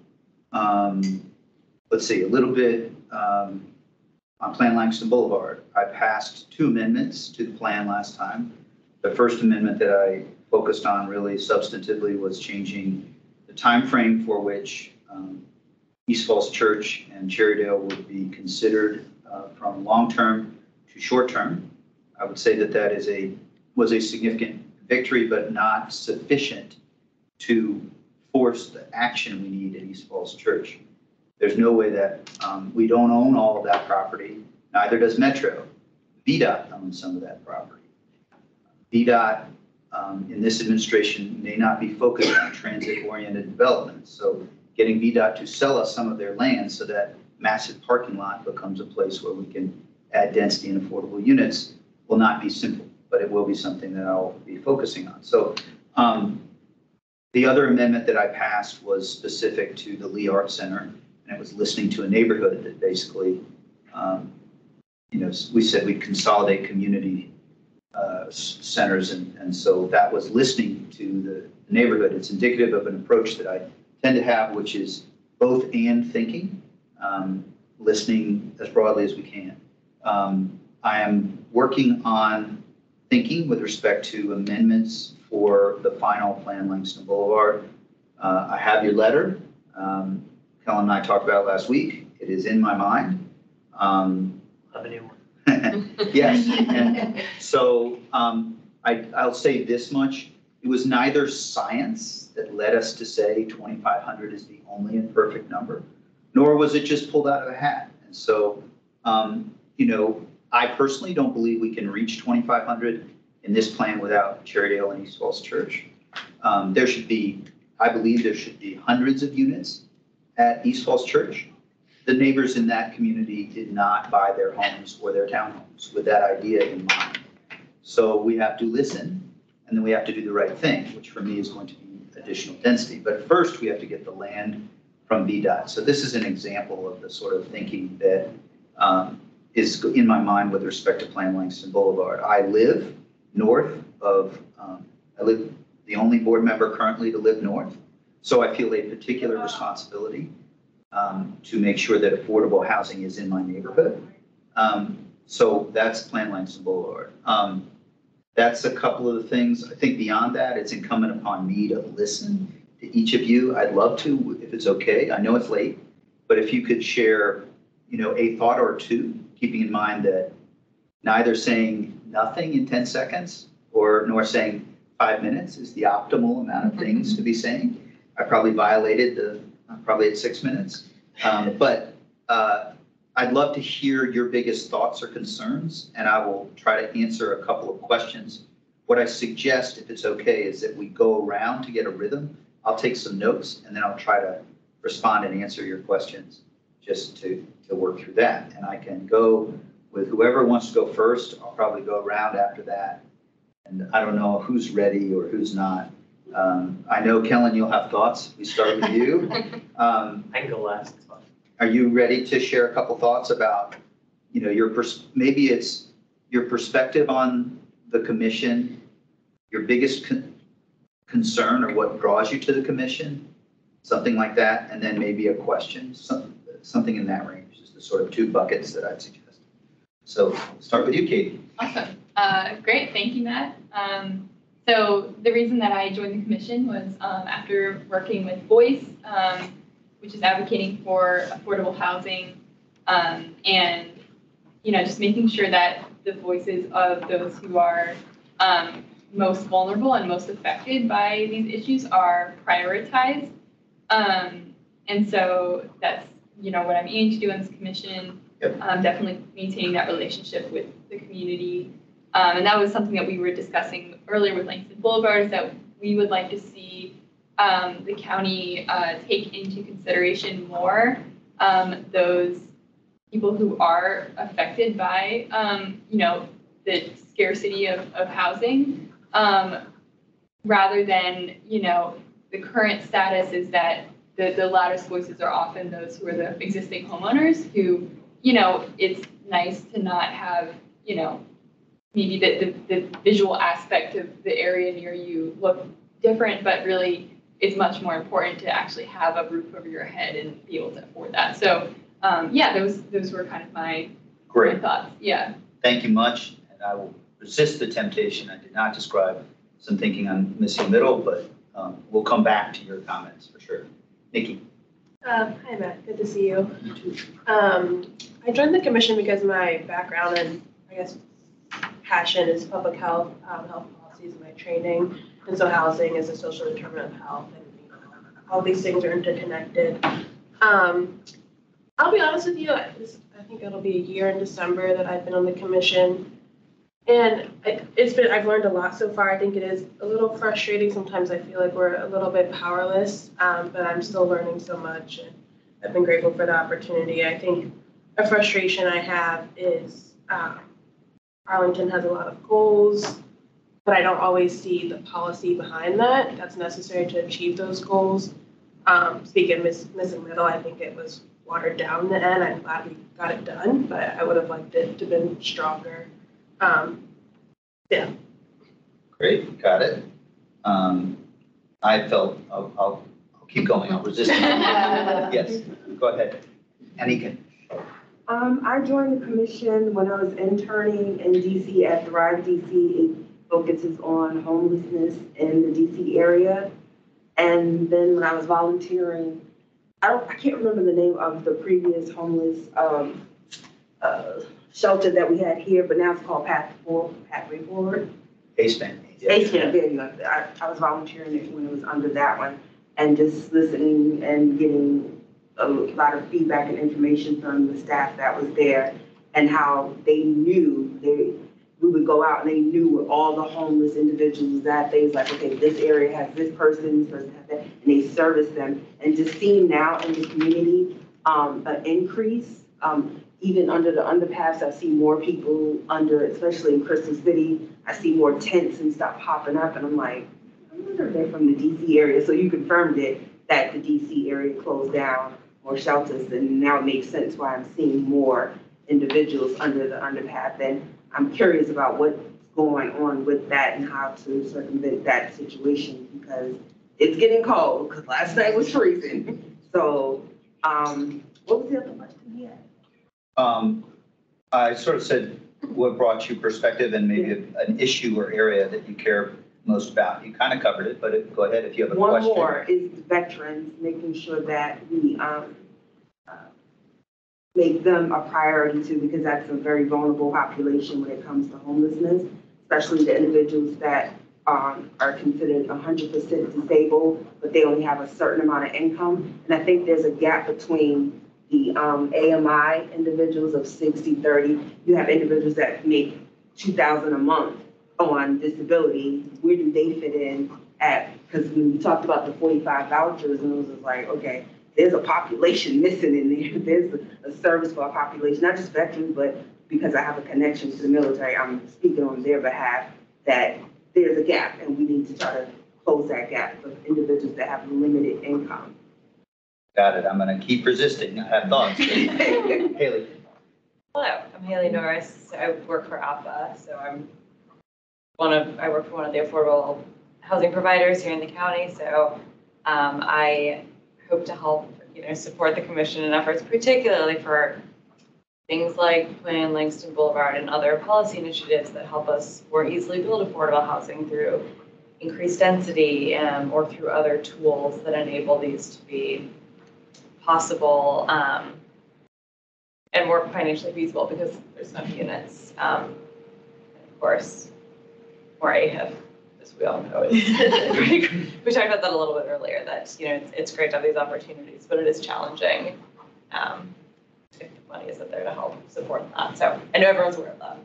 let's see, a little bit on Plan Langston Boulevard. I passed 2 amendments to the plan last time. The first amendment that I focused on really substantively was changing the time frame for which East Falls Church and Cherrydale would be considered from long-term to short-term. I would say that that was a significant victory, but not sufficient to force the action we need at East Falls Church. There's no way that we don't own all of that property. Neither does Metro. VDOT owns some of that property. VDOT in this administration may not be focused on transit-oriented development. So getting VDOT to sell us some of their land so that massive parking lot becomes a place where we can add density and affordable units will not be simple, but it will be something that I'll be focusing on. So the other amendment that I passed was specific to the Lee Art Center, and it was listening to a neighborhood that basically, we said we'd consolidate community centers, and so that was listening to the neighborhood. It's indicative of an approach that I tend to have, which is both and thinking, listening as broadly as we can. I am working on thinking with respect to amendments for the final Plan Langston Boulevard. I have your letter. Kellen and I talked about it last week. It is in my mind. Have a new one. Yes, and so I'll say this much. It was neither science that led us to say 2,500 is the only and perfect number, nor was it just pulled out of a hat. And so, I personally don't believe we can reach 2,500 in this plan without Cherrydale and East Falls Church. I believe there should be hundreds of units at East Falls Church. the neighbors in that community did not buy their homes or their townhomes with that idea in mind. So we have to listen, and then we have to do the right thing, which for me is going to be additional density. But first, we have to get the land from VDOT. So this is an example of the sort of thinking that is in my mind with respect to Plan Langston Boulevard. I live north of, I live the only board member currently to live north. So I feel a particular responsibility to make sure that affordable housing is in my neighborhood. So that's Plan Langston Boulevard. That's a couple of the things. I think beyond that, it's incumbent upon me to listen to each of you. I'd love to, if it's okay. I know it's late, but if you could share, a thought or two, keeping in mind that neither saying nothing in 10 seconds nor saying 5 minutes is the optimal amount of things to be saying. I probably violated probably at 6 minutes. But I'd love to hear your biggest thoughts or concerns, and I will try to answer a couple of questions. What I suggest, if it's okay, is that we go around to get a rhythm. I'll take some notes, and then I'll try to respond and answer your questions just to work through that. And I can go with whoever wants to go first. I'll probably go around after that. And I don't know who's ready or who's not. I know, Kellen, you'll have thoughts. We start with you. I can go last. Are you ready to share a couple thoughts about, maybe it's your perspective on the commission, your biggest concern or what draws you to the commission, something like that, and then maybe a question, something in that range is the sort of two buckets that I'd suggest. So I'll start with you, Katie. Awesome. Great. Thank you, Matt. So the reason that I joined the commission was after working with Voice, which is advocating for affordable housing, and just making sure that the voices of those who are most vulnerable and most affected by these issues are prioritized. And so that's what I'm aiming to do in this commission. Yep. Definitely maintaining that relationship with the community. And that was something that we were discussing earlier with Langston Boulevard, is that we would like to see the county take into consideration more those people who are affected by, the scarcity of housing, rather than, the current status is that the loudest voices are often those who are the existing homeowners who, it's nice to not have, maybe the visual aspect of the area near you look different, but really it's much more important to actually have a roof over your head and be able to afford that. So those were kind of my thoughts. Yeah. Thank you much. And I will resist the temptation. I did not describe some thinking on missing middle, but we'll come back to your comments for sure. Nikki. Hi, Matt. Good to see you. You too. I joined the commission because my background and I guess passion is public health, health policies, and my training. And so housing is a social determinant of health, and all these things are interconnected. I'll be honest with you, I think it'll be a year in December that I've been on the commission. And I've learned a lot so far. I think it is a little frustrating. Sometimes I feel like we're a little bit powerless, but I'm still learning so much. And I've been grateful for the opportunity. I think a frustration I have is Arlington has a lot of goals, but I don't always see the policy behind that's necessary to achieve those goals. Speaking of missing middle, I think it was watered down in the end. I'm glad we got it done, but I would have liked it to have been stronger. Yeah. Great, got it. I felt, I'll keep going, I'll resist. Yes, go ahead. Anika. I joined the commission when I was interning in DC at Thrive DC. It focuses on homelessness in the DC area. And then when I was volunteering, I can't remember the name of the previous homeless shelter that we had here, but now it's called Pathway Forward. A-Span. A-Span, there you go. I was volunteering when it was under that one, and just listening and getting a lot of feedback and information from the staff that was there, and how they knew we would go out and they knew where all the homeless individuals that they was like, okay, this area has this person has that, and they service them. And just seeing now in the community, an increase. Even under the underpass, I see more people under, especially in Crystal City. I see more tents and stuff popping up, and I'm like, I wonder if they're from the DC area. So you confirmed it, that the DC area closed down more shelters, and now it makes sense why I'm seeing more individuals under the underpass. And I'm curious about what's going on with that and how to circumvent that situation, because it's getting cold, because last night was freezing. So, what was the other question he had? I sort of said what brought you perspective and maybe an issue or area that you care most about. You kind of covered it, but go ahead if you have a question. One more is veterans, making sure that we make them a priority too, because that's a very vulnerable population when it comes to homelessness, especially the individuals that are considered 100% disabled, but they only have a certain amount of income. And I think there's a gap between the AMI individuals of 60-30. You have individuals that make $2,000 a month on disability. Where do they fit in at? Because when we talked about the 45 vouchers, and it was like, okay, there's a population missing in there. There's a service for a population, not just veterans, but because I have a connection to the military, I'm speaking on their behalf, that there's a gap and we need to try to close that gap for individuals that have limited income. Got it. I'm going to keep resisting. I have thoughts. Haley. Hello, I'm Haley Norris. I work for ALPA. So I work for one of the affordable housing providers here in the county. So I hope to help, support the commission in efforts, particularly for things like Plan Langston Boulevard and other policy initiatives that help us more easily build affordable housing through increased density or through other tools that enable these to be possible and more financially feasible, because there's no units. And of course, more AHIP, as we all know. We talked about that a little bit earlier, that it's great to have these opportunities, but it is challenging if the money isn't there to help support that. So I know everyone's aware of that.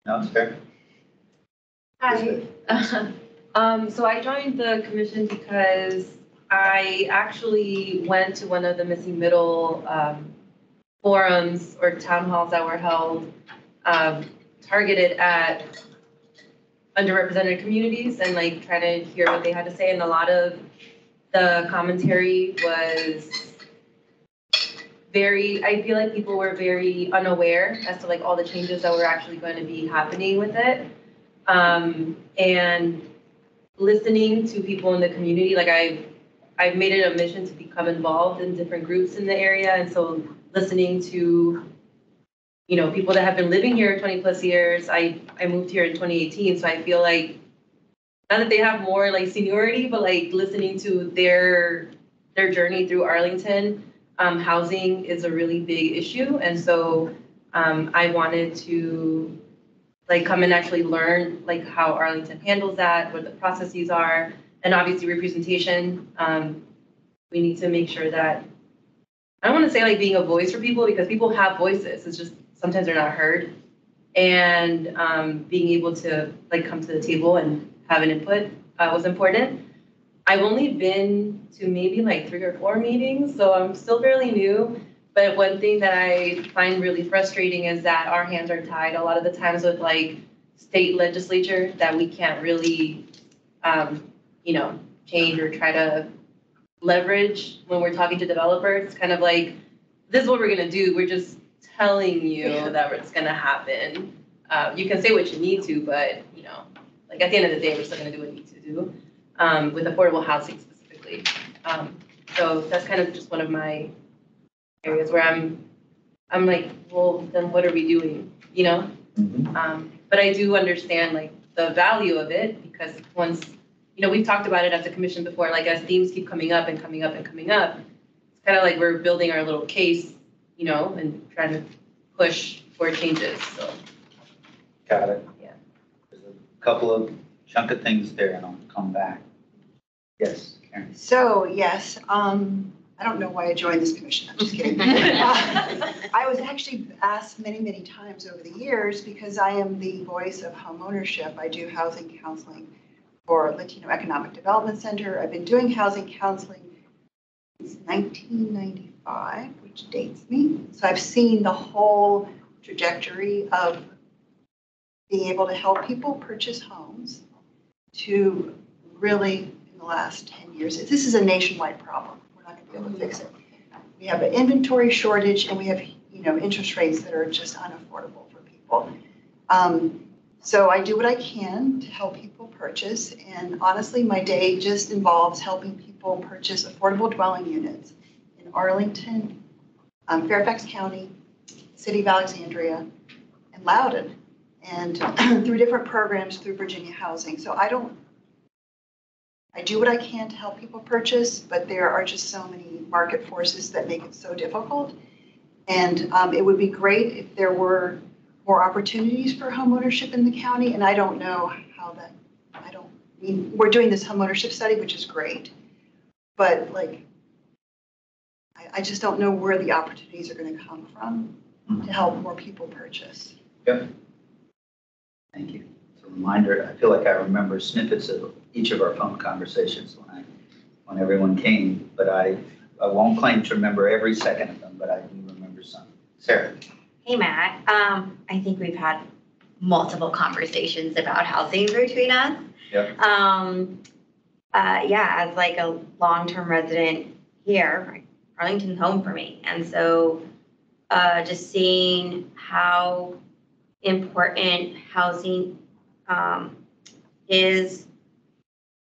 No, it's fair. Hi. So I joined the commission because I actually went to one of the Missing Middle forums or town halls that were held targeted at underrepresented communities and trying to hear what they had to say. And a lot of the commentary was I feel like people were very unaware as to all the changes that were actually going to be happening with it. And listening to people in the community, I've made it a mission to become involved in different groups in the area. And so listening to, people that have been living here 20 plus years, I moved here in 2018. So I feel like, not that they have more seniority, but listening to their journey through Arlington, housing is a really big issue. And so I wanted to come and actually learn how Arlington handles that, what the processes are, and obviously representation. We need to make sure that, I don't want to say being a voice for people, because people have voices. It's just sometimes they're not heard. And being able to come to the table and have an input was important. I've only been to maybe 3 or 4 meetings, so I'm still fairly new. But one thing that I find really frustrating is that our hands are tied a lot of the times with state legislature, that we can't really, change or try to leverage when we're talking to developers. It's kind of this is what we're gonna do. We're just telling you that it's gonna happen. You can say what you need to, but at the end of the day, we're still gonna do what we need to do with affordable housing specifically. So that's kind of just one of my areas where I'm well, then what are we doing? But I do understand the value of it, because once, we've talked about it at the commission before, as themes keep coming up and coming up and coming up, it's kind of we're building our little case, and trying to push for changes, so. Got it. Yeah. There's a couple of chunk of things there, and I'll come back. Yes, Karen. So, yes, I don't know why I joined this commission. I'm just kidding. I was actually asked many, many times over the years, because I am the voice of home ownership. I do housing counseling for Latino Economic Development Center. I've been doing housing counseling since 1994. 1995, which dates me. So I've seen the whole trajectory of being able to help people purchase homes to really in the last 10 years. This is a nationwide problem. We're not going to be able to fix it. We have an inventory shortage and we have, interest rates that are just unaffordable for people. So I do what I can to help people purchase. And honestly, my day just involves helping people purchase affordable dwelling units in Arlington, Fairfax County, City of Alexandria, and Loudoun, and through different programs through Virginia Housing. So I do what I can to help people purchase, but there are just so many market forces that make it so difficult. And it would be great if there were more opportunities for homeownership in the county. And I don't know how that, we're doing this homeownership study, which is great. But I just don't know where the opportunities are going to come from to help more people purchase. Yep. Thank you. It's a reminder. I feel like I remember snippets of each of our phone conversations when everyone came, but I won't claim to remember every second of them, but I do remember some. Sarah. Hey, Matt. I think we've had multiple conversations about housing between us. Yep. As like a long-term resident here, Arlington's home for me. And so just seeing how important housing is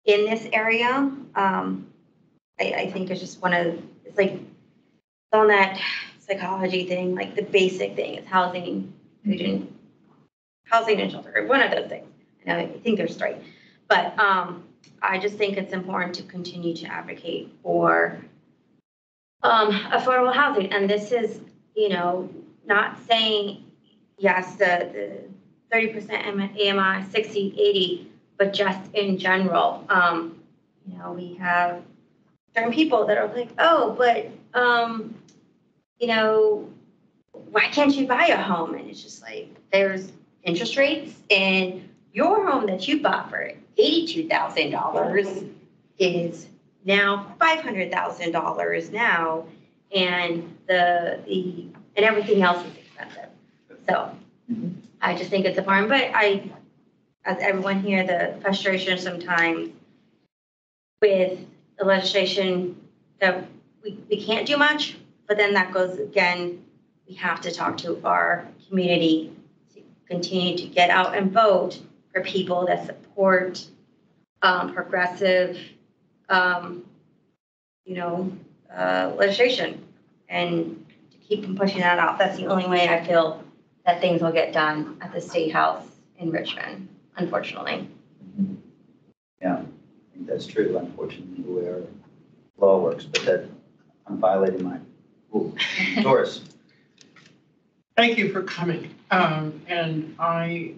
in this area, I think it's just it's like on that psychology thing, like the basic thing is housing and shelter, one of those things. I think there's three, but I just think it's important to continue to advocate for affordable housing. And this is, not saying yes, the 30% AMI, 60, 80, but just in general, we have certain people that are like, oh, but why can't you buy a home? And it's just like, there's interest rates, and your home that you bought for $82,000 is now $500,000 now, and and everything else is expensive. So I just think it's important, but as everyone here, the frustration sometimes with the legislation that we can't do much, but then that goes again, we have to talk to our community to continue to get out and vote for people that support progressive, legislation, and to keep them pushing that out. That's the only way I feel that things will get done at the State House in Richmond, unfortunately. Yeah, I think that's true, unfortunately, the way our law works, but that I'm violating my rule. Doris. Thank you for coming. And I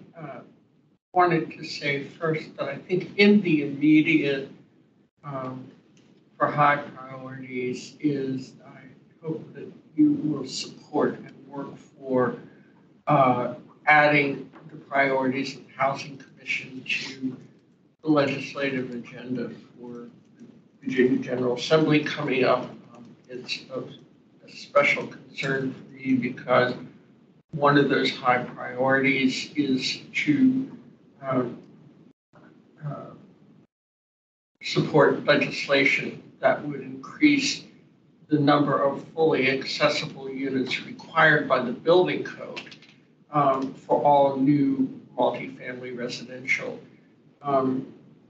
wanted to say first that I think in the immediate for high priorities is I hope that you will support and work for adding the priorities of the Housing Commission to the legislative agenda for the Virginia General Assembly coming up. It's of a special concern for me because one of those high priorities is to support legislation that would increase the number of fully accessible units required by the building code for all new multifamily residential.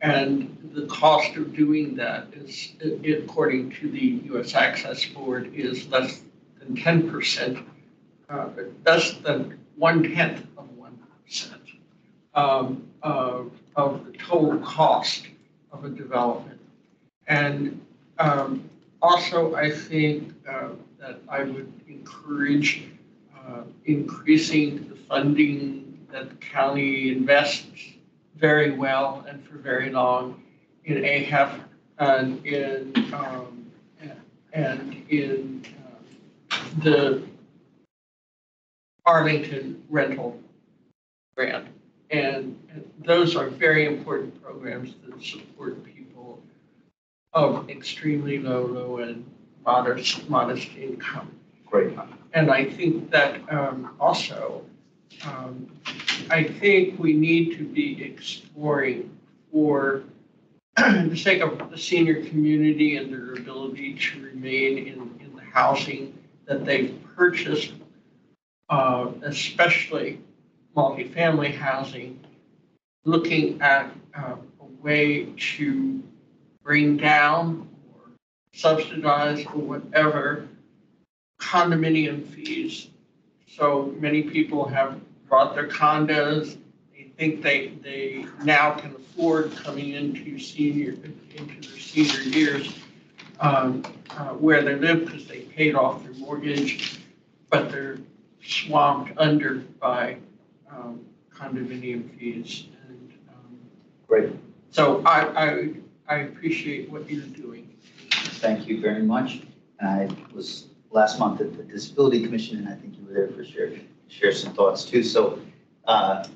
And the cost of doing that is, according to the U.S. Access Board, is less than 10%, less than 1/10 of 1% of the total cost of a development. And also, I think that I would encourage increasing the funding that the county invests very well and for very long in AHEP and in the Arlington rental grant. And those are very important programs that support people of extremely low and modest income. Great. And I think that also, I think we need to be exploring for the sake of the senior community and their ability to remain in the housing that they've purchased, especially multifamily housing, looking at a way to bring down or subsidize or whatever condominium fees. So many people have bought their condos. They think they now can afford coming into their senior years where they live because they paid off their mortgage, but they're swamped under by condominium fees. And great. So I appreciate what you're doing. Thank you very much. And I was last month at the Disability Commission, and I think you were there for share some thoughts too. So we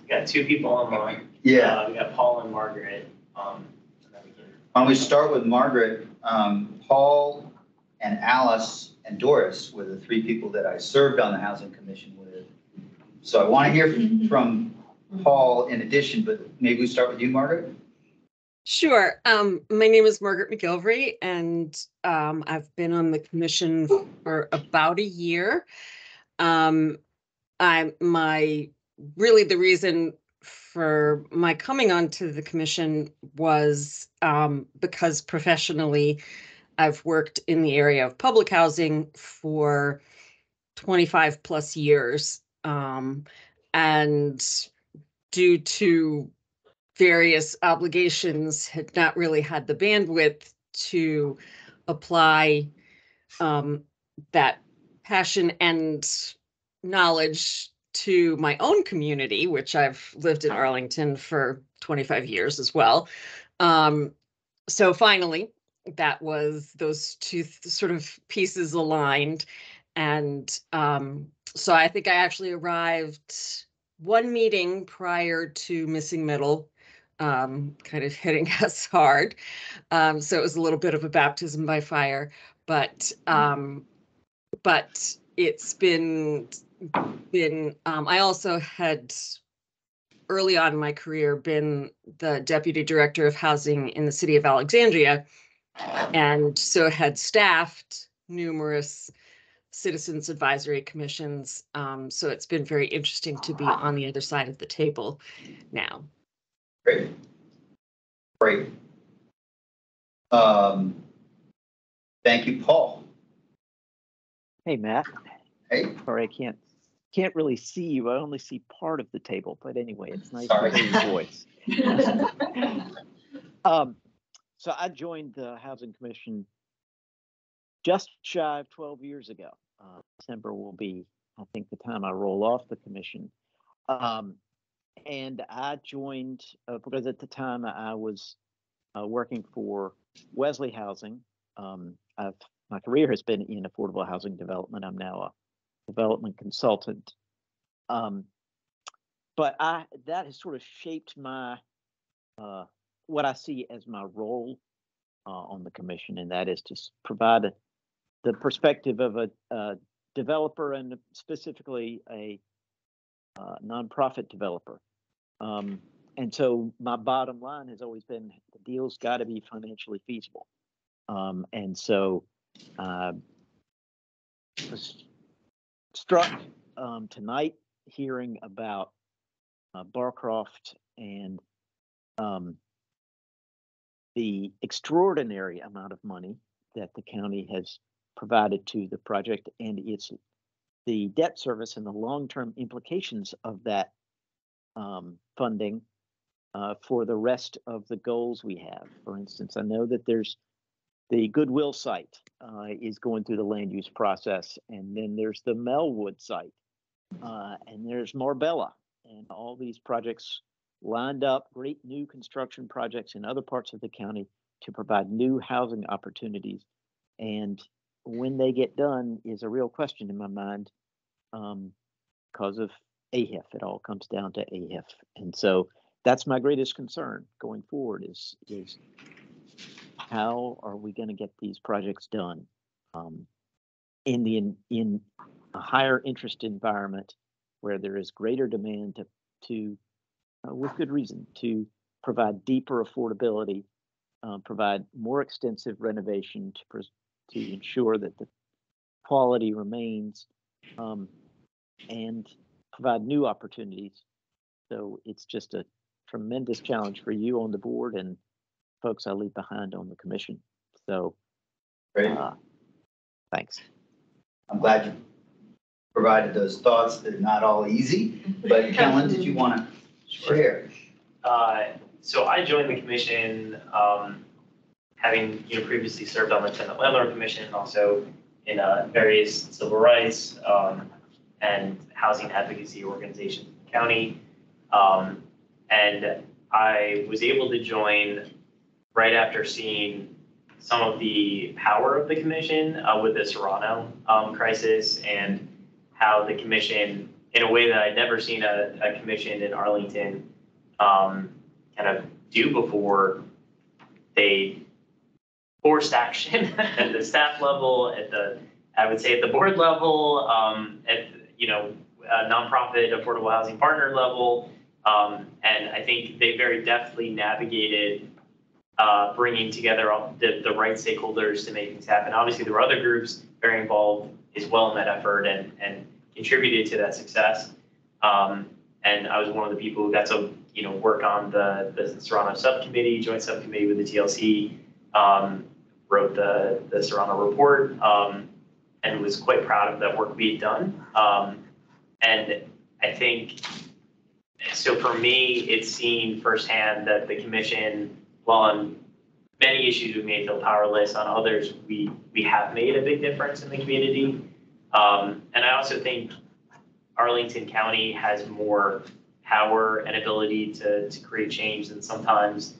got two people online. Yeah. We got Paul and Margaret. Why don't we start with Margaret? Paul and Alice and Doris were the three people that I served on the Housing Commission with. So I want to hear from Paul in addition, but maybe we start with you, Margaret? Sure. My name is Margaret McGilvery, and I've been on the commission for about a year. Really the reason for my coming onto the commission was because professionally I've worked in the area of public housing for 25 plus years. And due to various obligations, had not really had the bandwidth to apply that passion and knowledge to my own community, which I've lived in Arlington for 25 years as well. So finally, those two sort of pieces aligned. And so I think I actually arrived one meeting prior to missing middle, kind of hitting us hard. So it was a little bit of a baptism by fire, but it's been I also had early on in my career been the deputy director of housing in the city of Alexandria, and so had staffed numerous citizens advisory commissions. So it's been very interesting to be on the other side of the table now. Great. Great. Thank you, Paul. Hey, Matt. Hey. Sorry, I can't really see you. I only see part of the table, but anyway, it's nice to hear your voice. So I joined the Housing Commission just shy of 12 years ago. December will be, I think, the time I roll off the commission. And I joined because at the time I was working for Wesley Housing. My career has been in affordable housing development. I'm now a development consultant. But that has sort of shaped my what I see as my role on the commission, and that is to provide the perspective of a developer, and specifically a nonprofit developer. And so my bottom line has always been the deal's got to be financially feasible. And so I was struck tonight hearing about Barcroft and the extraordinary amount of money that the county has provided to the project, and the debt service and the long-term implications of that funding for the rest of the goals we have. For instance, I know that there's the Goodwill site is going through the land use process, and then there's the Melwood site, and there's Marbella, and all these projects lined up, great new construction projects in other parts of the county to provide new housing opportunities. And when they get done is a real question in my mind because of AHIF. It all comes down to AHIF. And so that's my greatest concern going forward is how are we going to get these projects done? in a higher interest environment where there is greater demand to with good reason, to provide deeper affordability, provide more extensive renovation to ensure that the quality remains, and provide new opportunities. So it's just a tremendous challenge for you on the board and folks I leave behind on the commission. So, thanks. I'm glad you provided those thoughts. They're not all easy, but Kellen, did you want to share? So I joined the commission, having previously served on the Tenant Landlord Commission, and also in various civil rights and housing advocacy organizations in the county. And I was able to join right after seeing some of the power of the commission with the Serrano crisis, and how the commission, in a way that I'd never seen a commission in Arlington kind of do before, they forced action at the staff level, I would say at the board level, at a nonprofit affordable housing partner level, and I think they very deftly navigated bringing together all the right stakeholders to make things happen. Obviously, there were other groups very involved as well in that effort and contributed to that success. And I was one of the people who got to work on the Serrano subcommittee, joint subcommittee with the TLC, wrote the Serrano report, and was quite proud of that work we had done. And I think, so for me, it's seen firsthand that the commission, while on many issues we may feel powerless, on others we have made a big difference in the community. And I also think Arlington County has more power and ability to create change than sometimes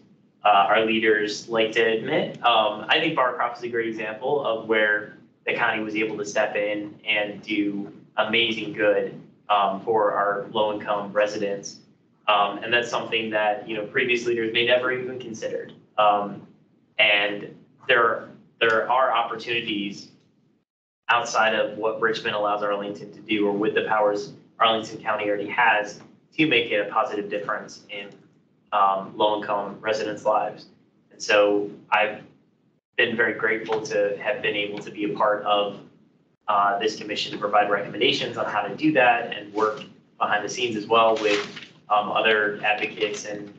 our leaders like to admit. I think Barcroft is a great example of where the county was able to step in and do amazing good for our low-income residents. And that's something that previous leaders may never even considered. And there are opportunities outside of what Richmond allows Arlington to do, or with the powers Arlington County already has, to make it a positive difference in low-income residents' lives. And so I've been very grateful to have been able to be a part of this commission to provide recommendations on how to do that, and work behind the scenes as well with other advocates and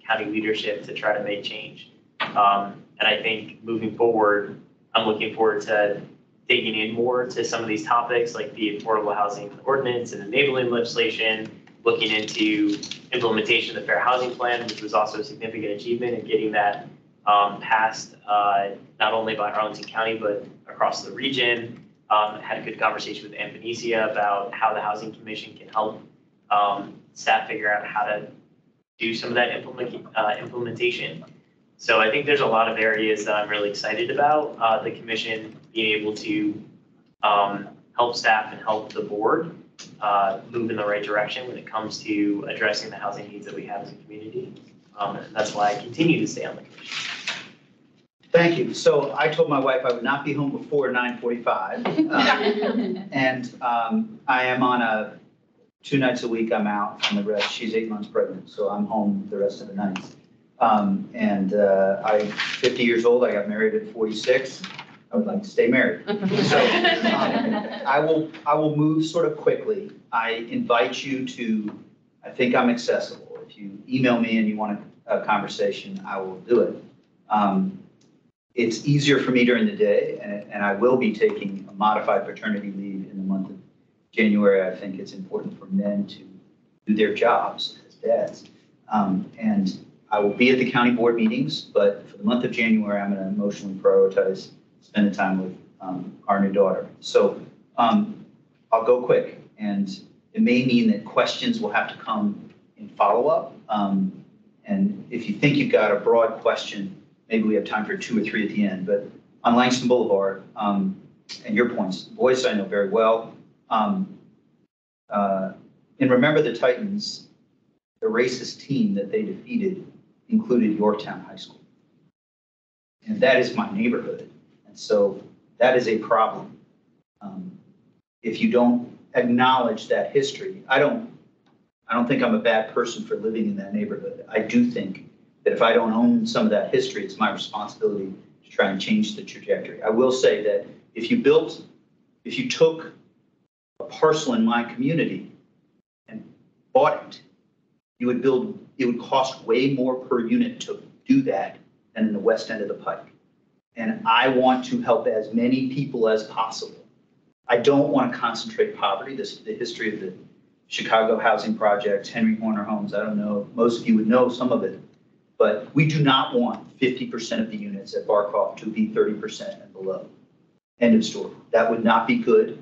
county leadership to try to make change. And I think moving forward, I'm looking forward to digging in more to some of these topics, like the affordable housing ordinance and enabling legislation, looking into implementation of the Fair Housing Plan, which was also a significant achievement in getting that passed, not only by Arlington County, but across the region. Had a good conversation with Ann Benicia about how the Housing Commission can help staff figure out how to do some of that implementation. So I think there's a lot of areas that I'm really excited about, the commission being able to help staff and help the board move in the right direction when it comes to addressing the housing needs that we have as a community. And that's why I continue to stay on the commission. Thank you. So I told my wife I would not be home before 9:45. And I am on 2 nights a week I'm out, and the rest, she's 8 months pregnant, so I'm home the rest of the nights. I'm 50 years old. I got married at 46. I would like to stay married. So I will move sort of quickly. I invite you to, I think I'm accessible. If you email me and you want a conversation, I will do it. It's easier for me during the day, and I will be taking a modified paternity leave in the month of January. I think it's important for men to do their jobs as dads. And I will be at the county board meetings, but for the month of January, I'm going to emotionally prioritize spending time with our new daughter. So I'll go quick, and it may mean that questions will have to come in follow-up. And if you think you've got a broad question, maybe we have time for 2 or 3 at the end. But on Langston Boulevard, and your points, Boyce I know very well. And Remember the Titans, the racist team that they defeated included Yorktown High School. And that is my neighborhood. And so That is a problem. If you don't acknowledge that history, I don't think I'm a bad person for living in that neighborhood. I do think that if I don't own some of that history, it's my responsibility to try and change the trajectory. I will say that if you took a parcel in my community and bought it, it would cost way more per unit to do that than in the west end of the Pike. And I want to help as many people as possible. I don't want to concentrate poverty. The history of the Chicago housing project, Henry Horner Homes, I don't know, most of you would know some of it, but we do not want 50% of the units at Barkoff to be 30% and below. End of story. That would not be good.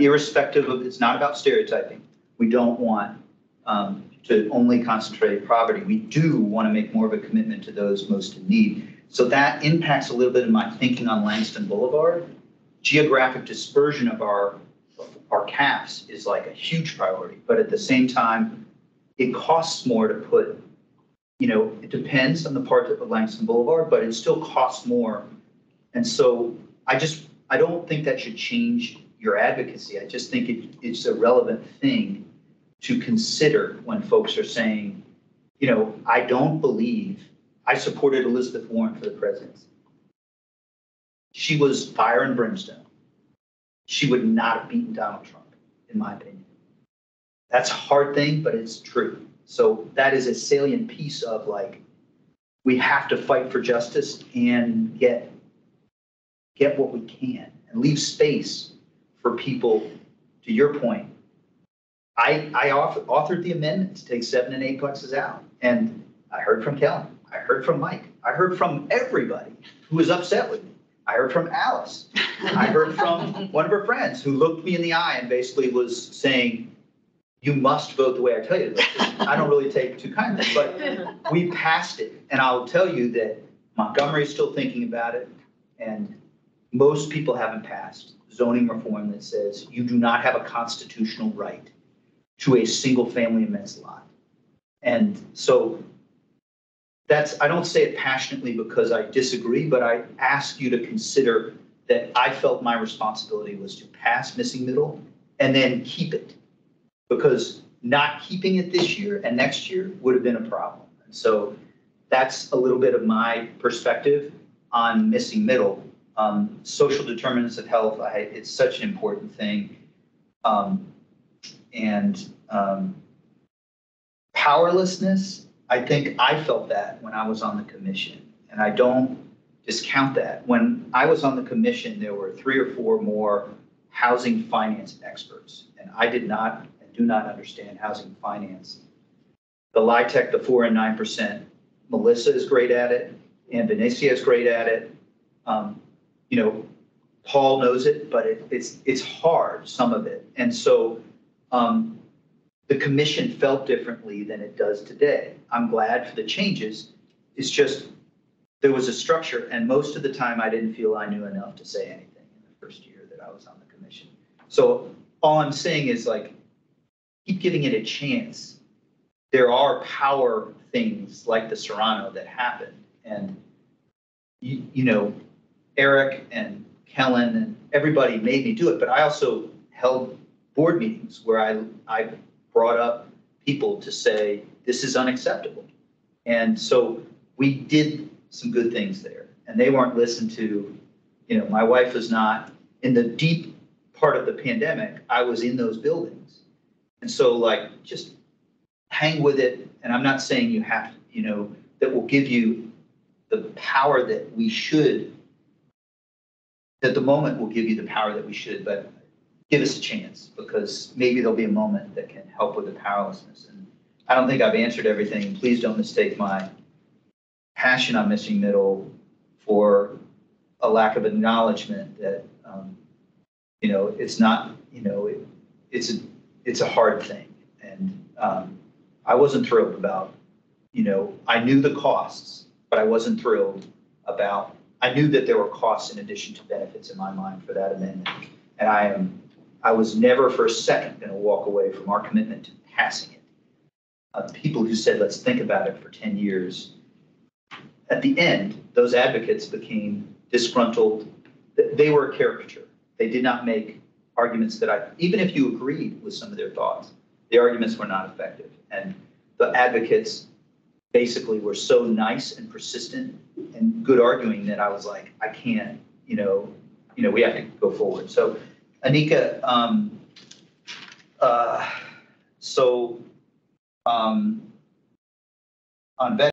Irrespective of, it's not about stereotyping. We don't want to only concentrate poverty. We do want to make more of a commitment to those most in need. So that impacts a little bit of my thinking on Langston Boulevard. Geographic dispersion of our caps is like a huge priority, but at the same time, it costs more to put, it depends on the part of Langston Boulevard, but it still costs more. And so I don't think that should change your advocacy. I just think it's a relevant thing to consider when folks are saying, I don't believe, I supported Elizabeth Warren for the presidency. She was fire and brimstone. She would not have beaten Donald Trump, in my opinion. That's a hard thing, but it's true. So that is a salient piece of we have to fight for justice and get what we can and leave space for people. To your point, I authored the amendment to take 7 and 8 plexes out. And I heard from Kellen. I heard from Mike. I heard from everybody who was upset with me. I heard from Alice. I heard from one of her friends who looked me in the eye and basically was saying, you must vote the way I tell you. I don't really take it too kindly, but we passed it. And I'll tell you that Montgomery is still thinking about it. And most people haven't passed zoning reform that says you do not have a constitutional right to a single family immense lot. And so I don't say it passionately because I disagree, but I ask you to consider that I felt my responsibility was to pass missing middle and then keep it, because not keeping it this year and next year would have been a problem. And so that's a little bit of my perspective on missing middle. Social determinants of health, it's such an important thing. Powerlessness, I think I felt that when I was on the commission, and I don't discount that. When I was on the commission, there were 3 or 4 more housing finance experts, and I did not and do not understand housing finance. The LIHTC, the 4 and 9%, Melissa is great at it, and Benicia is great at it. Paul knows it, but it's hard, some of it. And so the commission felt differently than it does today. I'm glad for the changes. It's just, there was a structure, and most of the time I didn't feel I knew enough to say anything in the first year that I was on the commission. So all I'm saying is keep giving it a chance. There are power things like the Serrano that happen. And, Eric and Kellen and everybody made me do it, but I also held board meetings where I brought up people to say, this is unacceptable. And so we did some good things there, and they weren't listened to. My wife was not in the deep part of the pandemic. I was in those buildings. And so just hang with it. And I'm not saying you have to, that will give you the power that we should, that the moment will give you the power that we should, but give us a chance, because maybe there'll be a moment that can help with the powerlessness. And I don't think I've answered everything. Please don't mistake my passion on missing middle for a lack of acknowledgement that, it's not, it's a hard thing. And I wasn't thrilled about, I knew the costs, but I wasn't thrilled about, I knew that there were costs in addition to benefits in my mind for that amendment. And I was never for a second going to walk away from our commitment to passing it. People who said, let's think about it for 10 years. At the end, those advocates became disgruntled they were a caricature. They did not make arguments that even if you agreed with some of their thoughts, the arguments were not effective. And the advocates basically were so nice and persistent and good arguing that I was like, I can't, we have to go forward. So Anika, on vet